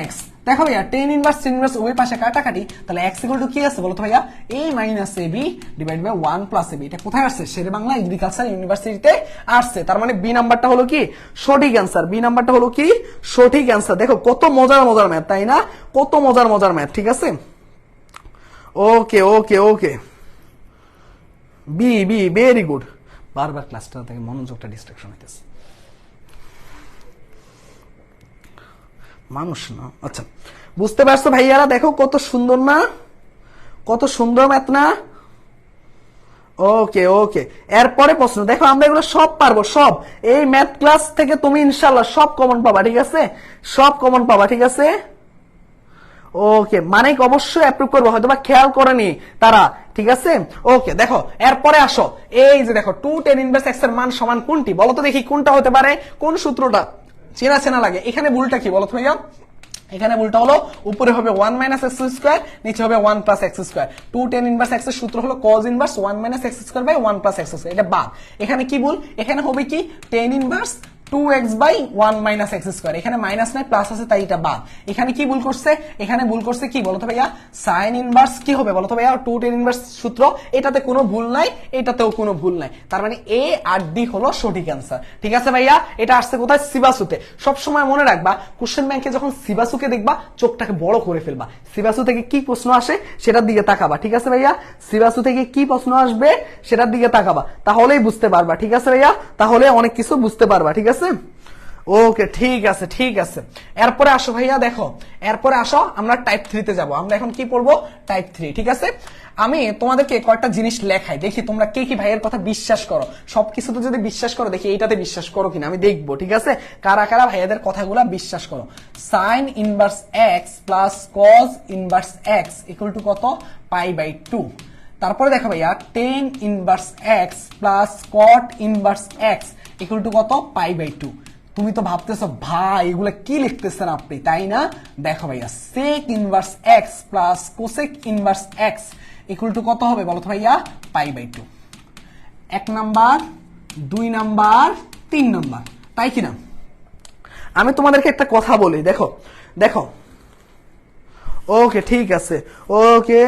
x। দেখো ভাইয়া, tan ইনভার্স ওই পাশে কাটাকাটি, তাহলে x ইকুয়াল টু কি আছে বলতো ভাইয়া? a minus ab divide by 1 plus ab। এটা কোথায় আসছে? শেরে বাংলা এগ্রিকালচার ইউনিভার্সিটিতে আসছে। তার মানে বি নাম্বারটা হলো কি সঠিক অ্যান্সার। বি নাম্বারটা হলো কি সঠিক অ্যান্সার। দেখো কত মজার মজার ম্যাথ, তাই না? কত মজার মজার ম্যাথ। ঠিক আছে? ওকে okay okay, B be very good. বারবার ক্লাসটা থেকে মনোযোগটা ডিস্ট্রাকশন হইতেছে। মানুষ না, আচ্ছা বুঝতে পারছো ভাইয়ারা? দেখো কত সুন্দর না, কত সুন্দর ম্যাথ না? ওকে ওকে, এরপরে প্রশ্ন দেখো, আমরা এগুলো সব পারবো, সব এই ম্যাথ ক্লাস থেকে তুমি ইনশাল্লাহ সব কমন পাবা, ঠিক আছে? সব কমন পাবা, ঠিক আছে? ওকে, মানে অবশ্যই অ্যাপ্রুভ করবো, হয়তো বা খেয়াল করেনি তারা, ঠিক আছে? ওকে, দেখো এরপরে আসো, এই যে দেখো 2 tan ইনভার্স x এর মান সমান কোনটি, বলো তো দেখি কোনটা হতে পারে, কোন সূত্রটা চেনা চেনা লাগে? এখানে ভুলটা কি বলো তো ভাইয়া? এখানে ভুলটা হলো উপরে হবে 1 মাইনাস এক্স স্কোয়ার, নিচে হবে 1 plus x square. 2 tan inverse x এর সূত্র হলো cos inverse 1 minus x square by 1 plus x square, এটা বাদ। এখানে কি ভুল? এখানে হবে কি tan inverse 2x by 1 minus x square, এখানে মাইনাস নাই প্লাস আছে তাই এটা বাদ। এখানে কি ভুল করছে? এখানে ভুল করছে কি বলতো ভাইয়া? সাইন ইনভার্স কি হবে বলতো ভাইয়া? 2 tan ইনভার্স সূত্র, এটাতে কোনো ভুল নাই, এটাতেও কোনো ভুল নাই, তার মানে এ আর ডি হলো সঠিক অ্যান্সার, ঠিক আছে ভাইয়া? এটা আসছে কোথায়? সিবাসুতে। সব সময় মনে রাখবা, কোশ্চেন ব্যাংকে যখন সিবাসুকে দেখবা চোখটাকে বড় করে ফেলবা, সিবাসু থেকে কি প্রশ্ন আসে সেটার দিকে তাকাবা, ঠিক আছে ভাইয়া? সিবাসু থেকে কি প্রশ্ন আসবে সেটার দিকে তাকাবা, তাহলেই বুঝতে পারবা, ঠিক আছে ভাইয়া? তাহলে অনেক কিছু বুঝতে পারবা, ঠিক আছে? ওকে, ঠিক আছে ঠিক আছে। এরপরে আসো ভাইয়া, দেখো এরপরে আসো আমরা টাইপ 3 তে যাব। আমরা এখন কি পড়বো? টাইপ 3, ঠিক আছে? আমি তোমাদেরকে কয়েকটা জিনিস লেখাই, দেখি তোমরা কে কি ভাইয়ের কথা বিশ্বাস করো। সবকিছুতে যদি বিশ্বাস করো, দেখি এইটাতে বিশ্বাস করো কিনা আমি দেখবো, ঠিক আছে? কারা কারা ভাইয়াদের কথাগুলো বিশ্বাস করো। Sine inverse x plus cos inverse x equal to কত? Pi by 2। তারপরে দেখো ভাইয়া, tan inverse x plus cot inverse x equal to কত? Pi by 2। তুমি তো ভাবতেছো ভাই এগুলা কি লিখতেছেন আপনি, তাই না? দেখো ভাইয়া, sec inverse x plus cosec inverse x equal to কত হবে বলো তো ভাইয়া? Pi by 2। 1 number, 2 number, 3 number, তাই কিনা? আমি তোমাদেরকে একটা কথা বলি, দেখো দেখো, ওকে ঠিক আছে, ওকে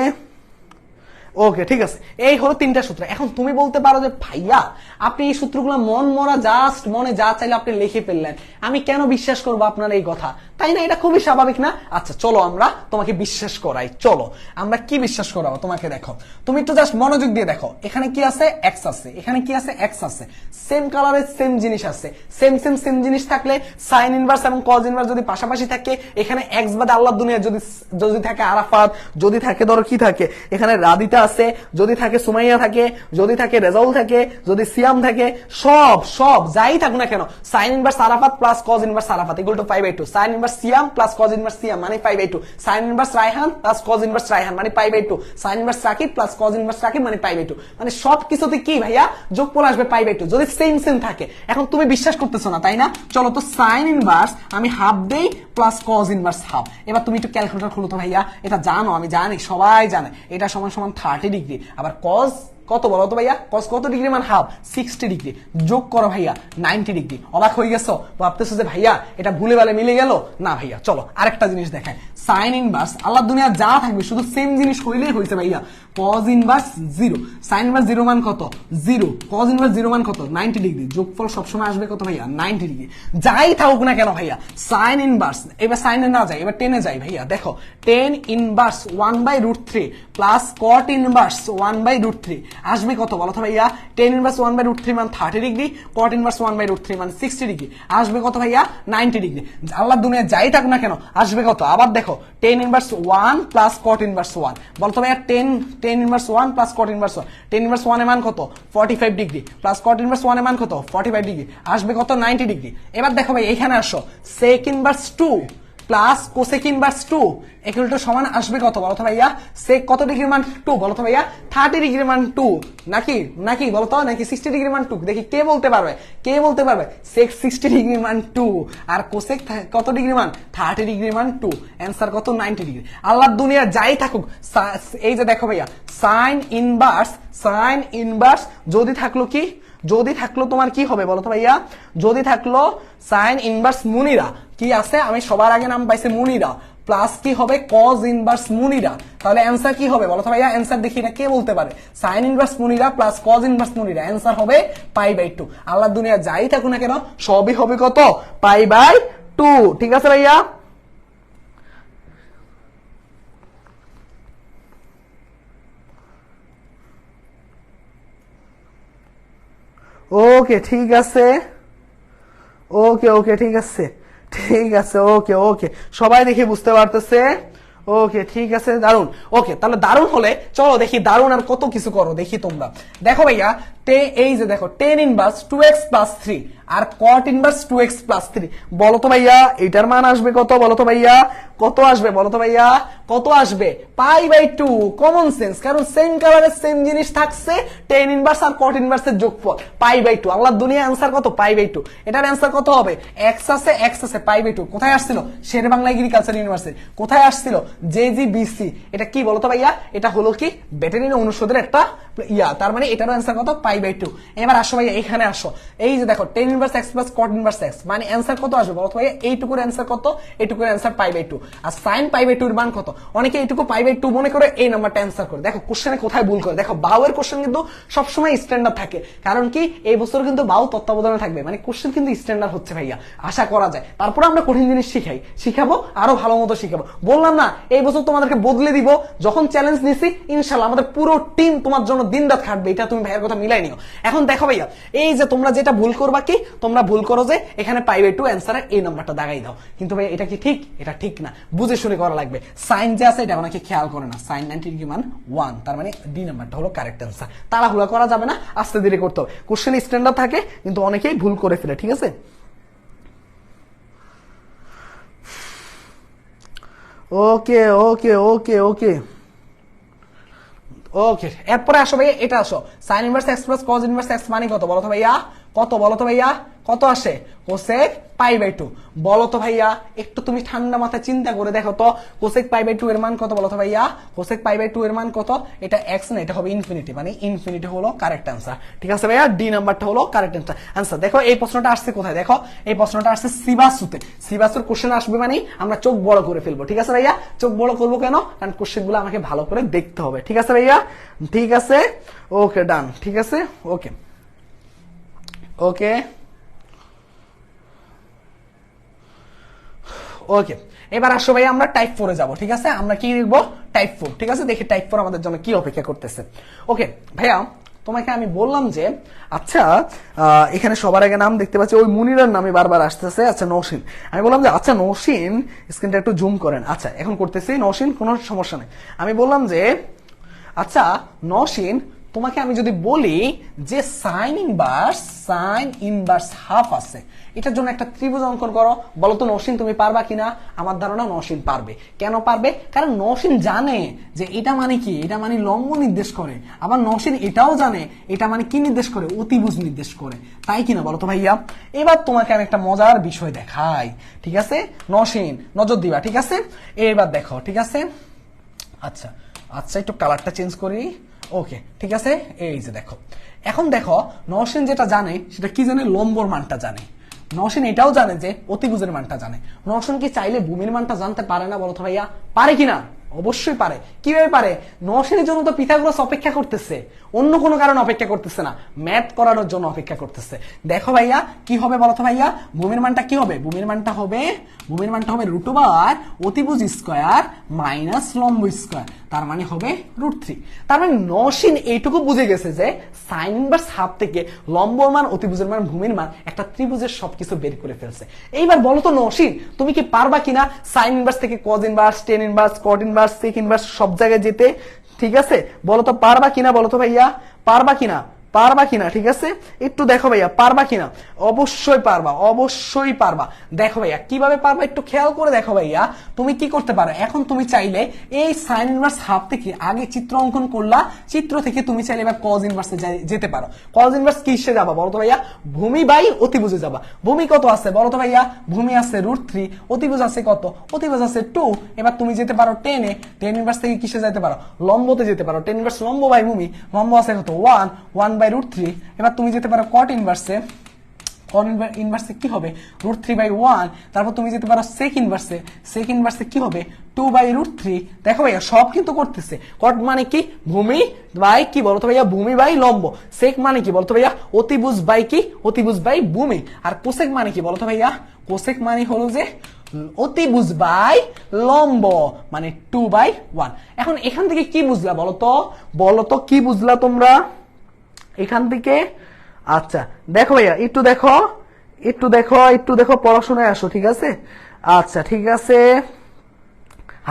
ওকে ঠিক আছে, এই হলো 3টা সূত্র। এখন তুমি বলতে পারো যে ভাইয়া আপনি এই সূত্রগুলো মন মরা জাস্ট মনে যা চাইলে আপনি লিখে ফেললেন, আমি কেন বিশ্বাস করবো আপনার এই কথা, তাই না? এটা খুবই স্বাভাবিক না? আচ্ছা চলো আমরা তোমাকে বিশ্বাস করাই, চলো আমরা কি বিশ্বাস করাবো তোমাকে। দেখো তুমি একটু জাস্ট মনোযোগ দিয়ে দেখো, এখানে কি আছে? এক্স আছে, এখানে কি আছে? এক্স আছে, সেম কালারের সেম জিনিস আছে, সেম সেম সেম জিনিস থাকলে সাইন ইনভার্স এবং কজ ইনভার্স যদি পাশাপাশি থাকে, এখানে এক্স বাদে আল্লাহর দুনিয়া যদি যদি থাকে আরাফাত, যদি থাকে ধরো কি থাকে এখানে রাদিতা আছে, যদি থাকে সুমাইয়া থাকে, যদি থাকে রেজাউল থাকে, যদি সিয়াম থাকে, সব সব যাই থাকুক না কেন, sine inverse Arafat plus cos inverse Arafat equal to pi by 2। Sine inverse Siam plus cos inverse Siam মানে pi by 2। Sine inverse Raihan plus cos inverse Raihan মানে pi by 2। Sine inverse Rakib plus cos inverse Rakib মানে পাই বাই 2। মানে সব কিছুতে কি ভাইয়া যোগফল আসবে পাই বাই 2 যদি সেম সেম থাকে। এখন তুমি বিশ্বাস করতেছো না, তাই না? চলো তো সাইন ইনভার্স আমি হাফ দেই প্লাস কজ ইনভার্স হাফ। এবার তুমি একটু ক্যালকুলেটর খুলো তো ভাইয়া, এটা জানো, আমি জানি, সবাই জানে এটা সমান সমান 30 ডিগ্রি। আবার কজ কত বলো তো ভাইয়া? কস কত ডিগ্রি মান হাফ? 60 ডিগ্রি। যোগ করো ভাইয়া 90 ডিগ্রি। অবাক হয়ে গেছো? ভাবতেছো যে ভাইয়া এটা ভুলে ভালে মিলে গেল? না ভাইয়া, চলো আরেকটা জিনিস দেখায়। সাইন ইনভার্স আল্লাহ দুনিয়া যা থাকবে শুধু সেম জিনিস হইলেই হয়েছে ভাইয়া। কজ ইনভার্স 0, সাইন ইনভার্স 0 মান কত? 0, কজ ইনভার্স 0 মান কত? 90 ডিগ্রি। যোগফল সবসময় আসবে কত ভাইয়া? 90 ডিগ্রি। যাই থাকুক না কেন ভাইয়া, সাইন ইনভার্স, এবার সাইনে না যাই, এবার টেনে যাই ভাইয়া। দেখো 10 ইনভার্স 1/√3 প্লাস কট ইনভার্স 1/√3 আসবে কত বলো তো ভাইয়া? 10 ইনভার্স 1/√3 মান 30 ডিগ্রি, কট ইনভার্স 1/√3 মান 60 ডিগ্রি। আসবে কত ভাইয়া? 90 ডিগ্রি। আল্লাহ দুনিয়া যাই থাকুক না কেন আসবে কত? আবার দেখো 10 ইনভার্স 1 প্লাস কট ইনভার্স 1 বলতো ভাইয়া 10 inverse 1 plus cot inverse 1, 10 inverse 1 এর মান কত? 45 ডিগ্রি প্লাস কট ইনভার্স 1 এর মান কত? 45 ডিগ্রি। আসবে কত? 90 ডিগ্রি। এবার দেখো ভাই এখানে আসো, sec inverse 2 plus cosec inverse 2 equal to সমান আসবে কত বলতো ভাইয়া? সেক কত ডিগ্রির মান 2 বলতো ভাইয়া? 30 ডিগ্রির মান 2 নাকি নাকি বলতো, নাকি 60 ডিগ্রির মান 2? দেখি কে বলতে পারবে, কে বলতে পারবে? সেক 60 ডিগ্রির মান 2 আর কোসেক কত ডিগ্রির মান? 30 ডিগ্রির মান 2। অ্যান্সার কত? 90 ডিগ্রি। আল্লাহর দুনিয়া যাই থাকুক, এই যে দেখো ভাইয়া সাইন ইনভার্স যদি থাকলো কি, যদি থাকলো তোমার কি হবে বলো তো ভাইয়া? যদি থাকলো সাইন ইনভার্স মুনিরা, কি আছে আমি সবার আগে নাম পাইছে মুনিরা, প্লাস কি হবে? কজ ইনভার্স মুনিরা। তাহলে অ্যান্সার কি হবে বলো তো ভাইয়া? অ্যান্সার দেখি না কে বলতে পারে? সাইন ইনভার্স মুনিরা প্লাস কজ ইনভার্স মুনিরা, অ্যান্সার হবে পাই বাই 2। আল্লাহর দুনিয়া যাই থাকুক না কেন সবই হবে কত? Pi by 2। ঠিক আছে ভাইয়া? ওকে ঠিক আছে, ওকে ওকে ঠিক আছে ঠিক আছে, ওকে ওকে, সবাই দেখে বুঝতে পারতেছে। ওকে ঠিক আছে, দারুন। ওকে, তাহলে দারুন হলে চলো দেখি দারুন আর কত কিছু করো দেখি তোমরা। দেখো ভাইয়া, এই যে দেখো টেন ইনভার্স 2x প্লাস 3 আর কট ইনভার্স 2x প্লাস 3, বলো তো ভাইয়া এটার মান আসবে কত? বলো তো ভাইয়া কত আসবে? বলো তো ভাইয়া কত আসবে? π/2। কমন সেন্স, কারণ সেম কালারের সেম জিনিস থাকছে, টেন ইনভার্স আর কট ইনভার্সের যোগফল π/2। আল্লাহর দুনিয়া অ্যান্সার কত? π/2। এটার অ্যান্সার কত হবে? x আছে π/2। কোথায় আসছিল? শের বাংলা এগ্রিকালচার ইউনিভার্সিটি। কোথায় আসছিল? JGBC। এটা কি বলো তো ভাইয়া? এটা হলো কি ভেটেরিনারি অনুষদের একটা তার মানে এটার অ্যান্সার কত? π/2। এবার আসো ভাইয়া এখানে আসো, এই যে দেখো tan inverse x plus cot inverse x, মানে অ্যান্সার কত আসবে বলো তো ভাইয়া? এইটুকুর অ্যান্সার কত? এইটুকুর অ্যান্সার π/2। আর sin π/2 এর মান কত? অনেকে এইটুকু π/2 মনে করে এই নাম্বারটা অ্যান্সার করে। দেখো কোশ্চেনে কোথায় ভুল করে, দেখো বাউয়ের কোশ্চেন কিন্তু সবসময় স্ট্যান্ডার্ড থাকে, কারণ কি এই বছর কিন্তু বাউ তত্ত্বাবধানে থাকবে, মানে কোশ্চেন কিন্তু স্ট্যান্ডার্ড হচ্ছে ভাইয়া, আশা করা যায়। তারপরে আমরা কঠিন জিনিস শিখাবো, আরো ভালো মতো শিখাবো। বললাম না এই বছর তোমাদেরকে বদলে দিব, যখন চ্যালেঞ্জ নিছি ইনশাল্লাহ আমাদের পুরো টিম তোমার জন্য দিন রাত খাটবে, এটা তুমি ভাইয়ের কথা মিলাই নিও। এখন দেখো ভাইয়া, এই যে তোমরা যেটা ভুল করবা কি, তোমরা ভুল করো যে এখানে π/2 অ্যান্সারের এই নাম্বারটা দাগাই দাও, কিন্তু ভাই এটা কি ঠিক? এটা ঠিক না, বুঝে শুনে করা লাগবে। সাইন যে আছে এটা অনেকে খেয়াল করে না, সাইন 90 ডিগ্রি মান 1, তার মানে ডি নাম্বারটা হলো কারেক্ট অ্যান্সার। তাড়াহুড়া করা যাবে না, আস্তে ধীরে করতে হবে। কোশ্চেন স্ট্যান্ডার্ড থাকে কিন্তু অনেকেই ভুল করে ফেলে, ঠিক আছে? ওকে ওকে ওকে ওকে ওকে, এরপরে আসো ভাইয়া, এটা আসো sine inverse x plus cos inverse x মানে কত বলো তো ভাইয়া? কত বলো তো ভাইয়া? কত আসে? কোসেক π/2। বলো তো ভাইয়া, একটু তুমি ঠান্ডা মাথায় চিন্তা করে দেখো তো, কোসেক π/2 এর মান কত বলো তো ভাইয়া? কোসেক π/2 এর মান কত? এটা x না, এটা হবে ইনফিনিটি, মানে ইনফিনিটি হলো কারেক্ট অ্যান্সার। ঠিক আছে ভাইয়া, ডি নাম্বারটা হলো কারেক্ট অ্যান্সার। দেখো এই প্রশ্নটা আসছে কোথায়? দেখো এই প্রশ্নটা আসছে সিবাসুতে। সিবাসুর কোশ্চেন আসবে মানে আমরা চোখ বড় করে ফেলবো, ঠিক আছে ভাইয়া? চোখ বড় করবো কেন? কারণ কোশ্চেন গুলো আমাকে ভালো করে দেখতে হবে, ঠিক আছে ভাইয়া? ঠিক আছে, ওকে ডান, ঠিক আছে, ওকে ওকে ওকে। এবার আসো ভাই আমরা টাইপ 4 এ যাব, ঠিক আছে? আমরা কি লিখবো? টাইপ 4, ঠিক আছে? দেখি টাইপ 4 আমাদের জন্য কি অপেক্ষা করতেছে। ওকে ভাইয়া, তোমাকে আমি বললাম যে আচ্ছা এখানে সবার আগে নাম দেখতে পাচ্ছি, ওই মুনিরার নামে বারবার আসতেছে। আচ্ছা নওশিন, আমি বললাম যে আচ্ছা নওশিন স্ক্রিনটা একটু জুম করেন। আচ্ছা এখন করতেছি নওশিন, কোনো সমস্যা নেই। আমি বললাম যে আচ্ছা নওশিন, তোমাকে আমি যদি বলি যে সাইন ইনভার্স হাফ আছে, এটার জন্য একটা ত্রিভুজ অঙ্কন করো, বলো তো নওশিন তুমি পারবা কিনা? আমার ধারণা নওশিন পারবে। কেন পারবে? কারণ নওশিন জানে যে এটা মানে কি, এটা মানে লম্ব নির্দেশ করে। আবার নওশিন এটাও জানে এটা মানে কি নির্দেশ করে, অতিভুজ নির্দেশ করে, তাই কিনা বলো তো ভাইয়া? এবার তোমাকে আমি একটা মজার বিষয় দেখাই, ঠিক আছে নওশিন? নজর দিবা, ঠিক আছে? এবার দেখো, ঠিক আছে? আচ্ছা আচ্ছা, একটু কালারটা চেঞ্জ করি। ওকে ঠিক আছে, এই যে দেখো, এখন দেখো নওশিন যেটা জানে সেটা কি জানে? লম্বর মানটা জানে। নওশিন এটাও জানে যে অতিভুজের মানটা জানে। নওশিন কি চাইলে ভূমির মানটা জানতে পারে না বলো তো ভাইয়া? পারে কিনা? অবশ্যই পারে। কিভাবে পারে? নওশিনের জন্য তো পিথাগোরাস অপেক্ষা করতেছে, অন্য কোনো কারণে অপেক্ষা করতেছে না, ম্যাথ করানোর জন্য অপেক্ষা করতেছে। দেখো ভাইয়া কি হবে বলো তো ভাইয়া? ভূমির মানটা কি হবে? ভূমির মানটা হবে √, অতিভুজ স্কয়ার মাইনাস লম্ব স্কয়ার, তার মানে হবে √3। তার মানে নওশিন এইটুকু বুঝে গেছে যে সাইন ইনভার্স হাফ থেকে লম্বর মান, অতিভুজের মান, ভূমির মান, একটা ত্রিভুজের সবকিছু বের করে ফেলছে। এইবার বলো তো নওশিন, তুমি কি পারবা কিনা সাইন ইনভার্স থেকে cos inverse, tan inverse, cot inverse, sec inverse সব জায়গায় যেতে? ঠিক আছে, বলো তো পারবা কিনা? বলো তো ভাইয়া পারবা কিনা? পারবা কিনা? ঠিক আছে, একটু দেখো ভাইয়া পারবা কিনা? অবশ্যই পারবা, অবশ্যই পারবা। দেখো ভাইয়া কিভাবে পারবা একটু খেয়াল করে দেখো ভাইয়া। তুমি কি করতে পারো, এখন তুমি চাইলে এই সাইন ইনভার্স হাফ থেকে আগে চিত্র অঙ্কন করলা, চিত্র থেকে তুমি চাইলে এবার কজ ইনভার্সে যেতে পারো। কজ ইনভার্স কিসে যাবা বলো তো ভাইয়া? ভূমি বাই অতিভুজে যাবা। ভূমি কত আছে বলো তো ভাইয়া? ভূমি আছে √3, অতিভুজ আছে কত? অতিভুজ আছে 2। এবার তুমি যেতে পারো 10 এ, 10 ইনভার্স থেকে কিসে যেতে পারো? লম্বতে যেতে পারো। 10 ইনভার্স লম্ব বাই ভূমি, লম্ব আছে কত? 1/√3। এবার তুমি যেতে পারো কট ইনভার্সে, কট ইনভার্সে কি হবে? √3/1। তারপর তুমি যেতে পারো সেক ইনভার্সে, সেক ইনভার্সে কি হবে? 2/√3। দেখো ভাইয়া সব কিন্তু করতেছে। কট মানে কি? ভূমি বাই কি বলতো ভাইয়া? ভূমি বাই লম্ব। সেক মানে কি বলতো ভাইয়া? অতিভুজ বাই কি? অতিভুজ বাই ভূমি। আর কোসেক মানে কি বলতো ভাইয়া? কোসেক মানে হলো যে অতিভুজ বাই লম্ব, মানে 2/1। এখন এখান থেকে কি বুঝলা বলতো? বলতো কি বুঝলা তোমরা এখান থেকে? আচ্ছা দেখো ভাইয়া একটু দেখো, একটু দেখো পড়াশোনায় আসো, ঠিক আছে? আচ্ছা ঠিক আছে,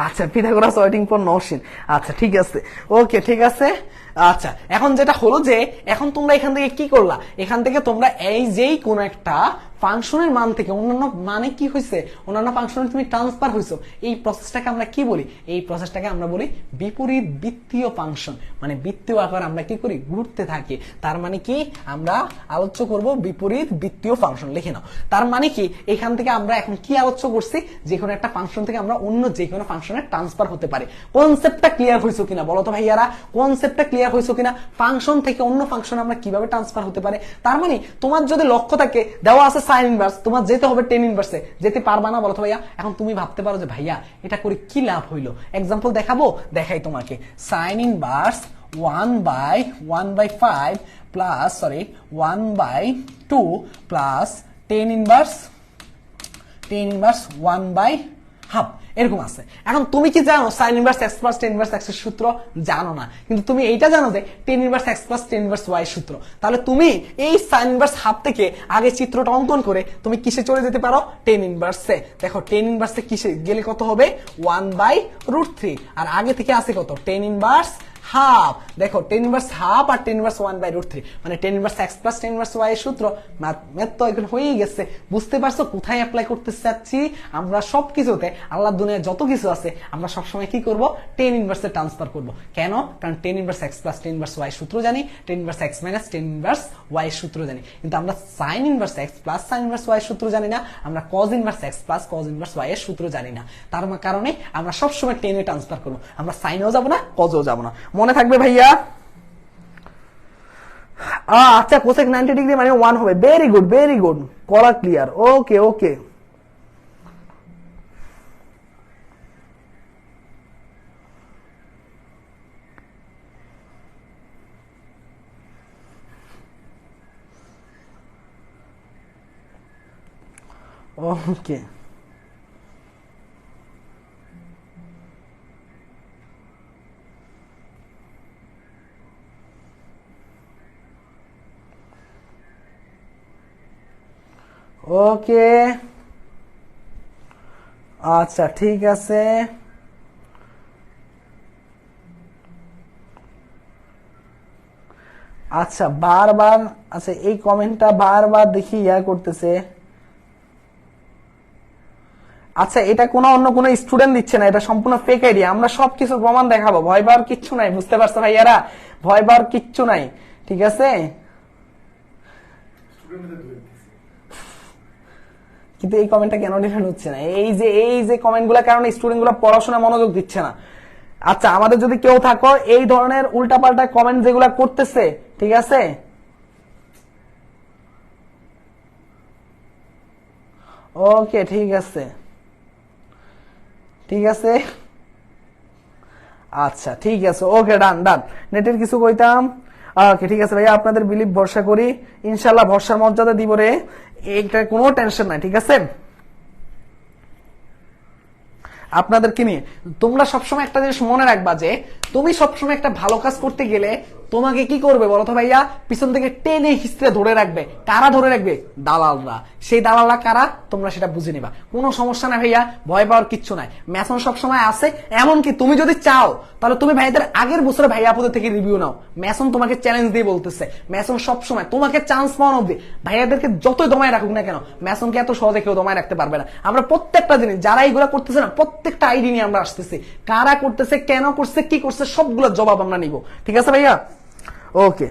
আচ্ছা পিথাগোরাস ওয়েটিং ফর নসিন, আচ্ছা ঠিক আছে, ওকে ঠিক আছে। আচ্ছা এখন যেটা হলো যে এখন তোমরা এখান থেকে কি করলা, এখান থেকে তোমরা এই যেই কোন একটা ফাংশনের মান থেকে অন্যান্য মানে কি হয়েছে, অন্যান্য ফাংশনে তুমি ট্রান্সফার হইছো, এই প্রসেসটাকে আমরা কি বলি, এই প্রসেসটাকে আমরা বলি বিপরীত বৃত্তীয় ফাংশন। মানে বৃত্তীয় আকার আমরা কি করি, ঘুরতে থাকি। তার মানে কি আমরা আলোচ্য করব বিপরীত বৃত্তীয় ফাংশন, লিখে নাও। তার মানে কি এখান থেকে আমরা এখন কি আলোচ্য করছি, যে কোনো একটা ফাংশন থেকে আমরা অন্য যে কোনো ফাংশনে ট্রান্সফার হতে পারে। কনসেপ্টটা ক্লিয়ার হইছো কিনা বলো তো ভাইয়ারা, কনসেপ্টটা ক্লিয়ার হইছো কিনা, ফাংশন থেকে অন্য ফাংশনে আমরা কিভাবে ট্রান্সফার হতে পারে। তার মানে তোমার যদি লক্ষ্য থাকে দেওয়া আছে সাইন ইনভার্স, তোমার যেতে হবে টেন ইনভার্সে, যেতে পারবা না বলো তো ভাইয়া। এখন তুমি ভাবতে পারো যে ভাইয়া এটা করে কি লাভ হইলো, এক্সাম্পল দেখাবো, দেখাই তোমাকে। Sine inverse 1/5 plus 1/2 plus tan inverse 1/2 এরকম আছে। এখন তুমি কি জানো sine inverse x plus tan inverse x এর সূত্র? জানো না, কিন্তু তুমি এইটা জানো যে tan inverse x plus tan inverse Y সূত্র। তাহলে তুমি এই সাইন ইনভার্স হাফ থেকে আগে চিত্রটা অঙ্কন করে তুমি কিসে চলে যেতে পারো, টেন ইনভার্সে। দেখো টেন ইনভার্সে কিসে গেলে কত হবে, 1/√3, আর আগে থেকে আছে কত, টেন ইনভার্স হাফ। দেখো টেন ইনভার্স হাফ আর টেন ইনভার্স 1/√3 মানে tan inverse x plus tan inverse y এর সূত্র। ম্যাথ তো এখন হয়েই গেছে, বুঝতে পারছো কোথায় অ্যাপ্লাই করতে চাচ্ছি। আমরা সবকিছুতে আল্লাহর দুনিয়ায় যত কিছু আছে আমরা সবসময় কি করব, টেন ইনভার্সে ট্রান্সফার করব। কেন? কারণ tan inverse x plus tan inverse Y সূত্র জানি, tan inverse x minus tan inverse Y সূত্র জানি, কিন্তু আমরা sine inverse x plus sine inverse Y সূত্র জানি না, আমরা cos inverse x plus cos inverse y এর সূত্র জানি না। তার কারণে আমরা সবসময় টেনে ট্রান্সফার করবো, আমরা সাইনেও যাবো না, কজও যাবো না। মনে থাকবে ভাইয়া? আচ্ছা কোসেক 90 ডিগ্রি মানে 1 হবে, ভেরি গুড ভেরি গুড, করা ক্লিয়ার, ওকে ওকে। ওকে ওকে আচ্ছা ঠিক আছে। আচ্ছা বারবার, আচ্ছা এই কমেন্টটা বারবার দেখি করতেছে। আচ্ছা এটা কোনো অন্য কোনো স্টুডেন্ট দিচ্ছে না, এটা সম্পূর্ণ ফেক আইডি। আমরা সবকিছু প্রমাণ দেখাবো, ভয় পাওয়ার কিচ্ছু নাই, বুঝতে পারছো ভাইয়ারা, ভয় পাওয়ার কিচ্ছু নাই, ঠিক আছে? কিন্তু এই কমেন্টটা কেন ডিফারেন্ট হচ্ছে না, এই যে কমেন্টগুলো কারণে স্টুডেন্টগুলো পড়াশোনা মনোযোগ দিচ্ছে না। আচ্ছা আমাদের যদি কেউ থাকো এই ধরনের উল্টাপাল্টা কমেন্ট যেগুলা করতেছে, ঠিক আছে, ওকে ঠিক আছে ঠিক আছে, আচ্ছা ঠিক আছে, ওকে ডান ডান। নেটের কিছু কইতাম, ওকে ঠিক আছে ভাইয়া, আপনাদের বিলিভ ভরসা করি, ইনশাল্লাহ ভরসার মর্যাদা দিব রে, এইটা কোনো টেনশন নাই, ঠিক আছে? আপনাদেরকে নিয়ে তোমরা সবসময় একটা জিনিস মনে রাখবা যে তুমি সবসময় একটা ভালো কাজ করতে গেলে তোমাকে কি করবে বলো তো ভাইয়া, পিছন থেকে টেনে হিস্ট্রে ধরে রাখবে। কারা ধরে রাখবে? দালালরা। সেই দালালরা কারা তোমরা সেটা বুঝে নিবা, কোনো সমস্যা নাই ভাইয়া, ভয় পাওয়ার কিচ্ছু নাই। ম্যাথন সবসময় আছে, এমনকি তুমি যদি চাও তাহলে তুমি ভাইদের আগের বছরে ভাইয়া আপুদের থেকে রিভিউ নাও, ম্যাথন তোমাকে চ্যালেঞ্জ দিয়ে বলতেছে, ম্যাথন সবসময় তোমাকে চান্স পাওয়ানো অব্দি ভাইয়াদেরকে যতই দমায় রাখুক না কেন, ম্যাথনকে এত সহজে কেউ দমায় রাখতে পারবে না। আমরা প্রত্যেকটা জিনিস যারা এইগুলা করতেছে না, প্রত্যেকটা আইডি নিয়ে আমরা আসতেছি, কারা করতেছে, কেন করছে, কি করছে, সবগুলোর জবাব আমরা নিব, ঠিক আছে ভাইয়া? ওকে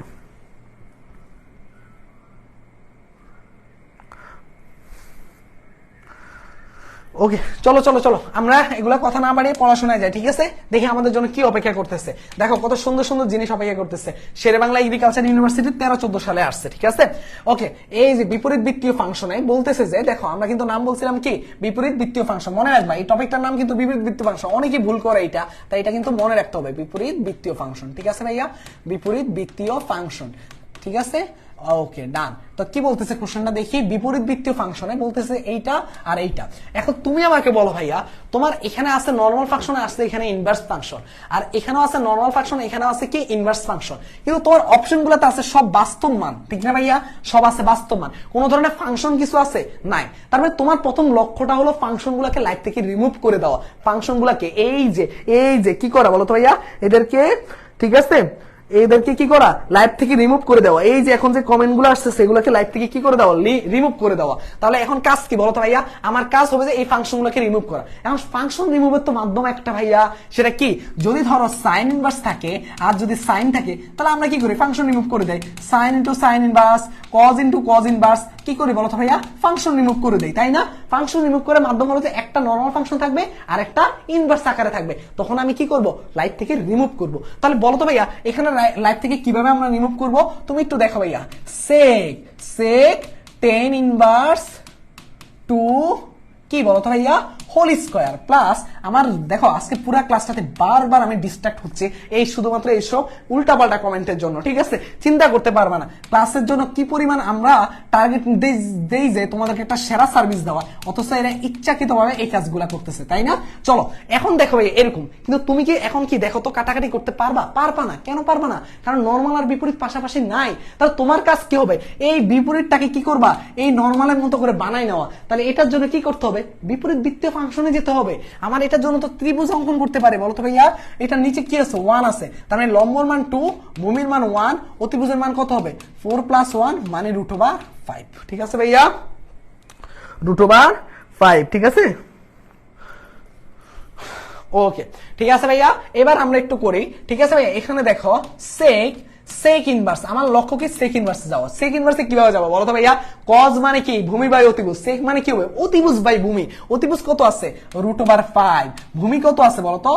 ওকে চলো চলো চলো, আমরা এগুলা কথা না বাড়িয়ে পড়াশোনায় যাই, ঠিক আছে? দেখি আমাদের জন্য কি অপেক্ষা করতেছে। দেখো কত সুন্দর সুন্দর জিনিস অপেক্ষা করতেছে। শেরে বাংলা এগ্রিকালচার ইউনিভার্সিটি 13-14 সালে আসছে, ঠিক আছে? ওকে এই যে বিপরীত বৃত্তীয় ফাংশনে বলতেছে যে, দেখো আমরা কিন্তু নাম বলছিলাম কি, বিপরীত বৃত্তীয় ফাংশন। মনে রাখবা এই টপিকটার নাম কিন্তু বিপরীত বৃত্তীয় ফাংশন, অনেকেই ভুল করে এটা, তাই এটা কিন্তু মনে রাখতে হবে, বিপরীত বৃত্তীয় ফাংশন, ঠিক আছে ভাইয়া? বিপরীত বৃত্তীয় ফাংশন, ঠিক আছে? ওকে ডান। তো কি বলতেছে কোশ্চেনটা দেখি, বিপরীত বৃত্তীয় ফাংশনে বলতেছে এইটা আর এইটা। এখন তুমি আমাকে বলো ভাইয়া, তোমার এখানে আছে নরমাল ফাংশন, আসছে এখানে ইনভার্স ফাংশন, আর এখানেও আছে নরমাল ফাংশন, এখানেও আছে কি ইনভার্স ফাংশন, কিন্তু তোমার অপশনগুলোতে আছে সব বাস্তব মান, ঠিক না ভাইয়া? সব আছে বাস্তব মান, কোন ধরনের ফাংশন কিছু আছে নাই। তার মানে তোমার প্রথম লক্ষ্যটা হলো ফাংশনগুলোকে লাইফ থেকে রিমুভ করে দেওয়া, ফাংশনগুলোকে এই যে কি করা বলো তো ভাইয়া, এদেরকে, ঠিক আছে, এদেরকে কি করা, লাইফ থেকে রিমুভ করে দেওয়া। এই যে এখন যে কমেন্ট গুলো আসছে সেগুলোকে লাইফ থেকে কি করে দেওয়া, রিমুভ করে দেওয়া। তাহলে এখন কাজ কি বলতো ভাইয়া, আমার কাজ হবে যে এই ফাংশন গুলোকে রিমুভ করা। এখন ফাংশন রিমুভের তো মাধ্যম একটা ভাইয়া, সেটা কি, যদি ধরো সাইন ইনভার্স থাকে আর যদি সাইন থাকে, তাহলে আমরা কি করি, ফাংশন রিমুভ করে দেয়, sine into sine inverse, cos into cos inverse, কি করি বলতো ভাইয়া, ফাংশন রিমুভ করে দেয়, তাই না? ফাংশন রিমুভ করে মাধ্যম হলো যে একটা নরমাল ফাংশন থাকবে আর একটা ইনভার্স আকারে থাকবে, তখন আমি কি করব, লাইফ থেকে রিমুভ করব। তাহলে বলতো ভাইয়া এখানে লাইফ থেকে কিভাবে আমরা রিমুভ করব, তুমি একটু দেখো ভাইয়া, সেক টেন ইনভার্স টু কি বলতো ভাইয়া, হোল স্কয়ার প্লাস, আমার দেখো আজকে পুরো ক্লাসটাতে বারবার আমি ডিস্ট্রাক্ট হচ্ছে এই শুধুমাত্র এইসব উল্টাপাল্টা কমেন্টের জন্য, ঠিক আছে? চিন্তা করতে পারবা না ক্লাসের জন্য কি পরিমাণ আমরা টার্গেট দেই যে তোমাদেরকে একটা সেরা সার্ভিস দেওয়া, অথচ এরা ইচ্ছাকৃতভাবে এই কাজগুলা করতেছে, তাই না? চলো এখন দেখো ভাই এরকম, কিন্তু তুমি কি এখন কি দেখো তো কাটাকাটি করতে পারবা না? কেন পারবা না? কারণ নরমাল আর বিপরীত পাশাপাশি নাই। তাহলে তোমার কাজ কি হবে, এই বিপরীতটাকে কি করবা, এই নরমালের মতো করে বানাই নেওয়া। তাহলে এটার জন্য কি করতে হবে, বিপরীত বৃত্তীয় ফাংশনে যেতে হবে। আমার এটার জন্য তো ত্রিভুজ অঙ্কন করতে পারে বলতো ভাইয়া, এটার নিচে কি আছে, 1 আছে, তার মানে লম্বর মান 2, ভূমির মান 1, অতিভুজের মান কত হবে, 4 + 1 মানে √5, ঠিক আছে ভাইয়া, √5, ঠিক আছে? ওকে ঠিক আছে ভাইয়া, এবার আমরা একটু করি, ঠিক আছে ভাইয়া? এখানে দেখো সেক ইনভার্স, আমার লক্ষ্য কি সেক ইনভার্সে যাওয়া। সেক ইনভার্সে কিভাবে যাবো বলো তো ভাইয়া, কজ মানে কি, ভূমি বাই অতিভুজ, সেক মানে কি হবে, অতিভুজ বাই ভূমি। অতিভুজ কত আছে, √5, ভূমি কত আছে বলতো,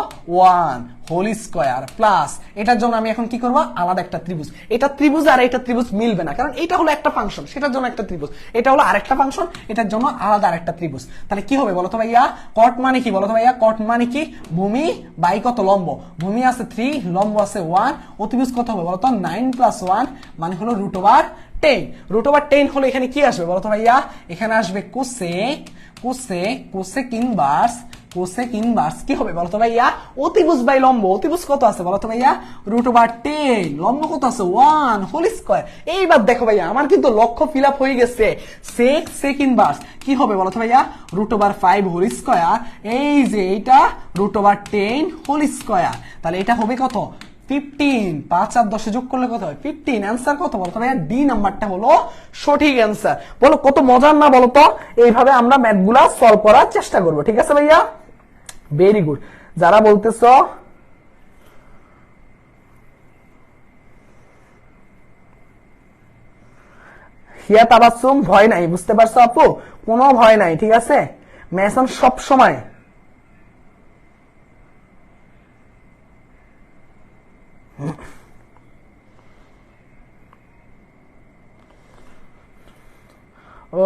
1 হোল স্কয়ার প্লাস, এটার জন্য আমি এখন কি করবো, আলাদা একটা ত্রিভুজ। এটা ত্রিভুজ আর এটা ত্রিভুজ মিলবে না, কারণ এটা হলো একটা ফাংশন, সেটার জন্য একটা ত্রিভুজ, এটা হলো আরেকটা ফাংশন, এটার জন্য আলাদা আরেকটা ত্রিভুজ। তাহলে কি হবে বলতো ভাইয়া, কট মানে কি বলতো ভাইয়া, কট মানে কি, ভূমি বাই কত, লম্ব, ভূমি আছে 3, লম্ব আছে 1, অতিভুজ কত হবে বলতো, 9 + 1 মানে হলো √10। √10 হলো এখানে কি আসবে বলতো ভাইয়া, এখানে আসবে কোসেক ইনভার্স কি হবে বলতো ভাইয়া, অতিভুজ বাই লম্ব, অতিভুজ কত আছে বলতো ভাইয়া, √10, লম্ব কত আছে 1 হোল স্কয়ার। এইবার দেখো ভাইয়া আমার কিন্তু লক্ষ্য ফিল আপ হয়ে গেছে, সেক ইনভার্স কি হবে বলতো ভাইয়া, √5 হোল স্কয়ার, এই যে এইটা √10 হোল স্কয়ার, তাহলে এটা হবে কত, 15, 5 আর 10 যোগ করলে কত হয়, 15। অ্যান্সার কত বলতো ভাইয়া, ডি নাম্বারটা হলো সঠিক অ্যান্সার। বলো কত মজার না বলতো, এইভাবে আমরা ম্যাথগুলা সলভ করার চেষ্টা করব, ঠিক আছে ভাইয়া? Very good. যারা বলতেছ হিয়া তাবাসসুম, ভয় নাই, বুঝতে পারছো আপু, কোনো ভয় নাই, ঠিক আছে? মেসন সব সময়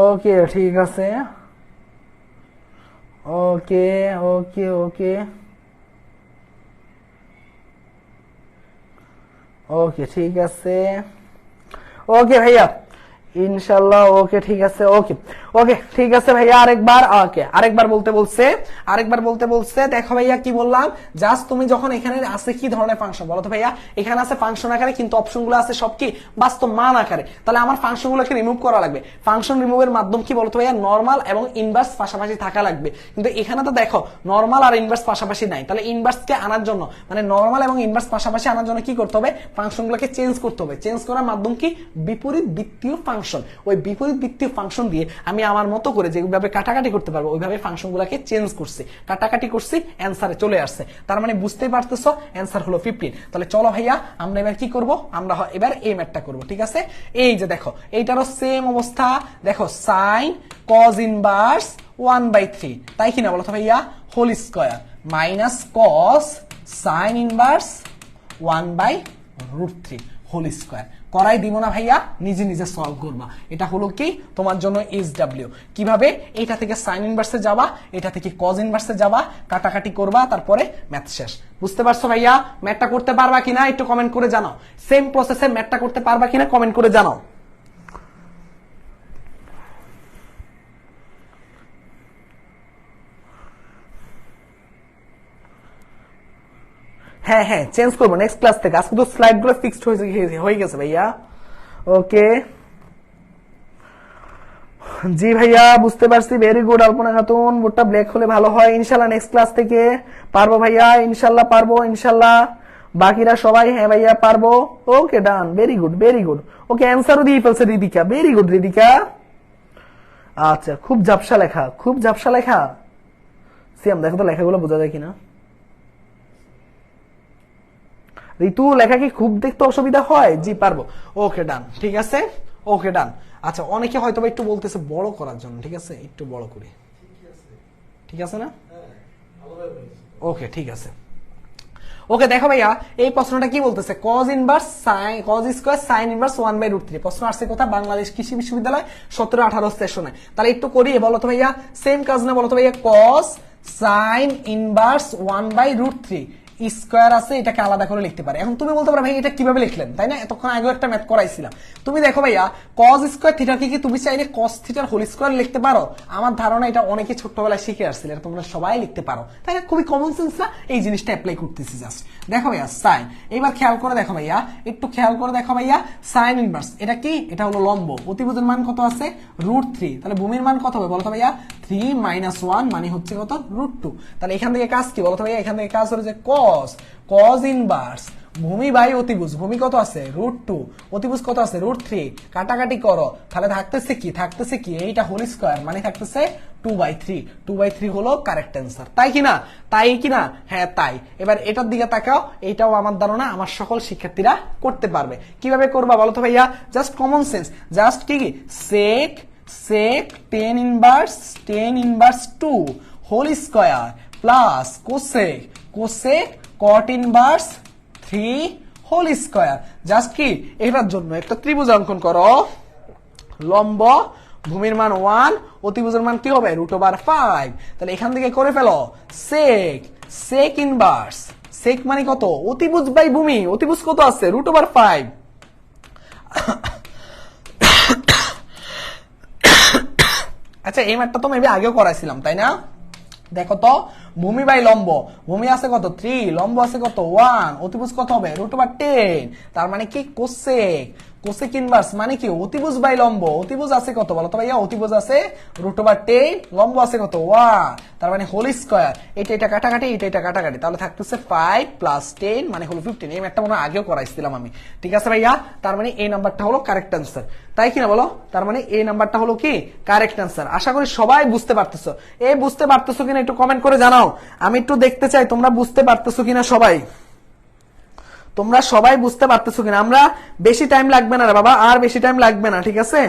ওকে, ঠিক আছে, ওকে ওকে ওকে ওকে, ঠিক আছে, ওকে ভাইয়া, ইনশাল্লাহ, ওকে ঠিক আছে, ওকে ওকে ঠিক আছে ভাইয়া। আরেকবার বলতে বলছে, দেখো ভাইয়া কি বললাম, জাস্ট তুমি যখন এখানে আছে কি ধরনের ফাংশন বলো তো ভাইয়া, এখানে আছে ফাংশন আকারে, কিন্তু অপশনগুলো আছে সব কি বাস্তব মান আকারে। তাহলে আমার ফাংশনগুলোকে রিমুভ করা লাগবে, ফাংশন রিমুভের মাধ্যম কি বলতো ভাইয়া, নরমাল এবং ইনভার্স পাশাপাশি থাকা লাগবে। কিন্তু এখানে তো দেখো নরমাল আর ইনভার্স পাশাপাশি নাই, তাহলে ইনভার্সকে আনার জন্য, মানে নরমাল এবং ইনভার্স পাশাপাশি আনার জন্য কি করতে হবে, ফাংশনগুলোকে চেঞ্জ করতে হবে। চেঞ্জ করার মাধ্যম কি, বিপরীত বৃত্তীয় ফাংশন। ওই বিপরীত বৃত্তীয় ফাংশন দিয়ে আমি আমার মতো করে যেভাবে কাটাকাটি করতে পারবো ওইভাবে ফাংশনগুলোকে চেঞ্জ করছি, কাটাকাটি করছি, অ্যান্সারে চলে আসছে। তার মানে বুঝতেই পারতেছো অ্যান্সার হলো 15। তাহলে চলো ভাইয়া আমরা এবার কি করব, আমরা এবার এই ম্যাথটা করব, ঠিক আছে? এই যে দেখো এইটারও সেম অবস্থা, দেখো সাইন কজ ইনভার্স 1/3, তাই কিনা বলো তো ভাইয়া, whole square minus cos sine inverse 1/√3 whole square. করাই দিব না ভাইয়া, নিজে নিজে সলভ করবা। এটা হলো কি তোমার জন্য SW। কিভাবে, এটা থেকে সাইন ইনভার্সে যাবা, এটা থেকে কজ ইনভার্সে যাবা, কাটাকাটি করবা, তারপরে ম্যাথ শেষ। বুঝতে পারছো ভাইয়া? ম্যাথটা করতে পারবা কিনা একটু কমেন্ট করে জানাও। সেম প্রসেসে ম্যাথটা করতে পারবা কিনা কমেন্ট করে জানাও। হ্যাঁ হ্যাঁ চেঞ্জ করবো নেক্সট ক্লাস থেকে, আজকে তো স্লাইড গুলো ফিক্সড হয়ে গেছে ভাইয়া। ওকে জি ভাইয়া বুঝতে পারছি, ভেরি গুড আলপনা খাতুন, বোর্ডটা ব্ল্যাক হলে ভালো হয়। ইনশাল্লাহ নেক্সট ক্লাস থেকে পারবো ভাইয়া, ইনশাল্লাহ পারবো ইনশাল্লাহ। বাকিরা সবাই হ্যাঁ ভাইয়া পারবো। ওকে ডান, ভেরি গুড ভেরি গুড। ওকে অ্যান্সারও দিয়ে ফেলছে রিদিকা, ভেরি গুড রিদিকা। আচ্ছা খুব ঝাপসা লেখা, খুব ঝাপসা লেখা। সিয়াম দেখো তো লেখাগুলো বোঝা যায় কিনা। ঋতু লেখা কি খুব দেখতে অসুবিধা হয়? জি পারবো। ওকে ডান, ঠিক আছে ওকে ডান। আচ্ছা অনেকে হয়তো একটু বলতেছে বড় করার জন্য, ঠিক আছে একটু বড় করি, ঠিক আছে না? ওকে ঠিক আছে। ওকে দেখো ভাইয়া এই প্রশ্নটা কি বলতেছে, cos inverse sin cos square sin inverse 1/√3। প্রশ্ন আসছে কোথা? বাংলাদেশ কৃষি বিশ্ববিদ্যালয় 17-18 সেশনে। তাহলে একটু করি, বলো তো ভাইয়া সেম কাজ না, বলো তো ভাইয়া cos sin ইনভার্স 1/√3 স্কয়ার আছে, এটাকে আলাদা করে লিখতে পারে। এখন তুমি বলতে পারো ভাই এটা কিভাবে লিখলেন, তাই না? এতক্ষণ আগে একটা ম্যাথ করাইছিলাম। তুমি দেখো ভাইয়া cos স্কয়ার থিটাকে কি তুমি চাইলে cos থিটার হোল স্কয়ার লিখতে পারো? আমার ধারণা এটা অনেকে ছোটবেলায় শিখে আসছিল, এটা তোমরা সবাই লিখতে পারো, তাই না? খুবই কমন সেন্স না? এই জিনিসটা অ্যাপ্লাই করতেছি জাস্ট। দেখো ভাইয়া সাইন, এবার খেয়াল করে দেখো ভাইয়া, একটু খেয়াল করে দেখো ভাইয়া সাইন ইনভার্স এটা কি? এটা হলো লম্ব, অতিভুজের মান কত আছে? √3। তাহলে ভূমির মান কত হবে বলো তো ভাইয়া? 3 - 1 মানে হচ্ছে কত? √2। তাহলে এখান থেকে কাজ কি বলো তো ভাইয়া? এখান থেকে কাজ হলো যে cos ইনভার্স ভূমি বাই অতিভুজ, ভূমি কত আছে? √2, অতিভুজ কত আছে? √3। কাটাকাটি করো, তাহলে থাকতেছে কি? থাকতেছে কি? এইটা হোল স্কয়ার মানে থাকতেছে 2/3। 2/3 হলো কারেক্ট অ্যান্সার, তাই কিনা? তাই কিনা? হ্যাঁ তাই। এবার এটার দিকে তাকাও, এইটাও আমার ধারণা আমার সকল শিক্ষার্থীরা করতে পারবে। কিভাবে করবা বলো তো ভাইয়া? জাস্ট কমন সেন্স, জাস্ট কি sec 10 inverse 2 whole square plus cosec cot inverse 3 whole square. Just কি এটার জন্য একটা ত্রিভুজ অঙ্কন করো, লম্ব, ভূমির মান 1, অতিভুজের মান কি হবে? √5। তাহলে এখান থেকে করে ফেলো sec ইনভার্স, sec মানে কত? অতিভুজ বাই ভূমি, অতিভুজ কত আছে? √5। আচ্ছা এই ম্যাথটা তো মেবি আগেও করাইছিলাম, তাই না? দেখো তো ভূমি বাই লম্ব, ভূমি আছে কত? 3, লম্ব আছে কত? 1, অতিভুজ কত হবে? √10। তার মানে কি কোসেক ইনভার্স মানে কি? অতিভুজ বাই লম্ব, অতিভুজ আছে কত বলো তো ভাইয়া? অতিভুজ আছে √10, লম্ব আছে কত? 1, তার মানে হোল স্কয়ার। এটা কাটাকাটি, এটা কাটাকাটি, তাহলে থাকতেছে 5 + 10 মানে হলো 15। এই ম্যাথটা মনে আগেও করাইছিলাম আমি, ঠিক আছে ভাইয়া? তার মানে এই নাম্বারটা হলো কারেক্ট অ্যান্সার, তাই কিনা বলো? তার মানে এই নাম্বারটা হলো কি কারেক্ট অ্যান্সার। আশা করি সবাই বুঝতে পারতেছো। এই বুঝতে পারতেছো কিনা একটু কমেন্ট করে জানাও, আমি একটু দেখতে চাই তোমরা বুঝতে পারতেছো কিনা। সবাই তোমরা সবাই বুঝতে পারতেছো কিনা? আমরা বেশি টাইম লাগবে না রে বাবা, আর বেশি টাইম লাগবে না, ঠিক আছে?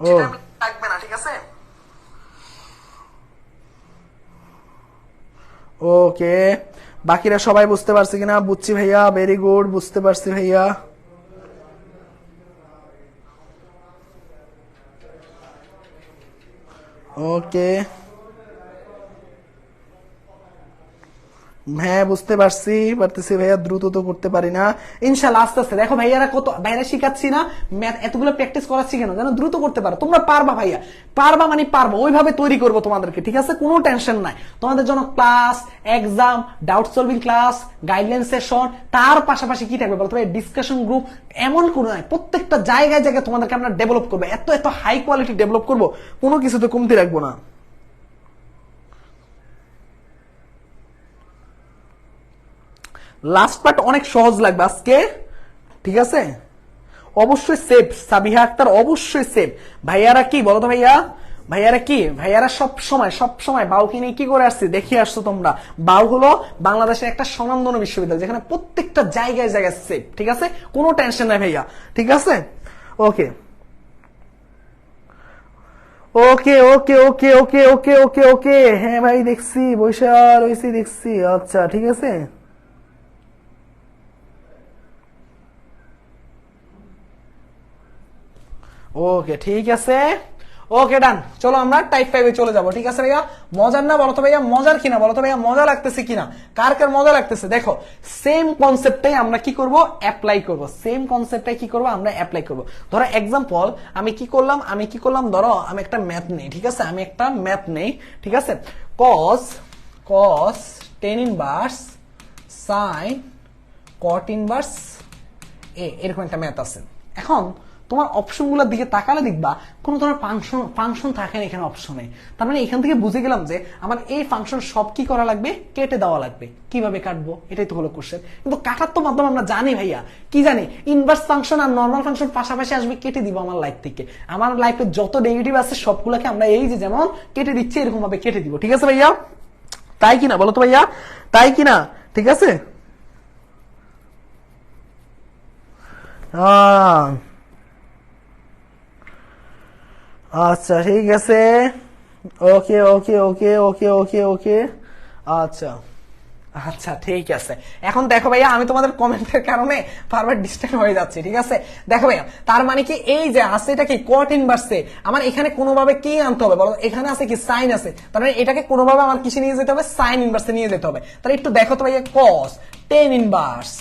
ও লাগবে না, ঠিক আছে? ওকে বাকিরা সবাই বুঝতে পারছে কিনা? বুঝছি ভাইয়া, ভেরি গুড, বুঝতে পারছি ভাইয়া। ওকে হ্যাঁ বুঝতে পারতেছি ভাইয়া, দ্রুত তো করতে পারি না, ইনশাল্লাহ আস্তে আস্তে। দেখো ভাইয়ারা কত ভাইয়ারা শিখাচ্ছি না, ম্যাথ এতগুলো প্র্যাকটিস করাচ্ছি কেন? যেন দ্রুত করতে পারো। তোমরা পারবা ভাইয়া, পারবা মানে পারবো, ওইভাবে তৈরি করবো তোমাদেরকে, ঠিক আছে? কোনো টেনশন নাই তোমাদের জন্য। Class, exam, doubt solving class, guideline session, তার পাশাপাশি কি থাকবে বলতো ভাই? Discussion group. এমন কোনো নাই, প্রত্যেকটা জায়গায় জায়গায় তোমাদেরকে আমরা ডেভেলপ করবো, এত হাই কোয়ালিটি ডেভেলপ করবো, কোনো কিছুতে কমতি রাখবো না। লাস্ট পার্ট অনেক সহজ লাগবে আজকে, ঠিক আছে? অবশ্যই সেফ, সাবিহা আক্তার অবশ্যই সেফ। ভাইয়ারা কি বলো তো ভাইয়া? ভাইয়ারা সব সময় বাউকে নিয়ে কি করে আসছে দেখিয়ে আসছো তোমরা। বাউ হলো বাংলাদেশের একটা স্বনামধন্য বিশ্ববিদ্যালয়, যেখানে প্রত্যেকটা জায়গায় জায়গায় সেফ, ঠিক আছে? কোনো টেনশন নাই ভাইয়া, ঠিক আছে? ওকে okay okay okay okay okay okay okay হ্যাঁ ভাই দেখছি, বৈশা রয়েছি দেখছি। আচ্ছা ঠিক আছে। ওকে ঠিক আছে, ওকে ডান। চলো আমরা টাইপ 5 চলে যাব, ঠিক আছে ভাইয়া? মজার না বলো তো ভাইয়া? মজার কিনা বলো তো ভাইয়া? মজা লাগতেছে কিনা? কার কার মজা লাগতেছে? দেখো সেম কনসেপ্টটাই আমরা কি করব? অ্যাপ্লাই করব। সেম কনসেপ্টটাই কি করব? আমরা অ্যাপ্লাই করব। ধরো এক্সাম্পল আমি কি করলাম, ধরো আমি একটা ম্যাথ নেই, ঠিক আছে? আমি একটা ম্যাথ নেই, ঠিক আছে? Cos cos tan inverse sine cot inverse A, এরকম একটা ম্যাথ আছে। এখন তোমার অপশনগুলোর দিকে তাকালে দেখবা কোনো ধরনের ফাংশন থাকে না এখানে অপশনে। তার মানে এখান থেকে বুঝে গেলাম যে আমার এই ফাংশন সব কি করা লাগবে, কেটে দেওয়া লাগবে। কিভাবে কাটবো এটাই তো হলো কোশ্চেন। কিন্তু কাটার তো মাধ্যমে আমরা জানি ভাইয়া, কি জানি ইনভার্স ফাংশন আর নর্মাল ফাংশন পাশাপাশি আসবে, কেটে দিব আমার লাইফ থেকে। আমার লাইফে যত নেগেটিভ আছে সবগুলোকে আমরা এই যে যেমন কেটে দিচ্ছি এরকম ভাবে কেটে দিব। ঠিক আছে ভাইয়া, তাই কিনা বলো তো ভাইয়া, তাই কিনা? ঠিক আছে। আচ্ছা ঠিক আছে, ওকে ওকে ওকে ওকে ওকে ওকে, আচ্ছা আচ্ছা ঠিক আছে। এখন দেখো ভাইয়া, আমি তোমাদের কমেন্টের কারণে বারবার ডিস্টার্ব হয়ে যাচ্ছে। ঠিক আছে, দেখো ভাইয়া, তার মানে কি এই যে আছে এটা কি কট ইনভার্সে, আমার এখানে কোনোভাবে কি আনতে হবে বলো? এখানে আছে কি সাইন আছে, তার মানে এটাকে কোনোভাবে আমার কিসে নিয়ে যেতে হবে, সাইন ইনভার্সে নিয়ে যেতে হবে। তাহলে একটু দেখো তো ভাইয়া, কস টেন ইনভার্স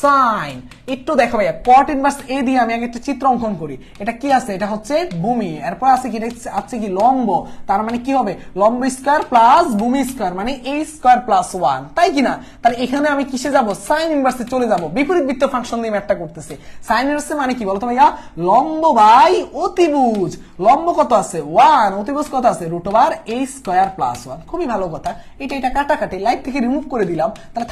সাইন, একটু দেখো ভাইয়া কট ইনভার্স এ দিয়ে আমি আগে একটা চিত্র অঙ্কন করি। এটা কি আছে, এটা হচ্ছে ভূমি, এরপর আছে কি, আছে কি লম্ব, তার মানে কি হবে লম্ব স্কয়ার প্লাস ভূমি স্কয়ার মানে a স্কয়ার প্লাস 1, তাই কিনা? তাহলে এখানে আমি কিসে যাব, সাইন ইনভার্সে চলে যাব। বিপরীত বৃত্ত ফাংশন দিয়ে ম্যাথটা করতেছি। সাইন ইনভার্সে মানে কি বলতো ভাইয়া, লম্ব বাই অতিভুজ। লম্ব কত আছে 1, অতিভুজ কত আছে √a স্কয়ার প্লাস 1। খুবই ভালো কথা। এটা কাটাকাটি লাইট থেকে রিমুভ করে দিলাম, তাহলে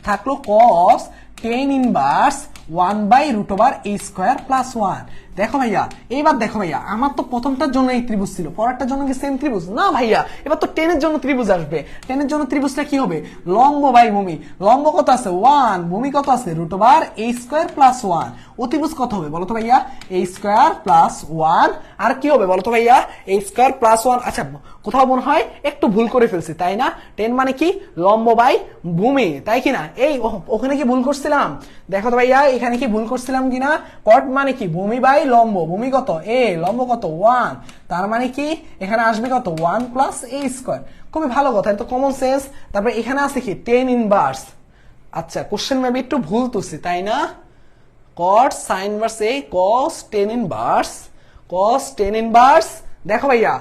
থাকলো cos ten inverse 1/√a square plus 1। দেখো ভাইয়া, এবার দেখো ভাইয়া, আমার তো প্রথমটার জন্য এই ত্রিভুজ ছিল, পরেরটার জন্য কি সেম ত্রিভুজ না ভাইয়া? এবার তো টেনের জন্য ত্রিভুজ আসবে। টেনের জন্য ত্রিভুজটা কি হবে, লম্ব বাই ভূমি। লম্ব কত আছে 1, ভূমি কত আছে √a স্কয়ার প্লাস 1। অতিভুজ কত হবে বলতো ভাইয়া, a স্কয়ার প্লাস 1। আর কি হবে বলতো ভাইয়া, a স্কয়ার প্লাস 1। আচ্ছা কোথাও মনে হয় একটু ভুল করে ফেলছি, তাই না? টেন মানে কি লম্ব বাই ভূমি, তাই কিনা? এই ওখানে কি ভুল করছিলাম? দেখো তো ভাইয়া, এখানে কি ভুল করছিলাম কিনা? কট মানে কি ভূমি বাই লম্ব, ভূমি কত a, লম্ব কত 1, তার মানে কি এখানে আসবে কত 1 প্লাস a স্কয়ার। খুবই ভালো কথা, এটা তো কমন সেন্স। তারপরে এখানে আছে কি টেন ইনভার্স। আচ্ছা কোশ্চেন মেবি একটু ভুল তুলছি, তাই না? cot sin inverse a cos 10 inverse, cos 10 inverse। দেখো ভাইয়া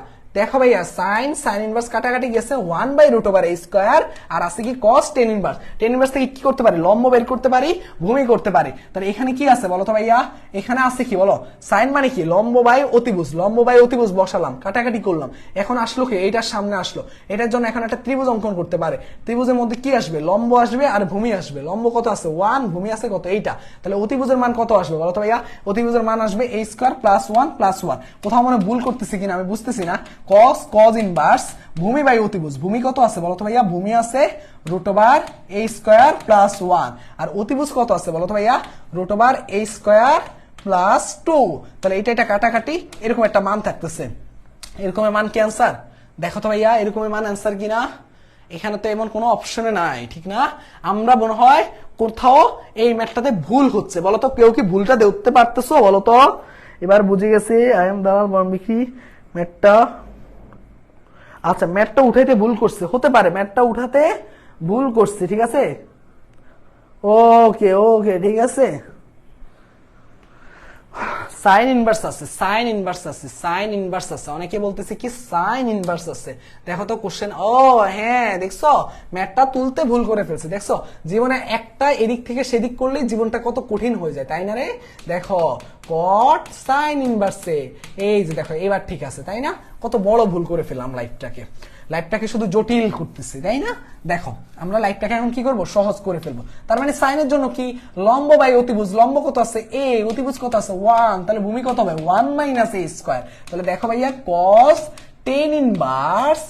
sin inverse কাটাকাটি গেছে 1/√a স্কয়ার, আর আছে কি cos 10 inverse। 10 inverse থেকে কি করতে পারি, লম্ব বের করতে পারি, ভূমি করতে পারি। তাহলে এখানে কি আছে বলো তো ভাইয়া, এখানে আছে কি বলো, sin মানে কি লম্ব বাই অতিভুজ, লম্ব বাই অতিভুজ বসালাম, কাটাকাটি করলাম। এখন আসলো কি, এইটার সামনে আসলো, এটার জন্য এখন একটা ত্রিভুজ অঙ্কন করতে পারে। ত্রিভুজের মধ্যে কি আসবে, লম্ব আসবে আর ভূমি আসবে। লম্ব কত আছে 1, ভূমি আছে কত এইটা। তাহলে অতিভুজের মান কত আসবে বলো তো ভাইয়া, অতিভুজের মান আসবে a স্কয়ার প্লাস 1 প্লাস 1। কোথাও মনে ভুল করতেছি কিনা আমি বুঝতেছি না। cos ইনভার্স ভূমি বাই অতিভুজ, ভূমি কত আছে বলো তো ভাইয়া, ভূমি আছে √a স্কয়ার প্লাস 1, আর অতিভুজ কত আছে বলো তো ভাইয়া, √a স্কয়ার প্লাস 2। তাহলে এটা কাটাকাটি এরকম একটা মান থাকতেছে। এরকমের মান কি অ্যান্সার? দেখো তো ভাইয়া এরকমের মান অ্যান্সার কিনা? এখানে তো এমন কোনো অপশনে নাই, ঠিক না? আমরা মনে হয় কোথাও এই ম্যাথটাতে ভুল হচ্ছে। বলতো কেউ কি ভুলটা ধরতে পারতেছো বলতো? এবার বুঝে গেছি, আই এম দালাল বরং বিক্রি ম্যাথটা। আচ্ছা ম্যাথটা উঠাইতে ভুল করছে, হতে পারে ম্যাথটা উঠাতে ভুল করছে। ঠিক আছে, ওকে ওকে ঠিক আছে। সাইন ইনভার্স আছে, সাইন ইনভার্স আছে, সাইন ইনভার্স আছে। অনেকে বলতেছে কি সাইন ইনভার্স আছে। দেখো তো কোশ্চেন, ও হ্যাঁ দেখছো ম্যাথটা তুলতে ভুল করে ফেলছে। দেখছো জীবনে একটা এদিক থেকে সেদিক করলেই জীবনটা কত কঠিন হয়ে যায়, তাই না রে? দেখো কট সাইন ইনভার্সে, এই যে দেখো এবার ঠিক আছে, তাই না? কত বড় ভুল করে ফেললাম, লাইফটাকে শুধু জটিল করতেছি, তাই না? দেখো আমরা লাইফটাকে এখন কি করব, সহজ করে ফেলবো। তার মানে সাইনের জন্য কি লম্ব বাই অতিভুজ, লম্ব কত আছে a, অতিভুজ কত আছে 1, তাহলে ভূমি কত হবে 1 - a স্কয়ার। তাহলে দেখো ভাইয়া cos 10 ইনভার্স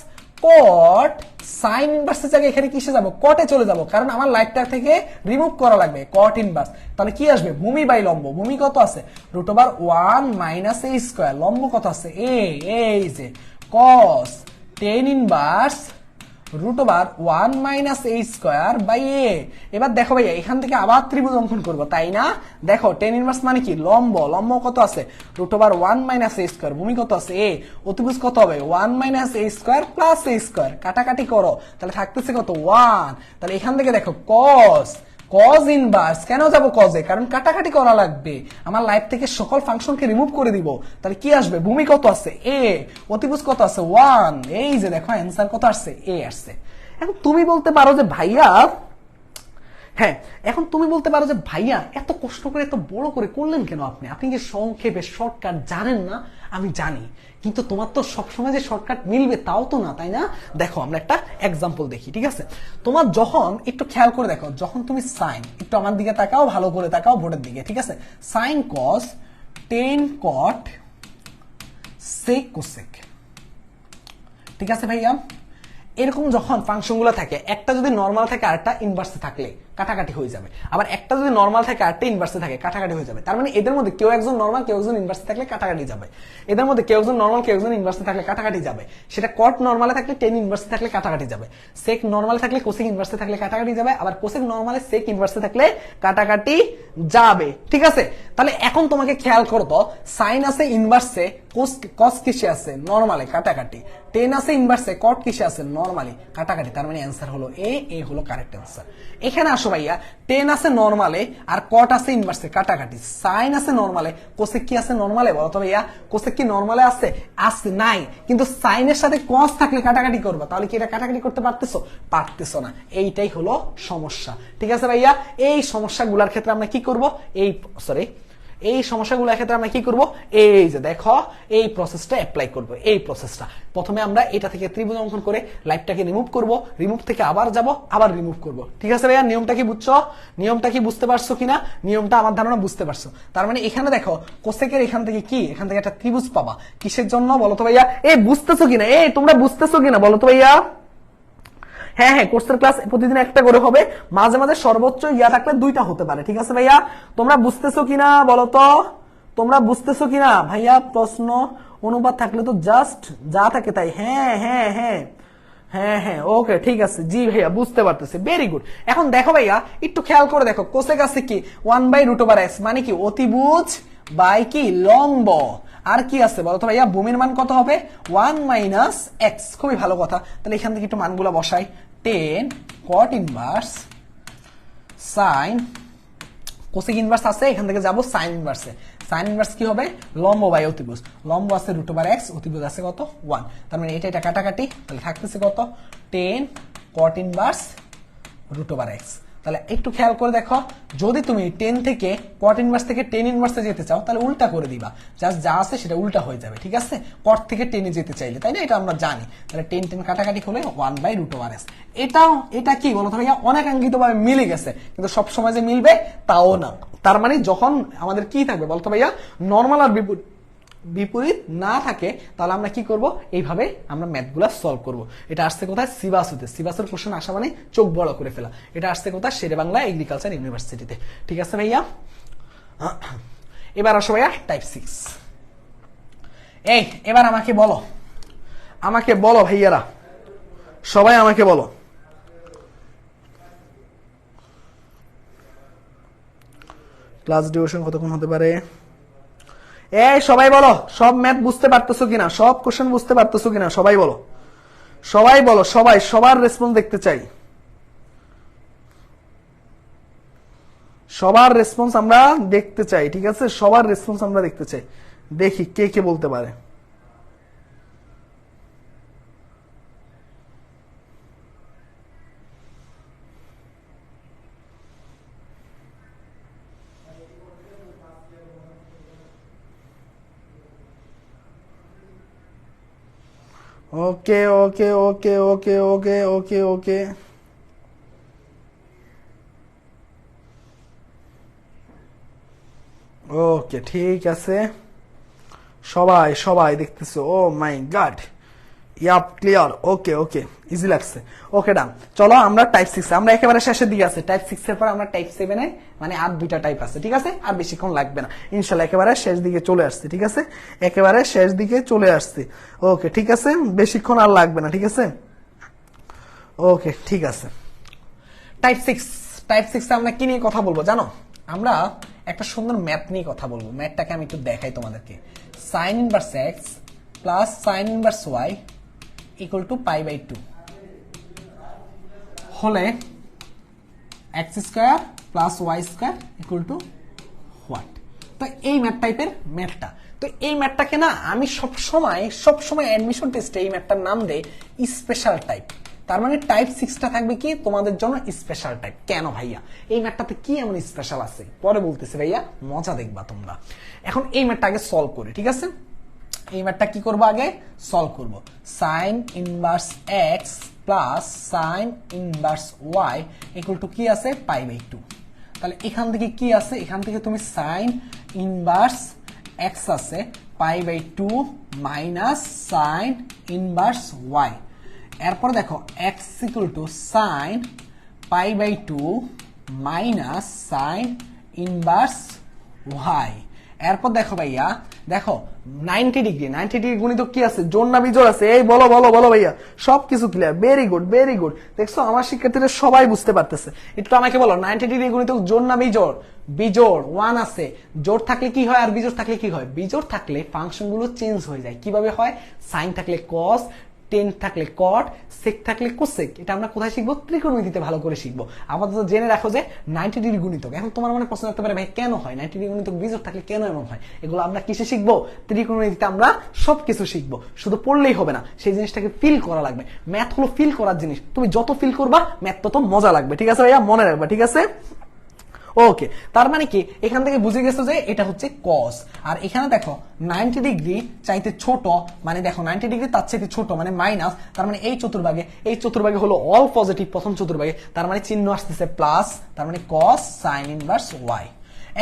cot সাইন ইনভার্সের জায়গায় এখানে কিসে যাব, কটে চলে যাব, কারণ আমার লাইফটা থেকে রিমুভ করা লাগবে cot ইনভার্স। তাহলে কি আসবে, ভূমি বাই লম্ব, ভূমি কত আছে √1 - a স্কয়ার, লম্ব কত আছে a, এই যে cos 10 inverse √1 - a square by a। এবার দেখো ভাইয়া এখান থেকে আবার ত্রিভুজ অঙ্কন করবো, তাই না? দেখো 10 ইনভার্স মানে কি লম্ব, লম্ব কত আছে √1 - a স্কয়ার, ভূমি কত আছে a, অতিভুজ কত হবে 1 - a square plus a square, কাটাকাটি করো, তাহলে থাকতেছে কত 1। তাহলে এখান থেকে দেখো cos কজ ইনভার্স কেন যাব কজে, কারণ কাটাকাটি করা লাগবে, আমার লাইফ থেকে সকল ফাংশনকে রিমুভ করে দিব। তাহলে কি আসবে, ভূমি কত আছে এ, অতিভুজ কত আছে 1, এই যে দেখো অ্যান্সার কত আসছে এ আসছে। এখন তুমি বলতে পারো যে ভাইয়া, হ্যাঁ এখন তুমি বলতে পারো যে ভাইয়া এত কষ্ট করে এত বড় করে করলেন কেন আপনি, আপনি যে সংক্ষেপে শর্টকাট জানেন না, আমি জানি, কিন্তু তোমার তো সবসময় যে শর্টকাট মিলবে তাও তো না, তাই না? দেখো আমরা একটা এক্সাম্পল দেখি, ঠিক আছে? তোমার যখন একটু খেয়াল করে দেখো, যখন তুমি সাইন, একটু আমার দিকে তাকাও, ভালো করে তাকাও বোর্ডের দিকে, ঠিক আছে? সাইন কস 10 কট সেক কোসেক, ঠিক আছে ভাইয়া? এরকম যখন ফাংশনগুলো থাকে, একটা যদি নরমাল থাকে আরেকটা ইনভার্সে থাকলে কাটাকাটি হয়ে যাবে, আবার একটা যদি নরমাল থাকে আরেকটা ইনভার্সে থাকে কাটাকাটি হয়ে যাবে। তার মানে এদের মধ্যে কেউ একজন নরমাল কেউ একজন ইনভার্সে থাকলে কাটাকাটি যাবে, এদের মধ্যে কেউ একজন নরমাল কেউ একজন ইনভার্সে থাকলে কাটাকাটি যাবে। সেটা কট নরমালে থাকলে 10 ইনভার্সে থাকলে কাটাকাটি যাবে, সেক নরমালে থাকলে কোসেক ইনভার্সে থাকলে কাটাকাটি যাবে, আবার কোসেক নরমালে সেক ইনভার্সে থাকলে কাটাকাটি যাবে, ঠিক আছে? তাহলে এখন তোমাকে খেয়াল করতো, সাইন আছে ইনভার্সে, কস কিসে আছে নরমালে কাটাকাটি, 10 আছে ইনভার্সে, কট কিসে আছে নরমালি কাটাকাটি। তার মানে অ্যান্সার হলো এ হলো কারেক্ট অ্যান্সার। এখানে আসো ভাইয়া, 10 আছে নরমালে আর কট আছে ইনভার্সে কাটাকাটি, সাইন আছে নরমালে, কোসেক কি আছে নরমালে বলো তো ভাইয়া? কোসেক কি নরমালে আছে? আছে নাই, কিন্তু সাইনের সাথে কস থাকলে কাটাকাটি করবা, তাহলে কি এটা কাটাকাটি করতে পারতেছো? পারতেছো না, এইটাই হলো সমস্যা, ঠিক আছে ভাইয়া? এই সমস্যাগুলোর ক্ষেত্রে আমরা কি করব, এই সমস্যাগুলোর ক্ষেত্রে আমরা কি করব, এই যে দেখো এই প্রসেসটা অ্যাপ্লাই করব। এই প্রসেসটা প্রথমে আমরা এটা থেকে ত্রিভুজ অঙ্কন করে লাইফটাকে রিমুভ করব, রিমুভ থেকে আবার যাব, আবার রিমুভ করব, ঠিক আছে ভাইয়া? নিয়মটা কি বুঝছো? নিয়মটা কি বুঝতে পারছো কিনা? নিয়মটা আমার ধারণা বুঝতে পারছো। তার মানে এখানে দেখো কোসেকের এখান থেকে কি, এখান থেকে একটা ত্রিভুজ পাবা, কিসের জন্য বলো তো ভাইয়া? বুঝতেছো কিনা? তোমরা বুঝতেছো কিনা বলো তো ভাইয়া? হ্যাঁ হ্যাঁ, কোর্সের ক্লাস প্রতিদিন একটা করে হবে, মাঝে মাঝে সর্বোচ্চ ইয়া থাকলে 2টা হতে পারে, ঠিক আছে ভাইয়া? তোমরা বুঝতেছো কিনা বলো তো? তোমরা বুঝতেছো কিনা ভাইয়া? প্রশ্ন অনুবাদ থাকলে তো জাস্ট যা থাকে তাই। হ্যাঁ হ্যাঁ হ্যাঁ হ্যাঁ হ্যাঁ, ওকে ঠিক আছে, জি ভাইয়া বুঝতে পারতেছি, ভেরি গুড। এখন দেখো ভাইয়া, একটু খেয়াল করে দেখো, কোসেক আছে কি 1/√x, মানে কি অতিভুজ বাই কি লম্ব, আর কি আছে বলো তো ভাইয়া? ভূমির মান কত হবে? 1 - x। খুবই ভালো কথা, তাহলে এখান থেকে একটু মানগুলো বসাই। 10 কট ইনভার্স সাইন, কোসেক ইনভার্স আছে, এখান থেকে যাব সাইন ইনভার্সে। সাইন ইনভার্স কি হবে? লম্ব বাই অতিভুজ, লম্ব আছে √x, অতিভুজ আছে কত 1, তার মানে এটা কাটাকাটি, তাহলে থাকতেছে কত 10 কট ইনভার্স √x। তাহলে একটু খেয়াল করে দেখো, যদি তুমি 10 থেকে কট ইনভার্স থেকে 10 ইনভার্সে যেতে চাও তাহলে উল্টা করে দিবা, জাস্ট যা আছে সেটা উল্টা হয়ে যাবে, ঠিক আছে? কট থেকে 10 এ যেতে চাইলে, তাই না? এটা আমরা জানি। তাহলে 10 কাটাকাটি হলে 1/√x। এটা কি বলো তো ভাইয়া? অনেকাঙ্ক্ষিত ভাবে মিলে গেছে, কিন্তু সব সময় যে মিলবে তাও না। তার মানে যখন আমাদের কি থাকবে বলতো ভাইয়া? নরমাল আর বিপরীত না থাকে, তাহলে আমরা কি করব? এইভাবে আমরা ম্যাথগুলা সলভ করব। এটা আসছে কোথায়? সিবাসুতে। সিবাসের কোশ্চেন আসা মানে চোখ বড় করে ফেলা। এটা আসছে কোথায়? শেরে বাংলা এগ্রিকালচার ইউনিভার্সিটিতে, ঠিক আছে ভাইয়া? এবার আসো ভাইয়া টাইপ 6। এবার আমাকে বলো ভাইয়ারা, সবাই আমাকে বলো, ক্লাস ডিউরেশন কতক্ষণ হতে পারে? সবাই বলো, সব ম্যাথ বুঝতে পারতেছো কিনা, সব কোশ্চেন বুঝতে পারতেছো কিনা? সবাই বলো, সবার রেসপন্স দেখতে চাই, সবার রেসপন্স আমরা দেখতে চাই, ঠিক আছে? সবার রেসপন্স আমরা দেখতে চাই, দেখি কে কে বলতে পারে। ওকে okay okay okay okay okay okay, ওকে ঠিক আছে, সবাই দেখতেছো? ও মাই গড, ইয়াপ ক্লিয়ার, ওকে ওকে, ইজি লাগছে, ওকে ডান। চলো আমরা টাইপ 6, আমরা একেবারে শেষের দিকে আছে। টাইপ 6 এর পর আমরা টাইপ 7 এ, মানে আর 2টা টাইপ আছে, ঠিক আছে? আর বেশিক্ষণ লাগবে না ইনশাআল্লাহ, একেবারে শেষ দিকে চলে আসছে, ঠিক আছে? একেবারে শেষ দিকে চলে আসছে, ওকে ঠিক আছে, বেশিক্ষণ আর লাগবে না, ঠিক আছে? ওকে ঠিক আছে। টাইপ 6 আমরা কি নিয়ে কথা বলবো জানো? আমরা একটা সুন্দর ম্যাথ নিয়ে কথা বলবো। ম্যাথটাকে আমি একটু দেখাই তোমাদেরকে। Sine inverse x plus sine inverse Y equal to π/2 হলে x² plus Y square equal to what. তো এই ম্যাথ টাইপের ম্যাথটা, তো এই ম্যাথটাকে না আমি সবসময় অ্যাডমিশন টেস্টে এই ম্যাথটার নাম দেই স্পেশাল টাইপ। তার মানে টাইপ 6টা থাকবে কি তোমাদের জন্য স্পেশাল টাইপ। কেন ভাইয়া, এই ম্যাথটাতে কি এমন স্পেশাল আছে পরে বলতেছি ভাইয়া, মজা দেখবা তোমরা। এখন এই ম্যাথটা আগে সলভ করি, ঠিক আছে? এই ম্যাথটা কি করবো, আগে সলভ করব। Sine inverse x plus sine inverse Y equal to কি আছে, পাই বাই 2। তাহলে এখান থেকে কি আছে, এখান থেকে তুমি সাইন ইনভার্স এক্স আছে pi by 2 minus sine inverse y. এরপর দেখো x equal to sine pi by 2 minus sine inverse y. এরপর দেখো ভাইয়া, দেখো 90 ডিগ্রি গুণিত কি আছে, জোড় না বিজোড় আছে? এই বলো বলো বলো ভাইয়া, সবকিছু clear, very good very good. দেখছো আমার শিক্ষার্থীরা সবাই বুঝতে পারতেছে। একটু আমাকে বলো 90 ডিগ্রি গুণিত জোড় না বিজোড়? বিজোড়, 1 আছে। জোড় থাকলে কি হয় আর বিজোড় থাকলে কি হয়? বিজোড় থাকলে ফাংশন গুলো চেঞ্জ হয়ে যায়। কিভাবে হয়? সাইন থাকলে কস, টেন থাকলে কট, সেক থাকলে কোসেক। এটা আমরা কোথায় শিখবো? ত্রিকোণমিতিতে ভালো করে শিখবো। আপাতত জেনে রাখো যে 90 ডিগ্রি গুণিতক। এখন তোমার মনে প্রশ্ন রাখতে পারে ভাই কেন হয় 90 ডিগ্রি গুণিতক বিজোড় থাকলে কেন এমন হয়? এগুলো আমরা কিসে শিখবো? ত্রিকোণমিতিতে আমরা সবকিছু শিখবো। শুধু পড়লেই হবে না, সেই জিনিসটাকে ফিল করা লাগবে। ম্যাথ হলো ফিল করার জিনিস। তুমি যত ফিল করবা ম্যাথ তত মজা লাগবে। ঠিক আছে ভাইয়া, মনে রাখবা। ঠিক আছে, ওকে। তার মানে কি এখান থেকে বুঝে গেছো যে এটা হচ্ছে কস। আর এখানে দেখো 90 ডিগ্রি চাইতে ছোট, মানে দেখো 90 ডিগ্রি তার চাইতে ছোট মানে মাইনাস। তার মানে এই চতুর্ভাগে হলো অল পজিটিভ প্রথম চতুর্ভাগে, তার মানে চিহ্ন আসতেছে প্লাস, তার মানে কস সাইন ইনভার্স ওয়াই।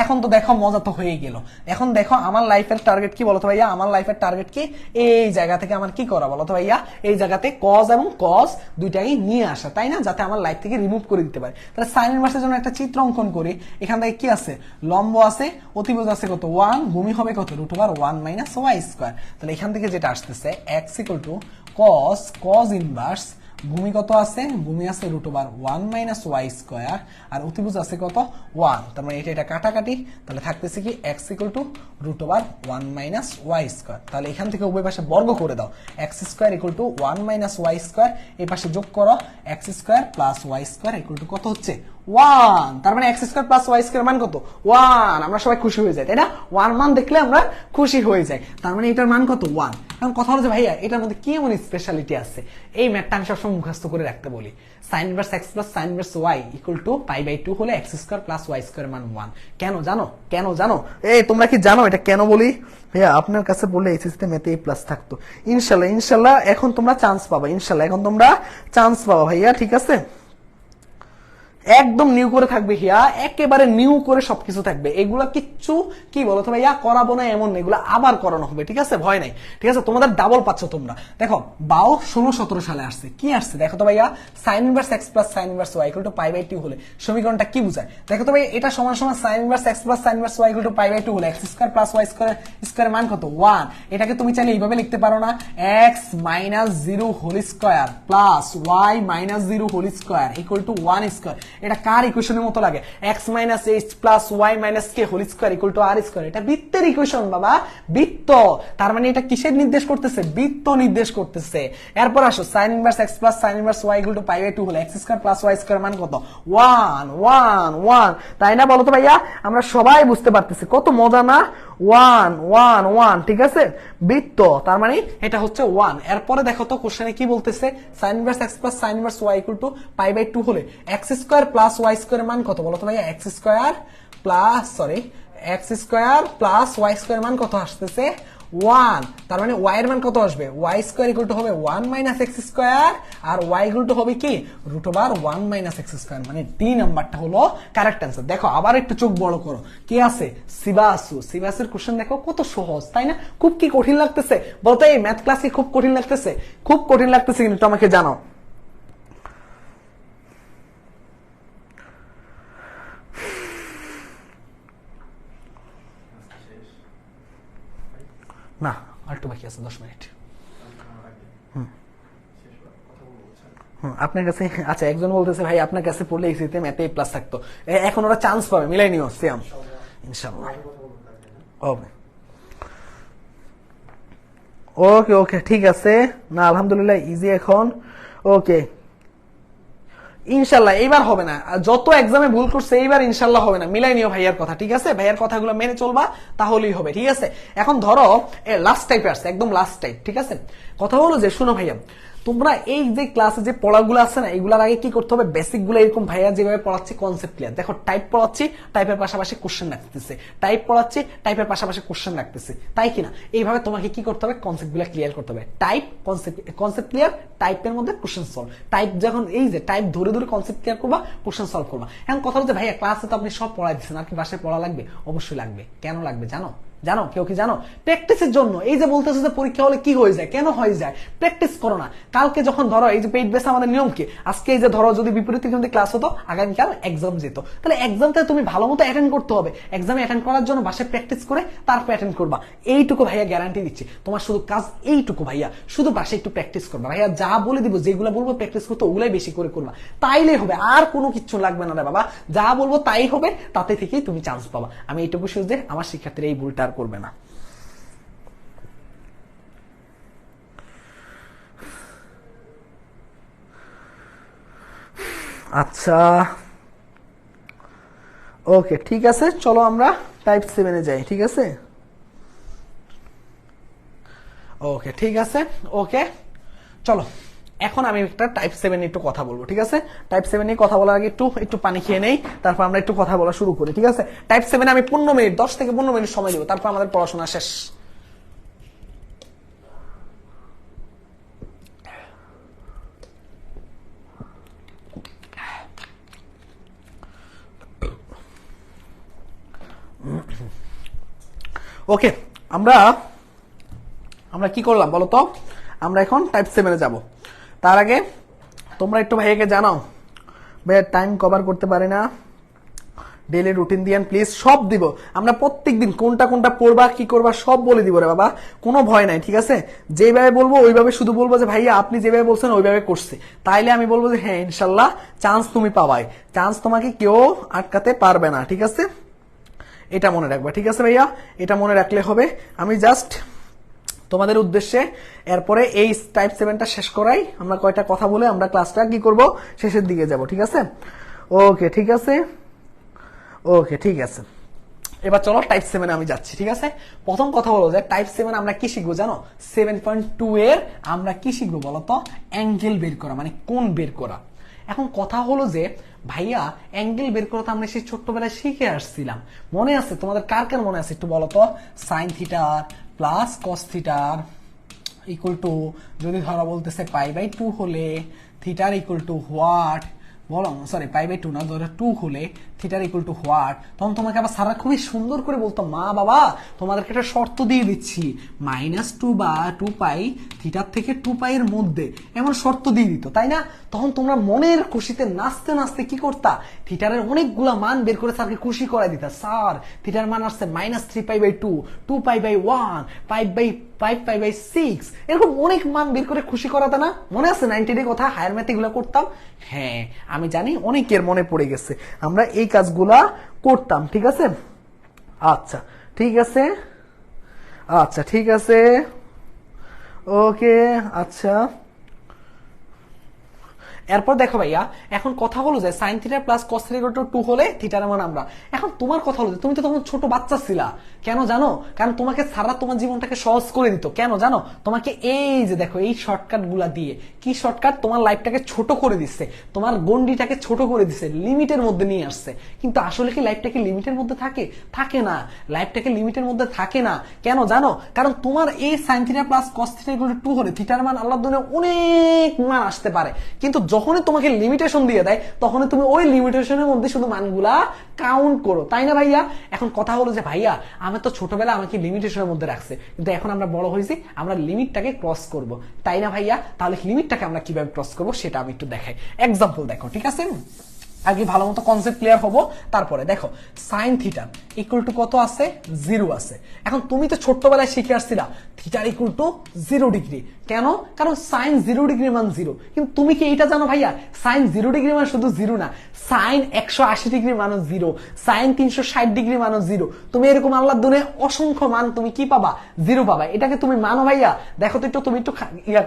এখন তো দেখো মজা তো হয়ে গেল। এখন দেখো আমার লাইফের টার্গেট কি বলতো ভাইয়া? আমার লাইফের টার্গেট কি? এই জায়গা থেকে আমার কি করা বলতো ভাইয়া? এই জায়গাতে কজ এবং কস দুইটাকে নিয়ে আসা, তাই না? যাতে আমার লাইফ থেকে রিমুভ করে দিতে পারে। তাহলে সাইন ইনভার্সের জন্য একটা চিত্র অঙ্কন করি। এখান থেকে কি আছে? লম্ব আছে, অতিভুজ আছে কত? 1, ভূমি হবে কত? √1 মাইনাস ওয়াই স্কোয়ার। তাহলে এখান থেকে যেটা আসতেছে x equal to cos inverse, ভূমি কত আছে? ভূমি আছে √1 মাইনাস ওয়াই স্কোয়ার, আর অতিভুজ আছে কত? 1। তার মানে এটা কাটাকাটি, তাহলে থাকতেছে কি x equal to √1 minus y square. তাহলে এখান থেকে উভয় পাশে বর্গ করে দাও। X square equal to 1 minus y square, এই পাশে যোগ করো x square plus Y square equal to কত হচ্ছে? 1। তার মানে x square plus Y square মান কত? 1। আমরা সবাই খুশি হয়ে যাই, তাই না? 1 মান দেখলে আমরা খুশি হয়ে যাই। তার মানে এটার মান কত? 1। এখন কথা হলো যে ভাইয়া এটার মধ্যে কি এমন স্পেশালিটি আছে? এই ম্যাথটা আমি সবসময় মুখস্থ করে রাখতে বলি। Sine inverse x plus sine inverse Y equal to pi by 2 হলে x square plus Y square মান 1। কেন জানো? কেন জানো? এই তোমরা কি জানো এটা কেন বলি? ভাইয়া আপনার কাছে বললে এইচএসসি তে ম্যাথে এ প্লাস থাকতো। ইনশাআল্লাহ এখন তোমরা চান্স পাবা। এখন তোমরা চান্স পাবা ভাইয়া, ঠিক আছে? একদম নিউ করে থাকবে হিয়া, একেবারে নিউ করে সবকিছু থাকবে। এগুলা কিচ্ছু কি বলো তো ভাইয়া করাবো না এমন না, এগুলো আবার করানো হবে। ঠিক আছে, ভয় নাই। ঠিক আছে, তোমাদের ডাবল পাচ্ছ তোমরা। দেখো 22, 16, 17 সালে আসছে। কি আসছে দেখো তো ভাইয়া? Sine inverse x plus sine inverse Y equal to pi by 2 হলে সমীকরণটা কি বোঝায়? দেখো তো ভাই, এটা সমান সমান sine inverse x plus sine inverse Y equal to pi by 2 হলে x square plus y square মান কত? 1। এটাকে তুমি চাইলে এইভাবে লিখতে পারো না, x minus 0 whole square plus y minus 0 whole square equal to 1 square. এটা কার ইকুয়েশনের মতো লাগে? x minus h plus y minus k whole square equal to r square. এটা বৃত্তের ইকুয়েশন বাবা, বৃত্ত। তার মানে এটা কিসের নির্দেশ করতেছে? বৃত্ত নির্দেশ করতেছে। এরপর আসো sine inverse x plus sine inverse y equal to pi by 2 হলে x square plus y square মান কত? 1 1 1। তাই না বলো তো ভাইয়া? আমরা সবাই বুঝতে পারতেছি, কত মজা না? 1 1 1। ঠিক আছে, বৃত্ত, তার মানে এটা হচ্ছে 1। এরপরে দেখো তো কোশ্চেনে কি বলতেছে? Sine inverse x plus sine inverse y equal to pi by 2 হলে x square plus y square মান কত বলো তো ভাইয়া? x square plus y square মান কত আসতেছে? 1। তার মানে y এর মান কত আসবে? y স্কয়ার ইকুয়াল টু হবে 1 মাইনাস x স্কয়ার, আর y ইকুয়াল টু হবে কি? √1 মাইনাস x স্কয়ার। মানে ডি নাম্বারটা হলো কারেক্ট অ্যান্সার। দেখো আবার একটু চোখ বড় করো, কে আছে? সিবাসুর কোশ্চেন দেখো কত সহজ, তাই না? খুব কি কঠিন লাগতেছে বলতো? এই ম্যাথ ক্লাস কি খুব কঠিন লাগতেছে? খুব কঠিন লাগতেছে কিন্তু আমাকে জানাও। না, আর একটু বাকি আছে, 10 মিনিট। আপনার কাছে আচ্ছা, একজন বলতেছে ভাই আপনার কাছে পড়লে এইচএসসি ম্যাথে এ প্লাস থাকতো। এখন ওরা চান্স পাবে, মিলাই নিও সিয়াম ইনশাআল্লাহ। ওকে ঠিক আছে। না আলহামদুলিল্লাহ ইজি এখন। ওকে, ইনশাল্লাহ এইবার হবে না, যত এক্সামে ভুল করছে এইবার ইনশাল্লাহ হবে না, মিলাই নিও ভাইয়ার কথা, ঠিক আছে? ভাইয়ার কথাগুলো মেনে চলবা, তাহলেই হবে, ঠিক আছে? এখন ধরো লাস্ট টাইপে আসছে, একদম লাস্ট টাইপ, ঠিক আছে? কথা হলো যে শুনো ভাইয়া, তোমরা এই যে ক্লাসে যে পড়াগুলো আছে না, এগুলোর আগে কি করতে হবে, বেসিক গুলো এরকম ভাইয়া যেভাবে পড়াচ্ছে কনসেপ্ট ক্লিয়ার। দেখো টাইপ পড়াচ্ছি, টাইপের পাশাপাশি কোশ্চেন রাখতেছে, টাইপ পড়াচ্ছি, টাইপের পাশাপাশি কোশ্চেন রাখতেছে, তাই কিনা? এইভাবে তোমাকে কি করতে হবে, কনসেপ্ট গুলো ক্লিয়ার করতে হবে। টাইপ কনসেপ্ট ক্লিয়ার, টাইপের মধ্যে কোশ্চেন সলভ। টাইপ যখন এই যে টাইপ ধরে ধরে কনসেপ্ট ক্লিয়ার করবা, কোশ্চেন সলভ করবা। এখন কথা হচ্ছে ভাইয়া ক্লাসে তো আপনি সব পড়াই দিচ্ছেন, আর কি বাসায় পড়া লাগবে? অবশ্যই লাগবে। কেন লাগবে জানো? জানো কেউ কি জানো? প্র্যাকটিসের জন্য। এই যে বলতেছে যে পরীক্ষা হলে কি হয়ে যায়, কেন হয়ে যায়? প্র্যাকটিস করো না। কালকে যখন ধরো এই যে পেইড বেস আমাদের নিয়ম কি, আজকে এই যে ধরো যদি বিপরীত কিন্তু ক্লাস হতো, আগামীকাল এক্সাম যেত, তাহলে এক্সামটা তুমি ভালো মতো অ্যাটেন্ড করতে হবে। এক্সামে অ্যাটেন্ড করার জন্য বাসায় প্র্যাকটিস করে তারপর অ্যাটেন্ড করবা। এইটুকু ভাইয়া গ্যারান্টি দিচ্ছি, তোমার শুধু কাজ এইটুকু ভাইয়া, শুধু বাসায় একটু প্র্যাকটিস করবা ভাইয়া। যা বলে দিব, যেগুলো বলবো প্র্যাকটিস করতে, ওগুলাই বেশি করে করবা, তাইলে হবে। আর কোনো কিচ্ছু লাগবে না রে বাবা, যা বলবো তাই হবে, তাতে থেকেই তুমি চান্স পাবা। আমি এইটুকু সুযোগ দিয়ে আমার শিক্ষার্থীরা এই ভুলটা আর করবে না। আচ্ছা ওকে, ঠিক আছে, চলো আমরা টাইপ 7-এ যাই, ঠিক আছে? ওকে ঠিক আছে, ওকে চলো। এখন আমি একটা টাইপ 7 নিয়ে একটু কথা বলবো, ঠিক আছে? টাইপ 7 নিয়ে কথা বলার আগে একটু পানি খেয়ে নেই, তারপর আমরা একটু কথা বলা শুরু করি, ঠিক আছে? টাইপ 7 আমি 15 মিনিট, 10 থেকে 15 মিনিট সময় দেবো, তারপর আমাদের পড়াশোনা শেষ। ওকে, আমরা আমরা কি করলাম বলো তো? আমরা এখন টাইপ 7-এ যাব। তার আগে তোমরা একটু ভাইয়াকে জানাও, ভাইয়া টাইম কভার করতে পারি না, ডেইলি রুটিন দিয়েন প্লিজ। সব দিব আমরা, প্রত্যেকদিন কোনটা কোনটা পড়বা, কি করবা সব বলে দিব রে বাবা, কোনো ভয় নাই, ঠিক আছে? যেভাবে বলবো ওইভাবে শুধু বলবো যে ভাইয়া আপনি যেভাবে বলছেন ওইভাবে করছে, তাইলে আমি বলবো যে হ্যাঁ ইনশাল্লাহ চান্স তুমি পাবাই, চান্স তোমাকে কেউ আটকাতে পারবে না, ঠিক আছে? এটা মনে রাখবা, ঠিক আছে ভাইয়া? এটা মনে রাখলে হবে। আমি জাস্ট তোমাদের উদ্দেশ্যে এরপরে এই টাইপ 7টা শেষ করাই, আমরা কয়টা কথা বলে আমরা ক্লাসটা কি করব, শেষের দিকে যাব, ঠিক আছে? ওকে ঠিক আছে, ওকে ঠিক আছে। এবার চলো টাইপ 7-এ আমি যাচ্ছি, ঠিক আছে? প্রথম কথা হলো যে টাইপ 7 আমরা কি শিখবো জানো? 7.2 এর আমরা কি শিখবো বলতো? অ্যাঙ্গেল বের করা, মানে কোণ বের করা। এখন কথা হলো যে ভাইয়া অ্যাঙ্গেল বের করা তো আমরা সেই ছোট্টবেলায় শিখে আসছিলাম, মনে আছে তোমাদের? কার কার মনে আছে একটু বলো তো? সাইন থিটার প্লাস কস থিটার ইকুয়াল টু, যদি ধরা বলতেছে π/2 হলে থিটার ইকুয়াল টু হোয়াট, বলো সরি π/2 না, ধরো 2 হলে থিটার ইকুয়াল টু হোয়াট, তখন তোমাকে আবার সারা খুবই সুন্দর করে বলতো, মা বাবা তোমাদেরকে একটা শর্ত দিয়ে দিচ্ছি, -2 বা 2π থিটার থেকে 2π এর মধ্যে, এমন শর্ত দিয়ে দিত, তাই না? তখন তোমরা মনের খুশিতে নাচতে নাচতে কি করতা, থিটারের অনেকগুলা মান বের করে স্যারকে খুশি করাই দিতা, স্যার থিটার মান আসছে -3π/2, 2π/1, 5π/6, এরকম অনেক মান বের করে খুশি করাতে না? মনে আছে 90 কথা হায়ার ম্যাথ এগুলো করতাম? হ্যাঁ আমি জানি অনেকের মনে পড়ে গেছে, আমরা এই কাজগুলা করতাম, ঠিক আছে? আচ্ছা ঠিক আছে, আচ্ছা ঠিক আছে, ওকে আচ্ছা। এরপর দেখো ভাইয়া, এখন কথা হলো যে sine theta plus cos theta equal two 2 হলে থিটার মান আমরা, এখন তোমার কথা হলো যে তুমি তো তখন ছোট বাচ্চা ছিলা, কেন জানো? কারণ তোমাকে সারা তোমার জীবনটাকে সহজ করে দিত, কেন জানো? তোমাকে এই যে দেখো এই শর্টকাট গুলা দিয়ে, কি শর্টকাট, তোমার লাইফটাকে ছোট করে দিচ্ছে, তোমার গন্ডিটাকে ছোট করে দিচ্ছে, লিমিটের মধ্যে নিয়ে আসছে। কিন্তু আসলে কি লাইফটা কি লিমিটের মধ্যে থাকে? থাকে না, লাইফটাকে লিমিটের মধ্যে থাকে না। কেন জানো? কারণ তোমার এই sine theta plus cos theta equal two 2 হলে থিটার মান আল্লাহর দুনিয়ায় অনেক মান আসতে পারে, কিন্তু যখনই তোমাকে লিমিটেশন দিয়ে দেয় তখনই তুমি ওই লিমিটেশনের মধ্যে শুধু মানগুলা কাউন্ট করো, তাই না ভাইয়া? এখন কথা হলো যে ভাইয়া আমি তো ছোটবেলা আমাকে লিমিটেশনের মধ্যে রাখছে, কিন্তু এখন আমরা বড় হয়েছি, আমরা লিমিটটাকে ক্রস করব, তাই না ভাইয়া? তাহলে লিমিটটাকে আমরা কিভাবে ক্রস করব সেটা আমি একটু দেখাই, এক্সাম্পল দেখো, ঠিক আছে? আগে ভালো মতো কনসেপ্ট ক্লিয়ার হবো, তারপরে দেখো সাইন থিটা ইকুয়াল টু কত আছে? 0 আছে। এখন তুমি তো ছোট্টবেলায় শিখে আসছিলা থিটার ইকুয়াল টু 0 ডিগ্রি। কেন? কারণ সাইন 0 ডিগ্রি মান 0। কিন্তু তুমি কি এটা জানো ভাইয়া, সাইন 0 ডিগ্রি মান শুধু 0 না, সাইন 180 ডিগ্রি মানও 0, সাইন 360 ডিগ্রি মানও 0। তুমি এরকম আল্লাহর দুনিয়ায় অসংখ্য মান তুমি কি পাবা, 0 পাবা। এটাকে তুমি মানো ভাইয়া? দেখো তো একটু, তুমি একটু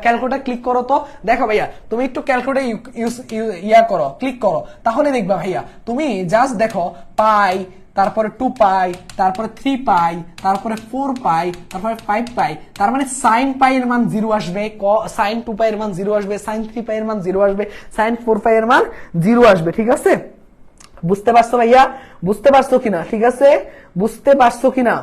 ক্যালকুলেটর ক্লিক করো তো, দেখো ভাইয়া তুমি একটু ক্যালকুলেটর করো, ক্লিক করো, তাহলে দেখবা ভাইয়া তুমি জাস্ট দেখো পাই, তারপরে 2 পাই, তারপরে 3 পাই, তারপরে 4 পাই, তারপরে 5 পাই, তার মানে সাইন পাই এর মান 0 আসবে, সাইন 2 পাই এর মান 0 আসবে, সাইন 3 পাই এর মান 0 আসবে, সাইন 4 পাই এর মান 0 আসবে। ঠিক আছে, বুঝতে পারছো ভাইয়া? বুঝতে পারছো কিনা? ঠিক আছে, বুঝতে পারছো কিনা?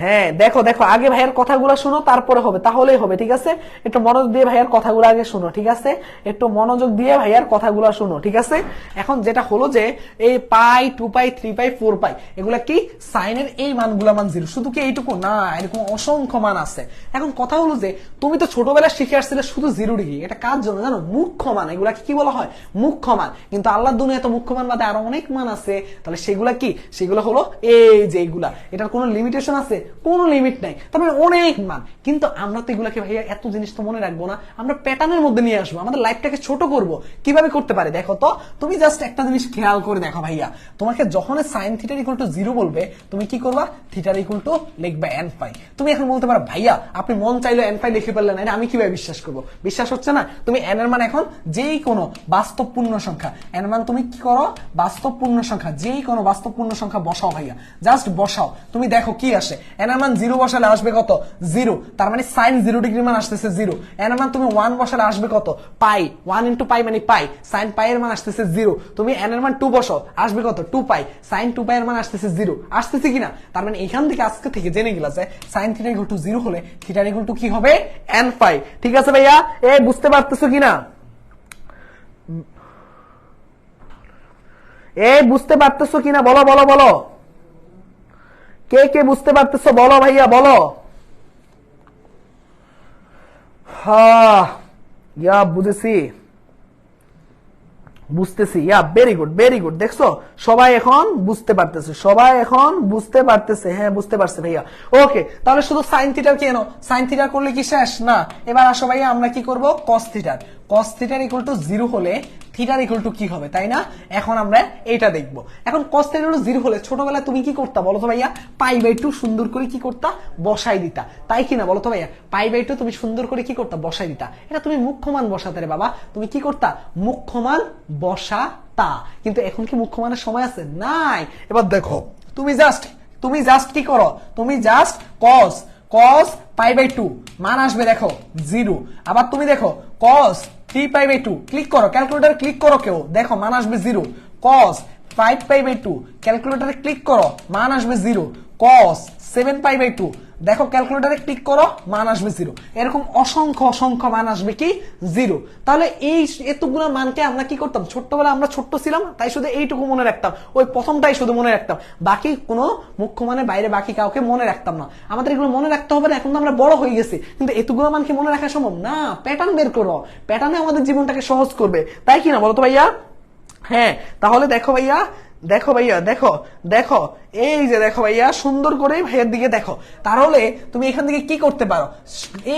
হ্যাঁ, দেখো দেখো আগে ভাইয়ের কথাগুলো শোনো, তারপরে হবে, তাহলেই হবে। ঠিক আছে, একটু মনোযোগ দিয়ে ভাইয়ার কথাগুলো আগে শোনো। ঠিক আছে, একটু মনোযোগ দিয়ে ভাইয়ার কথাগুলো শোনো। ঠিক আছে, এখন যেটা হলো যে এই পাই, 2 পাই, 3 পাই, 4 পাই, এগুলা কি সাইনের এই মানগুলা মান 0। শুধু কি এইটুকু না, এরকম অসংখ্য মান আছে। এখন কথা হলো যে তুমি তো ছোটবেলায় শিখে আসছিলে শুধু 0 ডিগ্রি, এটা কার জন্য জানো? মুখ্য মান। এগুলা কি বলা হয়? মুখ্য মান। কিন্তু আল্লাহর দুনিয়ায় তো মুখ্য মান বাদে আরো অনেক মান আছে। তাহলে সেগুলা কি? সেগুলো হলো এই যে এইগুলা। এটার কোনো লিমিটেশন আছে? কোনো লিমিট নাই, তার মানে অনেক মান। কিন্তু আমরা তো এগুলাকে ভাইয়া এত জিনিস তো মনে রাখবো না, আমরা প্যাটার্নের মধ্যে নিয়ে আসবো, আমাদের লাইফটাকে ছোট করব। কিভাবে করতে পারে দেখো তো, তুমি জাস্ট একটা জিনিস খেয়াল করে দেখো ভাইয়া, তোমাকে যখন সাইন থিটার ইকুয়াল টু 0 বলবে, তুমি কি করবা? থিটার ইকুয়াল টু লিখবে n পাই। তুমি এখন বলতে পারো ভাইয়া আপনি মন চাইলে n পাই লিখে পারলেন না, আমি কিভাবে বিশ্বাস করবো? বিশ্বাস হচ্ছে না? তুমি n এর মান এখন যেই কোনো বাস্তব পূর্ণ সংখ্যা, n এর মান তুমি কি করো? বাস্তব পূর্ণ সংখ্যা, যেই কোনো বাস্তব পূর্ণ সংখ্যা বসাও ভাইয়া, জাস্ট বসাও, তুমি দেখো কি আসে। n এর মান 0 বসালে আসবে কত? 0। তার মানে সাইন 0 ডিগ্রি মান আসতেছে 0। n এর মান তুমি 1 বসালে আসবে কত? পাই। 1 ইনটু পাই মানে পাই, সাইন পাই এর মান আসতেছে 0। তুমি n এর মান 2 বসাও, আসবে কত? 2 পাই, সাইন 2 পাই এর মান আসতেছে 0। আসতেছে কিনা? তার মানে এখান থেকে আজকে থেকে জেনে গেলা যে সাইন থিটা ইকুয়াল টু 0 হলে থিটা ইকুয়াল টু কি হবে? n পাই। ঠিক আছে ভাইয়া, এই বুঝতে পারতেছো কিনা? এই বুঝতে পারতেছো কিনা? বলো বলো বলো, কে কে বুঝতে পারতেছো? বলো ভাইয়া বলো। হ্যাঁ, ইয়া বুঝেছি, বুঝতেছি। ইয়া ভেরি গুড, ভেরি গুড। দেখছো সবাই এখন বুঝতে পারতেছে, সবাই এখন বুঝতে পারতেছে। হ্যাঁ বুঝতে পারছে ভাইয়া। ওকে, তাহলে শুধু সাইন থিটার কেন? সাইন থিটার করলে কি শেষ না? এবার আসো ভাইয়া আমরা কি করব? কস থিটার। কস থিটার ইকুয়াল টু 0 হলে থিটার ইকুয়াল টু কি হবে, তাই না? এখন আমরা এটা দেখব। এখন কস থিটা ইকুয়াল টু 0 হলে ছোটবেলায় তুমি কি করতা বলো তো ভাইয়া? পাই বাই 2 সুন্দর করে কি করতা? বসাই দিতা, তাই কি না বলো তো ভাইয়া? পাই বাই 2 তুমি সুন্দর করে কি করতা? বসাই দিতা। এটা তুমি মুখ্যমান বসাতে রে বাবা, তুমি কি করতা? মুখ্যমান বসাতা। কিন্তু এখন কি মুখ্যমানের সময় আছে? নাই। এবার দেখো তুমি জাস্ট কি করো? তুমি জাস্ট কস পাই বাই 2 মান আসবে দেখো 0। আবার তুমি দেখো কস 3 পাই বাই 2, ক্লিক করো, ক্যালকুলেটর ক্লিক করো কেউ, দেখো মান আসবে 0। কস 5 পাই বাই 2, ক্যালকুলেটরে ক্লিক করো, মান আসবে 0। কস 7 পাই বাই 2, দেখো ক্যালকুলেটরে ক্লিক করো, মান আসবে 0। এরকম অসংখ্য অসংখ্য মান আসবে কি? 0। তাহলে এই এতগুলো মানকে আমরা কি করতাম? ছোট্টবেলা আমরা ছোট্ট ছিলাম তাই শুধু এইটুকু মনে রাখতাম, ওই প্রথমটাই শুধু মনে রাখতাম, বাকি কোনো মুখ্য মানে বাইরে বাকি কাউকে মনে রাখতাম না। আমাদের এগুলো মনে রাখতে হবে না, এখন তো আমরা বড় হয়ে গেছি, কিন্তু এতগুলো মানকে মনে রাখা সম্ভব না। প্যাটার্ন বের করো, প্যাটার্নে আমাদের জীবনটাকে সহজ করবে, তাই কি না বলো তো ভাইয়া? হ্যাঁ, তাহলে দেখো ভাইয়া, দেখো ভাইয়া, দেখো দেখো এই যে দেখো ভাইয়া, সুন্দর করে ভাইয়ের দিকে দেখো। তাহলে তুমি এখান থেকে কি করতে পারো?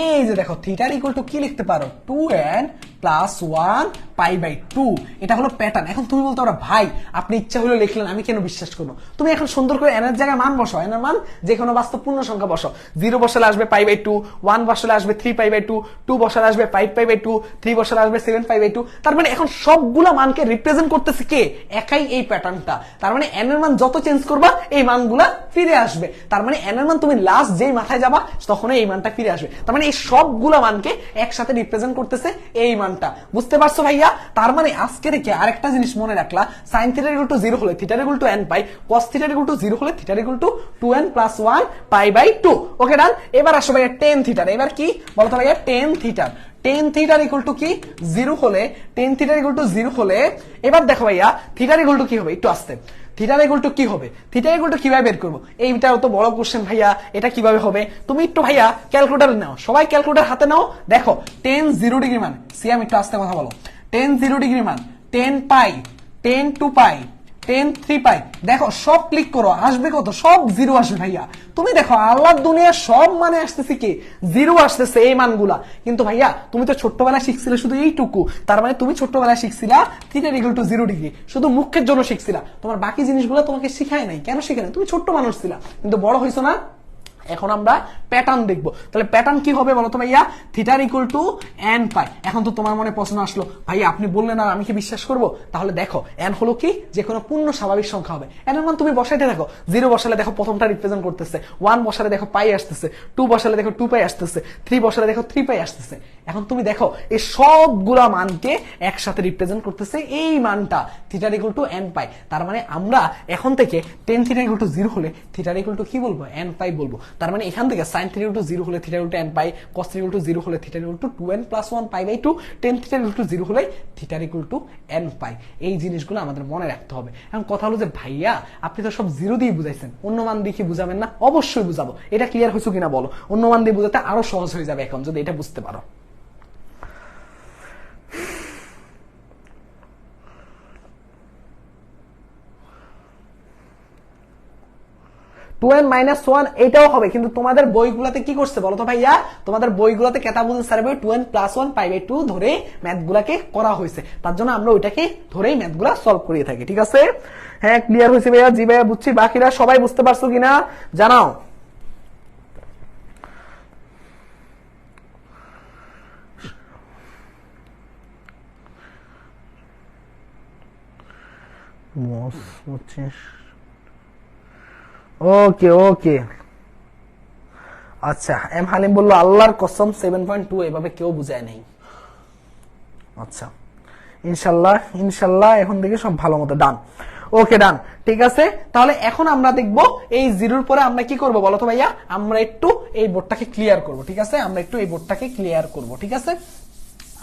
এই যে দেখো থিটার ইকুয়াল টু কি লিখতে পারো? 2n plus 1 pi by 2। এটা হলো প্যাটার্ন। এখন তুমি বলতে পারো ভাই আপনি ইচ্ছা হলে লিখলেন, আমি কেন বিশ্বাস করবো? তুমি এখন সুন্দর করে n এর জায়গায় মান বসো, n এর মান যে কোনো বাস্তব পূর্ণ সংখ্যা বসো। 0 বসালে আসবে পাই বাই 2, 1 বসালে আসবে 3 পাই বাই 2, 2 বসালে আসবে 5 পাই বাই 2, 3 বসালে আসবে 7 পাই বাই 2। তার মানে এখন সবগুলা মানকে রিপ্রেজেন্ট করতেছে কে? একাই এই প্যাটার্নটা। তার মানে n এর মান যত চেঞ্জ করবা এই মানগুলা ফিরে আসবে। তার মানে n এর মান তুমি লাস্ট যেই মাথায় যাবা তখন এই মানটা ফিরে আসবে। তার মানে এই সবগুলা মানকে একসাথে রিপ্রেজেন্ট করতেছে এই মানটা। বুঝতে পারছো ভাইয়া? তার মানে আজকে থেকে আরেকটা জিনিস মনে রাখলা, সাইন থিটা ইকুয়াল টু 0 হলে theta equal to n pi, cos theta equal to 0 হলে theta equal to 2n plus 1 pi by 2। Okay done. এবার আসো ভাইয়া টেন থিটার। এবার কি বলতো ভাইয়া? টেন থিটার। টেন থিটার ইকুয়াল টু কি? 0 হলে, টেন থিটার ইকুয়াল টু 0 হলে এবার দেখো ভাইয়া থিটার ইকুয়াল টু কি হবে? একটু আসতে, থিটার ইকুয়াল টু কি হবে? থিটার ইকুয়াল টু কিভাবে বের করবো? এইটাও তো বড় কোশ্চেন ভাইয়া, এটা কিভাবে হবে? তুমি একটু ভাইয়া ক্যালকুলেটর নাও, সবাই ক্যালকুলেটর হাতে নাও। দেখো টেন 0 ডিগ্রি মান, সিয়াম একটু আস্তে কথা বলো। টেন 0 ডিগ্রি মান 10 পাই, 10 2 পাই, টেন 3 পাই। দেখো সব ক্লিক করো, আসবে কত? সব জিরো আসবে ভাইয়া। তুমি দেখো আল্লাহর দুনিয়া সব মানে আসতেছে কি? জিরো আসতেছে এই মানগুলা। কিন্তু ভাইয়া তুমি তো ছোট্টবেলায় শিখছিলে শুধু এইটুকু, তার মানে তুমি ছোট্টবেলায় শিখছিলা থিটা ইকুয়াল টু 0 ডিগ্রি, শুধু মুখের জন্য শিখছিলা, তোমার বাকি জিনিসগুলো তোমাকে শিখায় নাই। কেন শিখায় নাই? তুমি ছোট্ট মানুষ ছিলা, কিন্তু বড় হইছো না। এখন আমরা প্যাটার্ন দেখবো। তাহলে প্যাটার্ন কি হবে বলো তো ভাইয়া? থিটার ইকুয়াল টু এন পাই। এখন তো তোমার মনে প্রশ্ন আসলো, ভাইয়া আপনি বললেন আর আমি কি বিশ্বাস করবো? তাহলে দেখো এন হলো কি? যে কোনো পূর্ণ স্বাভাবিক সংখ্যা হবে। এন এর মান তুমি বসাইতে থাকো। 0 বসালে দেখো প্রথমটা রিপ্রেজেন্ট করতেছে, 1 বসালে দেখো পাই আসতেছে, 2 বসালে দেখো 2 পাই আসতেছে, 3 বসালে দেখো 3 পাই আসতেছে। এখন তুমি দেখো এই সবগুলা মানকে একসাথে রিপ্রেজেন্ট করতেছে এই মানটা থিটার ইকুয়াল টু এন পাই। তার মানে আমরা এখন থেকে টেন থিটা ইকুয়াল টু 0 হলে থিটার ইকুয়াল টু কি বলবো? এন পাই বলবো। তার মানে এখান থেকে সাইন থিটা ইকুয়াল টু 0 হলে theta equal to n pi, cos theta equal to 0 হলে theta equal to 2n + 1 pi by 2, tan theta equal to 0 হলে theta equal to n pi. এই জিনিসগুলো আমাদের মনে রাখতে হবে। এখন কথা হলো যে ভাইয়া আপনি তো সব জিরো দিয়ে বুঝাইছেন, অন্য মান দিয়ে কি বুঝাবেন না? অবশ্যই বুঝাবো। এটা ক্লিয়ার হয়েছে কিনা বলো? অন্য মান দিয়ে বুঝাতে আরো সহজ হয়ে যাবে এখন যদি এটা বুঝতে পারো। 2n - 1 এটাও হবে, কিন্তু তোমাদের বইগুলোতে কি করছে বলো তো ভাইয়া? তোমাদের বইগুলোতে কেতা বুঝেন স্যার 2n + 1 পাই বাই 2 ধরে ম্যাথগুলাকে করা হয়েছে, তার জন্য আমরা ওইটাকে ধরেই ম্যাথগুলা সলভ করিয়ে থাকি। ঠিক আছে? হ্যাঁ ক্লিয়ার হয়েছে ভাইয়া? জি ভাইয়া বুঝছি। বাকিরা সবাই বুঝতে পারছো কিনা জানাও। ওকে ওকে আচ্ছা। এম হালিম বললো আল্লাহর কসম 7.2 এভাবে কেউ বুঝায় নাই। আচ্ছা ইনশাল্লাহ ইনশাল্লাহ এখন থেকে সব ভালো মতো ডান। ওকে ডান, ঠিক আছে। তাহলে এখন আমরা দেখব এই জিরোর পরে আমরা কি করব বলো তো ভাইয়া? আমরা একটু এই বোর্ডটাকে ক্লিয়ার করব। ঠিক আছে? আমরা একটু এই বোর্ডটাকে ক্লিয়ার করব। ঠিক আছে?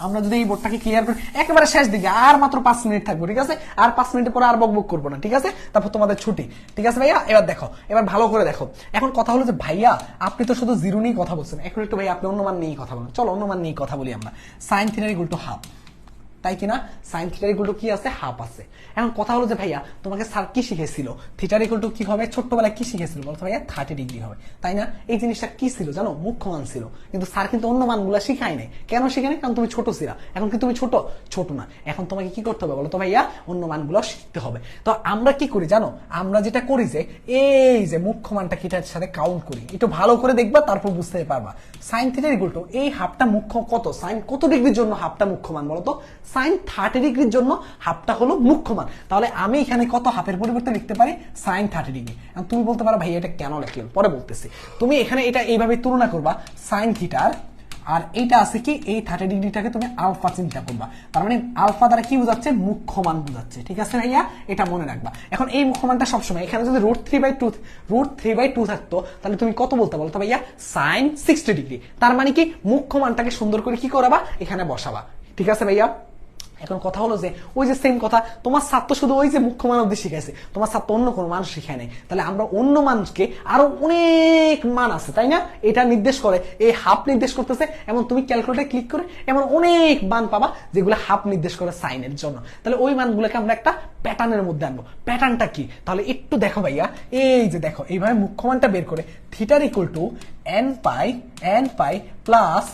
আমরা যদি এই বোর্ডটাকে ক্লিয়ার করি একেবারে শেষ দিকে, আর মাত্র 5 মিনিট থাকবো। ঠিক আছে? আর 5 মিনিটের পরে আর বকবক করবো না। ঠিক আছে? তারপর তোমাদের ছুটি। ঠিক আছে ভাইয়া? এবার দেখো, এবার ভালো করে দেখো। এখন কথা হলো যে ভাইয়া আপনি তো শুধু জিরো নিয়ে কথা বলছেন, এখন একটু ভাইয়া আপনি অন্য মান নিয়ে কথা বলেন। চলো অন্য মান নিয়ে কথা বলি আমরা। Sine theta equal to half, তাই কিনা? সাইন থিটার ইকুয়াল টু কি আছে? হাফ আছে। এখন কথা হলো যে ভাইয়া তোমাকে স্যার কি শিখেছিল? থিটার ইকুয়াল টু কি হবে? ছোট্টবেলায় কি শিখেছিল বলতো ভাইয়া? 30 ডিগ্রি হবে, তাই না? এই জিনিসটা কি ছিল জানো? মুখ্য মান ছিল। কিন্তু স্যার কিন্তু অন্য মানগুলো শিখায় নাই। কেন শিখায় নাই? কারণ তুমি ছোট ছিলা। এখন কি তুমি ছোট? ছোট না। এখন তোমাকে কি করতে হবে বলো তো ভাইয়া? অন্য মানগুলো শিখতে হবে। তো আমরা কি করি জানো? আমরা যেটা করি যে এই যে মুখ্য মানটা কিটার সাথে কাউন্ট করি। একটু ভালো করে দেখবা, তারপর বুঝতে পারবা। সাইন থিটার ইকুয়াল টু এই হাফটা মুখ্য কত? সাইন কত ডিগ্রির জন্য হাফটা মুখ্য মান বলো তো? সাইন 30 ডিগ্রির জন্য হাফটা হলো মুখ্য মান। তাহলে আমি এখানে কত হাফের পরিবর্তে লিখতে পারি? Sine 30 degree. তুমি বলতে পারো ভাই এটা কেন লিখলেন? পরে বলতেছি। তুমি এখানে এটা এইভাবে তুলনা করবা, সাইন থিটার আর এইটা আছে কি এই 30 ডিগ্রিটাকে তুমি আলফা চিন্তা করবা। তার মানে আলফা দ্বারা কি বোঝাচ্ছে? মুখ্য মান বোঝাচ্ছে। ঠিক আছে ভাইয়া? এটা মনে রাখবা। এখন এই মুখ্য মানটা সবসময় এখানে যদি √3/2 থাকতো তাহলে তুমি কত বলতে বলো তো ভাইয়া? Sine 60 degree. তার মানে কি মুখ্য মানটাকে সুন্দর করে কি করাবা? এখানে বসাবা। ঠিক আছে ভাইয়া? এখন কথা হলো যে ওই যে সেম কথা, তোমার ছাত্র শুধু ওই যে মুখ্য মান অব্দি শিখাইছে, তোমার ছাত্র অন্য কোনো মান শিখায় নাই। তাহলে আমরা অন্য মানুষকে আরো অনেক মান আছে, তাই না? এটা নির্দেশ করে, এই হাফ নির্দেশ করতেছে। এবং তুমি ক্যালকুলেটরে ক্লিক করে এমন অনেক মান পাবা যেগুলো হাফ নির্দেশ করে সাইনের জন্য। তাহলে ওই মানগুলোকে আমরা একটা প্যাটার্নের মধ্যে আনবো। প্যাটার্নটা কি তাহলে একটু দেখো ভাইয়া। এই যে দেখো এইভাবে মুখ্য মানটা বের করে থিটার equal to n pi plus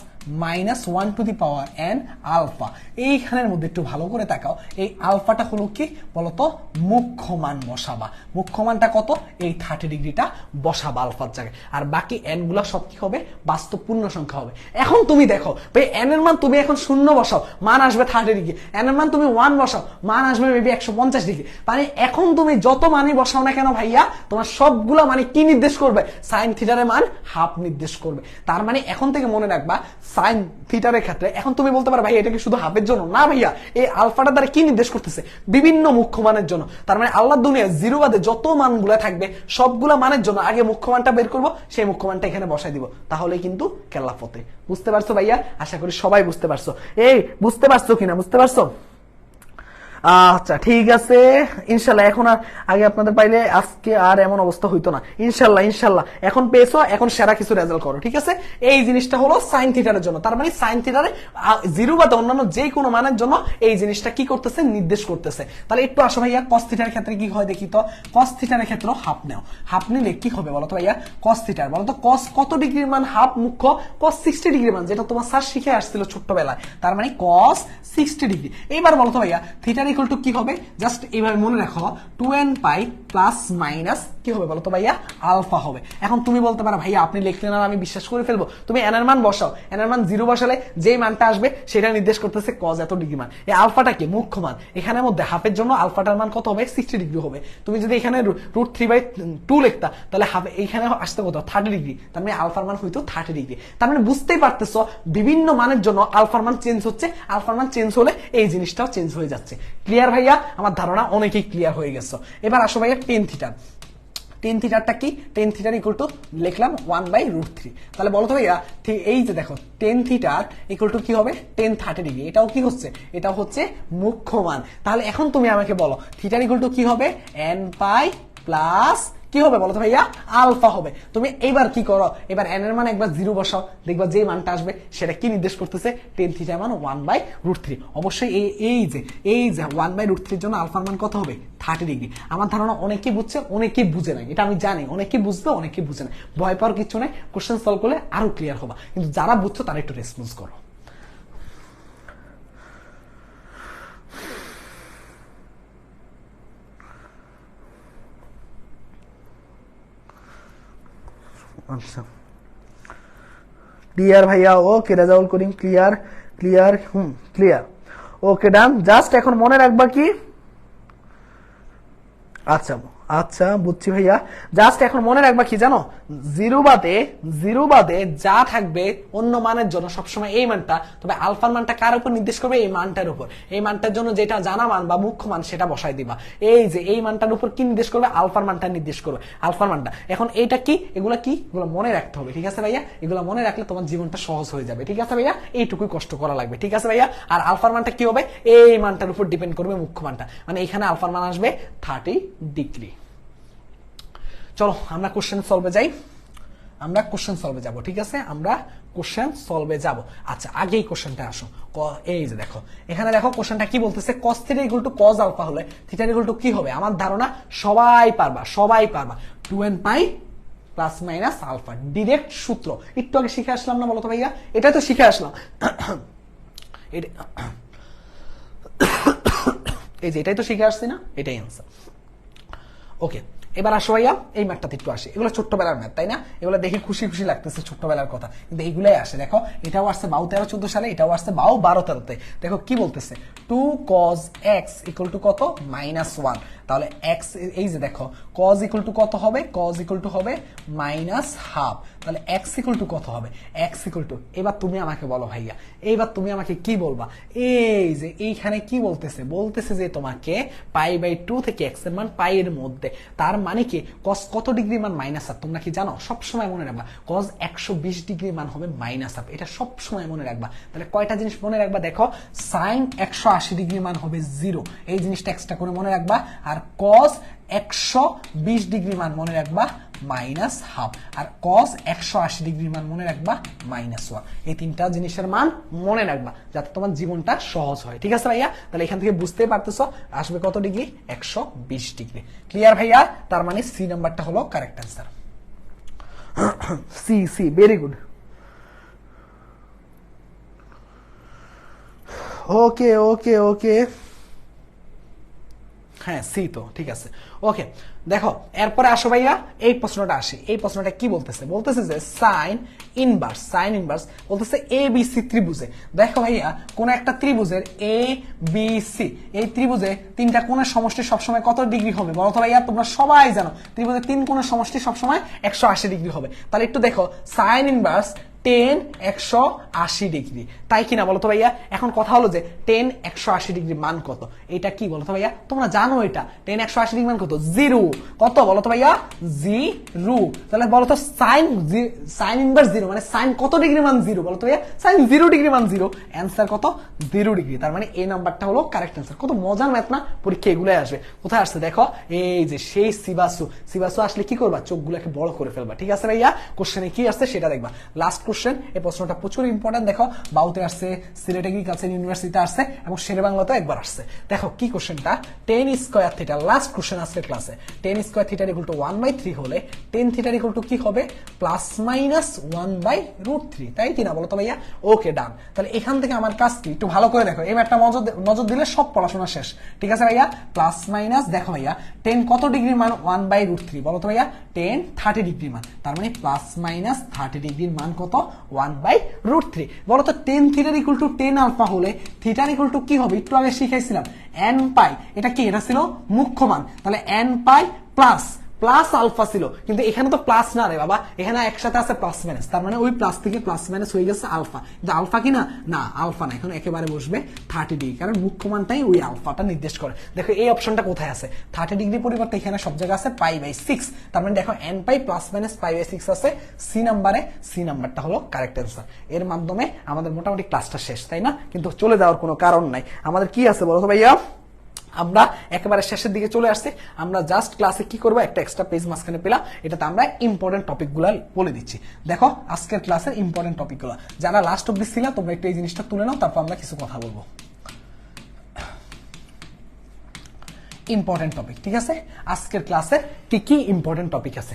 -1 to the power n alpha. এইখানের মধ্যে একটু ভালো করে তাকাও। এই আলফাটা হলো কি বলতো? মুখ্য মান বসাবা। মুখ্য মানটা কত? এই 30 ডিগ্রিটা বসাবা আলফার জায়গায়। আর বাকি n গুলা সব কি হবে? বাস্তব পূর্ণ সংখ্যা হবে। এখন তুমি দেখো ভাই n এর মান তুমি এখন 0 বসাও, মান আসবে 30 ডিগ্রি। n এর মান তুমি 1 বসাও, মান আসবে মেবি 150 ডিগ্রি। মানে এখন তুমি যত মানই বসাও না কেন ভাইয়া, তোমার সবগুলা মানে কি নির্দেশ করবে? সাইন থিটারের মান হাফ নির্দেশ করবে। তার মানে এখন থেকে মনে রাখবা সাইন থিটারের ক্ষেত্রে এখন তুমি বলতে পারো ভাই এটা কি শুধু হাফের জন্য? না ভাইয়া, এই আলফাটা দ্বারা কি নির্দেশ করতেছে? বিভিন্ন মুখ্য মানের জন্য। তার মানে আল্লাহর দুনিয়া জিরো বাদে যত মানগুলা থাকবে সবগুলা মানের জন্য আগে মুখ্য মানটা বের করবো, সেই মুখ্য মানটা এখানে বসাই দিব। তাহলে কিন্তু কেল্লাফতে। বুঝতে পারছো ভাইয়া? আশা করি সবাই বুঝতে পারছো। এই বুঝতে পারছো কিনা? বুঝতে পারছো? আচ্ছা ঠিক আছে, ইনশাল্লাহ এখন আর আগে আপনাদের পাইলে আজকে আর এমন অবস্থা হইতো না। ইনশাল্লাহ ইনশাল্লাহ এখন পেয়েছো, এখন সেরা কিছু রেজাল্ট করো, ঠিক আছে? এই জিনিসটা হলো সাইন থিটারের জন্য, তার মানে সাইন থিটারে জিরো বা অন্যান্য যে কোনো মানের জন্য এই জিনিসটা কি করতেছে, নির্দেশ করতেছে। তাহলে একটু আসো ভাইয়া, কস থিটার ক্ষেত্রে কি হয় দেখি তো। কস থিটারের ক্ষেত্রে হাফ নাও, হাফ নিলে কি হবে বলো তো ভাইয়া? কস থিটার বলো তো, কস কত ডিগ্রির মান হাফ মুখ্য? কস 60 ডিগ্রি মান, যেটা তোমার স্যার শিখে আসছিল ছোট্টবেলায়, তার মানে কস 60 ডিগ্রি। এইবার বলো তো ভাইয়া থিটার ইকুয়াল টু কি হবে? জাস্ট এইভাবে মনে রাখো 2n পাই প্লাস মাইনাস কি হবে বলো তো ভাইয়া? আলফা হবে। এখন তুমি বলতে পারো ভাইয়া আপনি লিখলেন আর আমি বিশ্বাস করে ফেলবো। তুমি এন এর মান বসাও, এন এর মান 0 বসালে যেই মানটা আসবে সেটা নির্দেশ করতেছে কজ এত ডিগ্রি মান। এই আলফাটা কি? মুখ্য মান। এখানের মধ্যে হাফের জন্য আলফাটার মান কত হবে? 60 ডিগ্রি হবে। তুমি যদি এখানে √3/2 লিখতা তাহলে হাফ এইখানে আসতে কত? 30 ডিগ্রি। তার মানে আলফার মান হইতো 30 ডিগ্রি। তার মানে বুঝতেই পারতেছো বিভিন্ন মানের জন্য আলফার মান চেঞ্জ হচ্ছে, আলফার মান চেঞ্জ হলে এই জিনিসটাও চেঞ্জ হয়ে যাচ্ছে। ক্লিয়ার ভাইয়া? আমার ধারণা অনেকেই ক্লিয়ার হয়ে গেছো। এবার আসো ভাইয়া টেন থিটা। টেন থিটারটা কি? টেন থিটার ইকুয়াল টু লিখলাম 1/√3। তাহলে বলো তো ভাইয়া এই যে দেখো টেন থিটার ইকুয়াল টু কি হবে? 10 ডিগ্রি। এটাও কি হচ্ছে? এটাও হচ্ছে মুখ্য মান। তাহলে এখন তুমি আমাকে বলো থিটার ইকুয়াল টু কি হবে? n পাই প্লাস কি হবে বলো তো ভাইয়া? আলফা হবে। তুমি এইবার কি করো, এবার এন এর মান একবার 0 বসাও, দেখবা যে মানটা আসবে সেটা কি নির্দেশ করতেছে? টেন থিটা মান 1/√3। অবশ্যই এই যে 1/√3 জন্য আলফার মান কত হবে? 30 ডিগ্রি। আমার ধারণা অনেকেই বুঝছে, অনেকেই বুঝে নাই, এটা আমি জানি। অনেকেই বুঝবে, অনেকেই বুঝে নাই। ভয় পাওয়ার কিছু নাই, কোশ্চেন সলভ করলে আরো ক্লিয়ার হবা। কিন্তু যারা বুঝছো তারা একটু রেসপন্স করো। আচ্ছা ক্লিয়ার ভাইয়া? ওকে Rezaul Karim clear, clear, clear, ওকে ডান। জাস্ট এখন মনে রাখবা কি, আচ্ছা আচ্ছা বুঝছি ভাইয়া। জাস্ট এখন মনে রাখবা কি জানো, জিরো বাদে যা থাকবে অন্য মানের জন্য সবসময় এই মানটা, তবে আলফার মানটা কার উপর নির্দেশ করবে? এই মানটার উপর। এই মানটার জন্য যেটা জানা মান বা মুখ্য মান সেটা বসাই দিবা। এই যে এই মানটার উপর কি নির্দেশ করবে? আলফার মানটা নির্দেশ করবে, আলফার মানটা। এখন এইটা কি? এগুলা কি? এগুলো মনে রাখতে হবে, ঠিক আছে ভাইয়া? এগুলো মনে রাখলে তোমার জীবনটা সহজ হয়ে যাবে, ঠিক আছে ভাইয়া? এইটুকুই কষ্ট করা লাগবে, ঠিক আছে ভাইয়া? আর আলফার মানটা কি হবে? এই মানটার উপর ডিপেন্ড করবে মুখ্য মানটা, মানে এখানে আলফার মান আসবে 30 ডিগ্রি। চলো আমরা কোশ্চেন সলভে যাই, আমরা কোশ্চেন সলভে যাব, ঠিক আছে? আমরা কোশ্চেন সলভে যাব। আচ্ছা আগে এই কোশ্চেনটা আসো। এই যে দেখো এখানে দেখো কোশ্চেনটা কি বলতেছে, cos theta equal to cos alpha হলে থিটা ইকুয়াল টু কি হবে? আমার ধারণা সবাই পারবা, সবাই পারবা। 2n pi plus minus alpha, direct সূত্র। একটু আগে শিখে আসলাম না বলো তো ভাইয়া? এটা তো শিখে আসলাম। এই যে এটাই তো শিখে আসছি না? এটাই আনসার। ওকে এবার আসো ভাইয়া এই ম্যাথটাতে একটু আসে। এগুলো ছোট্টবেলার ম্যাথ, তাই না? এগুলো দেখে খুশি খুশি লাগতেছে, ছোট্টবেলার কথা, কিন্তু এইগুলাই আসে। দেখো এটাও আসছে 12-13-14 সালে, এটাও আসছে 12-13-তে। দেখো কি বলতেছে, 2 cos x ইকুয়াল টু কত? -1। তাহলে x এই যে দেখো cos ইকুয়াল টু কত হবে? cos ইকুয়াল টু হবে -12। তাহলে x ইকুয়াল টু কত হবে? x ইকুয়াল টু, এবার তুমি আমাকে বলো ভাইয়া, এইবার তুমি আমাকে কি বলবা? এই যে এইখানে কি বলতেছে? বলতেছে যে তোমাকে π/2 থেকে x এর মান পাই এর মধ্যে। তার মানে কি cos কত ডিগ্রি মান? -1। তোমরা কি জানো? সব সময় মনে রাখবা cos 120 ডিগ্রি মান হবে -1। এটা সব সময় মনে রাখবা। তাহলে কয়টা জিনিস মনে রাখবা দেখো, sin 180 ডিগ্রি মান হবে 0, এই জিনিসটা এক্সট্রা করে মনে রাখবা। আর cos 120 ডিগ্রি মান মনে রাখবা -1/2, আর cos 180 ডিগ্রি মান মনে রাখবা -1। এই তিনটা জিনিসের মান মনে রাখবা যাতে তোমার জীবনটা সহজ হয়, ঠিক আছে ভাইয়া? তাহলে এখান থেকে বুঝতেই পারতেছো আসবে কত ডিগ্রি? 120 ডিগ্রি। ক্লিয়ার ভাইয়া? তার মানে সি নাম্বারটা হলো correct answer. C C very good. Okay okay okay, হ্যাঁ সি তো ঠিক আছে। ওকে দেখো এরপরে আসো ভাইয়া এই প্রশ্নটা আসে। এই প্রশ্নটা কি বলতেছে? বলতেছে যে সাইন ইনভার্স বলতেছে এ বি সি ত্রিভুজে। দেখো ভাইয়া কোন একটা ত্রিভুজের এ বি সি, এই ত্রিভুজে তিনটা কোণের সমষ্টি সবসময় কত ডিগ্রি হবে বলো তো ভাইয়া? তোমরা সবাই জানো ত্রিভুজের তিন কোণের সমষ্টি সবসময় 180 ডিগ্রি হবে। তাহলে একটু দেখো সাইন ইনভার্স 10 180 ডিগ্রি, তাই কিনা বলো তো ভাইয়া? এখন কথা হলো যে 10 180 ডিগ্রি মান কত, এটা কি বলো তো ভাইয়া? তোমরা জানো এটা 10 180 ডিগ্রি মান কত? 0। কত বলো তো ভাইয়া? 0। তাহলে বলো তো সাইন ইনভার্স 0 মানে সাইন কত ডিগ্রি মান 0 বলো তো ভাইয়া? সাইন 0 ডিগ্রি মান 0। অ্যান্সার কত? 0 ডিগ্রি। তার মানে এই নাম্বারটা হলো কারেক্ট অ্যান্সার। কত মজার ম্যাথ না? পরীক্ষা এগুলাই আসবে। কোথায় আসছে দেখো, এই যে সেই সিবাসু আসলে কি করবা? চোখগুলোকে বড় করে ফেলবা। ঠিক আছে ভাইয়া? কোশ্চেনে কি আসছে সেটা দেখবা। লাস্ট কোশ্চেন, এই প্রশ্নটা প্রচুর ইম্পর্টেন্ট। দেখো বাউতে আসছে, সিলেট এগ্রিকালচার ইউনিভার্সিটিতে আসছে এবং শেরে বাংলাতে একবার আসছে। দেখো কি কোশ্চেনটা, tan square theta, last question আজকের ক্লাসে। টেন স্কোয়ার থিটার ইকুয়াল টু 1/3 হলে টেন থিটার ইকুয়াল টু কি হবে? প্লাস মাইনাস 1/√3, তাই কিনা বলো তো ভাইয়া? ওকে ডান। তাহলে এখান থেকে আমার কাজ কি, একটু ভালো করে দেখো, এই ম্যাথটা নজর দিলে সব পড়াশোনা শেষ। ঠিক আছে ভাইয়া? প্লাস মাইনাস, দেখো ভাইয়া 10 কত ডিগ্রির মান? 1/√3। বলো তো ভাইয়া? 10 30 ডিগ্রি মান, তার মানে প্লাস মাইনাস 30 ডিগ্রির মান কত? 1/√3। বলো তো 10 থিটার ইকুয়াল টু 10 আলফা হলে থিটার ইকুয়াল টু কি হবে? একটু আগে শিখাইছিলাম n পাই। এটা কি? এটা ছিল মুখ্য মান। তাহলে n পাই প্লাস আলফা ছিল, কিন্তু এখানে তো প্লাস না রে বাবা, এখানে একসাথে আছে প্লাস মাইনাস, তার মানে ওই প্লাস থেকে প্লাস মাইনাস হয়ে গেছে আলফা। কিন্তু আলফা কি না আলফা না, এখন একেবারে বসবে 30 ডিগ্রি, কারণ মুখ্য মানটাই ওই আলফাটা নির্দেশ করে। দেখো এই অপশনটা কোথায় আছে? 30 ডিগ্রি পরিবর্তে এখানে সব জায়গায় আছে π/6, তার মানে দেখো n পাই প্লাস মাইনাস π/6 আছে সি নাম্বারে। সি নাম্বারটা হলো কারেক্ট অ্যান্সার। এর মাধ্যমে আমাদের মোটামুটি ক্লাসটা শেষ, তাই না? কিন্তু চলে যাওয়ার কোনো কারণ নাই। আমাদের কি আছে বলো তো ভাইয়া? আমরা একেবারে শেষের দিকে চলে আসছি। আমরা জাস্ট ক্লাসে কি করবো, একটা এক্সট্রা পেজ মাঝখানে পেলাম, এটাতে আমরা ইম্পর্টেন্ট টপিকগুলো বলে দিচ্ছি। দেখো আজকের ক্লাসের ইম্পর্টেন্ট টপিকগুলো, যারা লাস্ট অব্দি ছিল তোমরা একটু এই জিনিসটা তুলে নাও, তারপর আমরা কিছু কথা বলবো। ইম্পর্টেন্ট টপিক, ঠিক আছে? আজকের ক্লাসে কি কি ইম্পর্টেন্ট টপিক আছে,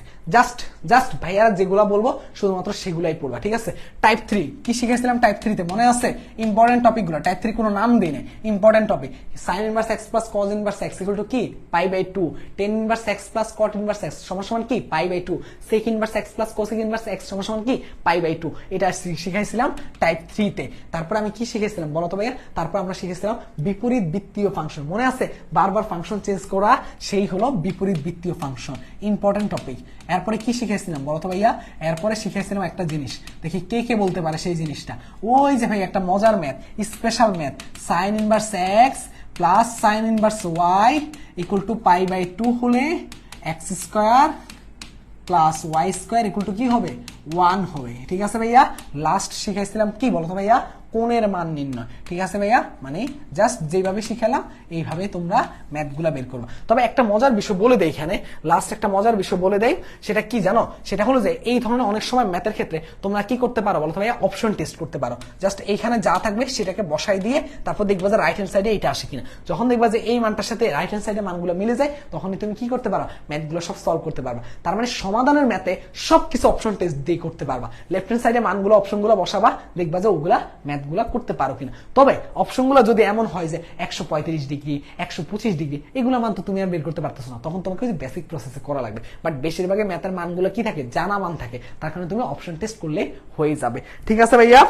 জাস্ট ভাইয়ারা যেগুলা বলবো শুধুমাত্র সেগুলাই পড়বা। ঠিক আছে? টাইপ 3 কি শিখেছিলাম? টাইপ 3 তে মনে আছে ইম্পর্টেন্ট টপিকগুলো? টাইপ 3 কোনো নাম দেই না, important topic. Sine inverse x plus cos inverse x equal to কি? π/2। Tan inverse x plus cot inverse x সমান কি? π/2। Sec inverse x plus cosec inverse x সমান কি? π/2। এটা শিখাইছিলাম টাইপ 3 তে। তারপর আমি কি শিখেছিলাম বলো তো ভাইয়া? তারপর আমরা শিখেছিলাম বিপরীত বৃত্তীয় ফাংশন। মনে আছে? বারবার ফাংশন চেঞ্জ করা, সেই হলো বিপরীত বৃত্তীয় ফাংশন, ইম্পর্টেন্ট টপিক। এরপরে কি শিখেছিলাম বলো তো ভাইয়া? এরপরে শিখেছিলাম একটা জিনিস, দেখি কে কে বলতে পারে সেই জিনিসটা। ওই যে ভাই একটা মজার math, special math, sine inverse x plus sine inverse y equal to π/2 হলে x square plus y square equal to কি হবে? 1 হবে। ঠিক আছে ভাইয়া? লাস্ট শিখাইছিলাম কি বলতো ভাইয়া? কোণের মান নির্ণয়। ঠিক আছে ভাইয়া? মানে জাস্ট যেভাবে শিখালাম এইভাবে তোমরা ম্যাথগুলা বের করবা। তবে একটা মজার বিষয় বলে দেই এখানে, লাস্ট একটা মজার বিষয় বলে দেই, সেটা কি জানো? সেটা হলো যে এই ধরনের অনেক সময় ম্যাথের ক্ষেত্রে তোমরা কি করতে পারো বলো তো ভাইয়া? অপশন টেস্ট করতে পারো। জাস্ট এইখানে যা থাকবে সেটাকে বসাই দিয়ে তারপর দেখবা যে রাইট হ্যান্ড সাইডে এটা আসে কিনা। যখন দেখবা যে এই মানটার সাথে রাইট হ্যান্ড সাইডে মানগুলো মিলে যায়, তখনই তুমি কি করতে পারো? ম্যাথগুলো সব সলভ করতে পারবা। তার মানে সমাধানের ম্যাথে সবকিছু অপশন টেস্ট দিয়ে করতে পারবা। লেফট হ্যান্ড সাইডে মানগুলো অপশনগুলো বসাবা, দেখবা যে ওগুলা ম্যাথগুলা করতে পারো কিনা। তবে অপশনগুলো যদি এমন হয় যে 135 ডিগ্রি 125 ডিগ্রি, এগুলো মান তো তুমি আর বের করতে পারতেছো না, তখন তোমাকে বেসিক প্রসেসে করা লাগবে। বাট বেশিরভাগই ম্যাথের মানগুলো কি থাকে? জানা মান থাকে, তার কারণে তুমি অপশন টেস্ট করলে হয়ে যাবে। ঠিক আছে ভাইয়া?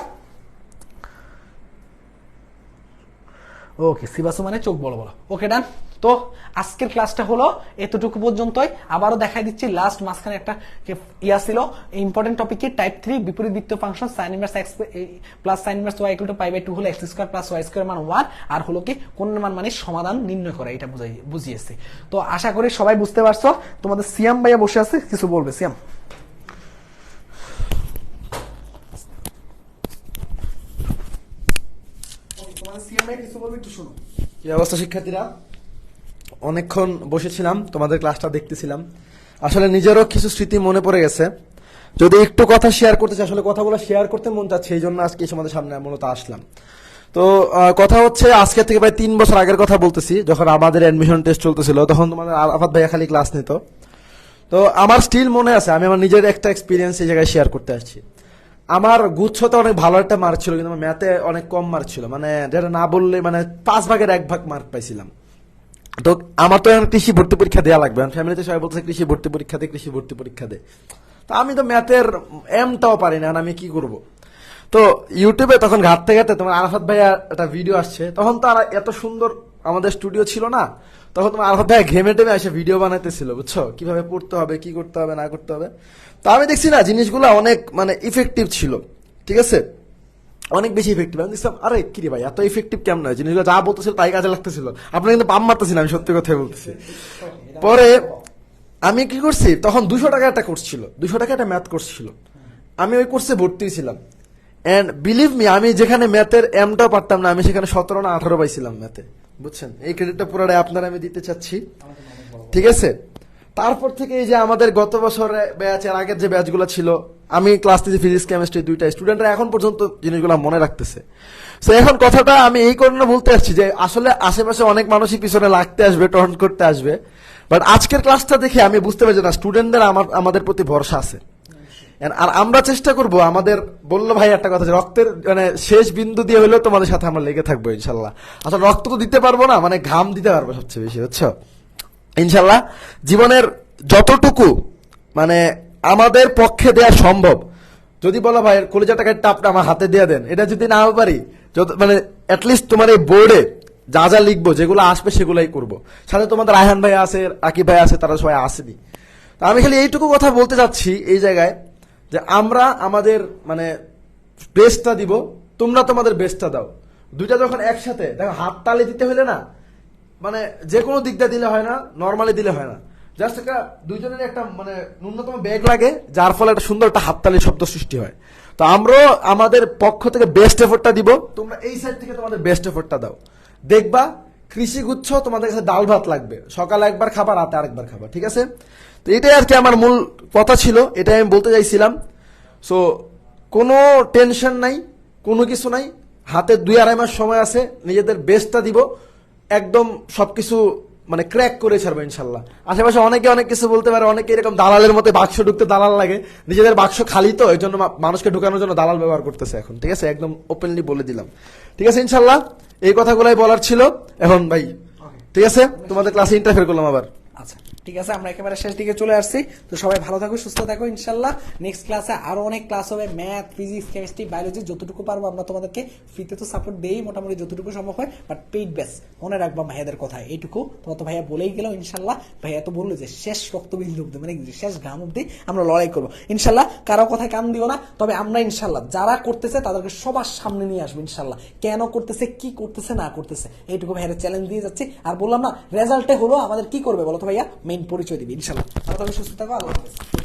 ওকে, সিবাসু মানে চোখ বড় বড়। ওকে ডান। তো আজকের ক্লাসটা হলো এতটুকু পর্যন্তই। আবারও দেখাই দিচ্ছি, লাস্ট মাঝখানে একটা ইয়া ছিল ইম্পর্টেন্ট টপিক কি? টাইপ 3 বিপরীত বৃত্তীয় function sine inverse x plus sine inverse y equal to π/2 হলো x square plus y square মান 1, আর হলো কি কোণের মান মানে সমাধান নির্ণয় করা, এটা বুঝিয়েছি। তো আশা করি সবাই বুঝতে পারছো। তোমাদের সিয়াম ভাইয়া বসে আছে, কিছু বলবে। সিয়াম, কি অবস্থা শিক্ষার্থীরা? অনেকক্ষণ বসেছিলাম, তোমাদের ক্লাসটা দেখতেছিলাম। আসলে নিজেরও কিছু স্মৃতি মনে পড়ে গেছে। যদি একটু কথা শেয়ার করতে চাই, আসলে কথাগুলো শেয়ার করতে মন চাচ্ছে, এই জন্য আজকে তোমাদের সামনে মূলত আসলাম। তো কথা হচ্ছে, আজকে থেকে প্রায় 3 বছর আগের কথা বলতেছি, যখন আমাদের অ্যাডমিশন টেস্ট চলতেছিল, তখন তোমাদের আরাফাত ভাইয়া খালি ক্লাস নিত। তো আমার স্টিল মনে আছে, আমি আমার নিজের একটা এক্সপিরিয়েন্স এই জায়গায় শেয়ার করতে আসছি। আমার গুচ্ছতে অনেক ভালো একটা মার্ক ছিল, কিন্তু আমার ম্যাথে অনেক কম মার্ক ছিল, মানে যেটা না বললে মানে 5 ভাগের 1 ভাগ মার্ক পাইছিলাম। তো আমার তো এখন কৃষি ভর্তি পরীক্ষা দেওয়া লাগবে, ফ্যামিলিতে সবাই বলতেছে কৃষি ভর্তি পরীক্ষা দে। তো আমি তো ম্যাথের এমটাও পারি না, আমি কি করব? তো ইউটিউবে তখন ঘাটতে ঘাটতে তোমার আরাফাত ভাইয়া একটা ভিডিও আসছে, তখন তো আর এত সুন্দর আমাদের স্টুডিও ছিল না, তখন তোমার আরাফাত ভাইয়া ঘেমে টেমে এসে ভিডিও বানাইতেছিল, বুঝছো, কিভাবে পড়তে হবে, কি করতে হবে না করতে হবে। তো আমি দেখছি না জিনিসগুলো অনেক মানে ইফেক্টিভ ছিল। ঠিক আছে, অনেক বেশি ইফেক্টিভ। আমি দেখলাম আরে কি রে ভাই এত ইফেক্টিভ কেমন হয়, জিনিসগুলো যা বলতেছিল তাই কাজে লাগতেছিল। আপনারা কিন্তু পাম মারতেছি না, আমি সত্যি কথাই বলতেছি। পরে আমি কি করছি, তখন 200 টাকা একটা কোর্স ছিল, 200 টাকা একটা ম্যাথ কোর্স ছিল, আমি ওই কোর্সে ভর্তি ছিলাম। এন্ড বিলিভ মি, আমি যেখানে ম্যাথের এমটাও পারতাম না, আমি সেখানে 17 না 18 পাইছিলাম ম্যাথে, বুঝছেন? এই ক্রেডিটটা পুরোটাই আপনারা আমি দিতে চাচ্ছি, ঠিক আছে? তারপর থেকে এই যে আমাদের গত বছরে ব্যাচের আগের যে ব্যাচগুলো ছিল, আমি ক্লাস নিয়েছি ফিজিক্স কেমিস্ট্রি দুইটা, স্টুডেন্টরা এখন পর্যন্ত জিনিসগুলো মনে রাখতেছে। তো এখন কথাটা আমি এই কারণে বলতে আসছি যে আসলে আশেপাশে অনেক মানুষই পিছনে লাগতে আসবে, টর্ন করতে আসবে, বাট আজকের ক্লাসটা দেখে আমি বুঝতে পারছি না স্টুডেন্টদের আমাদের প্রতি ভরসা আছে। আর আমরা চেষ্টা করব, আমাদের বললো ভাই একটা কথা যে রক্তের মানে শেষ বিন্দু দিয়ে হলেও তোমাদের সাথে আমরা লেগে থাকবো ইনশাল্লাহ। আসলে রক্ত তো দিতে পারবো না, মানে ঘাম দিতে পারবো সবচেয়ে বেশি, বুঝছো? ইনশাল্লাহ জীবনের যতটুকু মানে আমাদের পক্ষে দেয়া সম্ভব, যদি বলো ভাই কলিজাটাকে টাপটা আমার হাতে দিয়ে দেন, এটা যদি না পারি, যত মানে অ্যাটলিস্ট তোমার এই বোর্ডে যা যা লিখবো, যেগুলো আসবে সেগুলাই করবো। সাথে তোমাদের রায়হান ভাই আছে, আকিব ভাই আছে, তারা সবাই আসেনি। তা আমি খালি এইটুকু কথা বলতে চাচ্ছি এই জায়গায় যে আমরা আমাদের মানে বেস্টটা দিব, তোমরা তোমাদের বেস্টটা দাও। দুইটা যখন একসাথে দেখো, হাত তালি দিতে হলে না মানে যে কোনো দিক দিয়ে দিলে হয় না, নর্মালি দিলে হয় না, জাস্ট একটা দুইজনের একটা মানে ন্যূনতম বেগ লাগে, যার ফলে একটা সুন্দর একটা হাততালির শব্দ সৃষ্টি হয়। তো আমরাও আমাদের পক্ষ থেকে বেস্ট এফোর্টটা দিব, তোমরা এই সাইড থেকে তোমাদের বেস্ট এফোর্টটা দাও। দেখবা কৃষি গুচ্ছ তোমাদের কাছে ডাল ভাত লাগবে, সকালে একবার খাবার, রাতে আরেকবার খাবার, ঠিক আছে? তো এটাই আর কি আমার মূল কথা ছিল, এটাই আমি বলতে চাইছিলাম। সো কোনো টেনশন নাই, কোনো কিছু নাই, হাতে 2-2.5 মাস সময় আছে, নিজেদের বেস্টটা দিব, একদম সবকিছু মানে ক্র্যাক করে ছাড়বো ইনশাল্লাহ। আশেপাশে অনেকে অনেক কিছু বলতে পারে, অনেকে এরকম দালালের মতো বাক্স ঢুকতে দালাল লাগে, নিজেদের বাক্স খালি তো এই জন্য মানুষকে ঢুকানোর জন্য দালাল ব্যবহার করতেছে এখন, ঠিক আছে? একদম ওপেনলি বলে দিলাম, ঠিক আছে? ইনশাল্লাহ এই কথাগুলাই বলার ছিল। এখন ভাই ঠিক আছে, তোমাদের ক্লাসে ইন্টারফেয়ার করলাম আবার। আচ্ছা ঠিক আছে, আমরা একেবারে শেষ দিকে চলে আসছি। তো সবাই ভালো থাকো, সুস্থ থাকো, ইনশাল্লাহ নেক্সট ক্লাসে আরো অনেক ক্লাস হবে, ম্যাথ, ফিজিক্স, কেমিস্ট্রি, বায়োলজি, যতটুকু পারবো আমরা তোমাদেরকে ফ্রিতে তো সাপোর্ট দেই মোটামুটি যতটুকু সম্ভব হয়, বাট পেইড বেস মনে রাখবা ভাইয়াদের কথা এইটুকু। তোমার তো ভাইয়া বলেই গেল ইনশাল্লাহ, ভাইয়া তো বললো যে শেষ রক্তবিন্দু অব্দি মানে শেষ ঘাম অব্দি আমরা লড়াই করবো ইনশাল্লাহ। কারো কথায় কান দিও না, তবে আমরা ইনশাল্লাহ যারা করতেছে তাদেরকে সবার সামনে নিয়ে আসবো ইনশাল্লাহ, কেন করতেছে, কি করতেছে না করতেছে, এইটুকু ভাইয়ের চ্যালেঞ্জ দিয়ে যাচ্ছি। আর বললাম না রেজাল্টে হলো আমাদের কি করবে বলো তো ভাইয়া, মেইন পরিচয় দিবি ইনশাল্লাহ। তাহলে সুস্থ থাকো, আল্লাহ হাফেজ।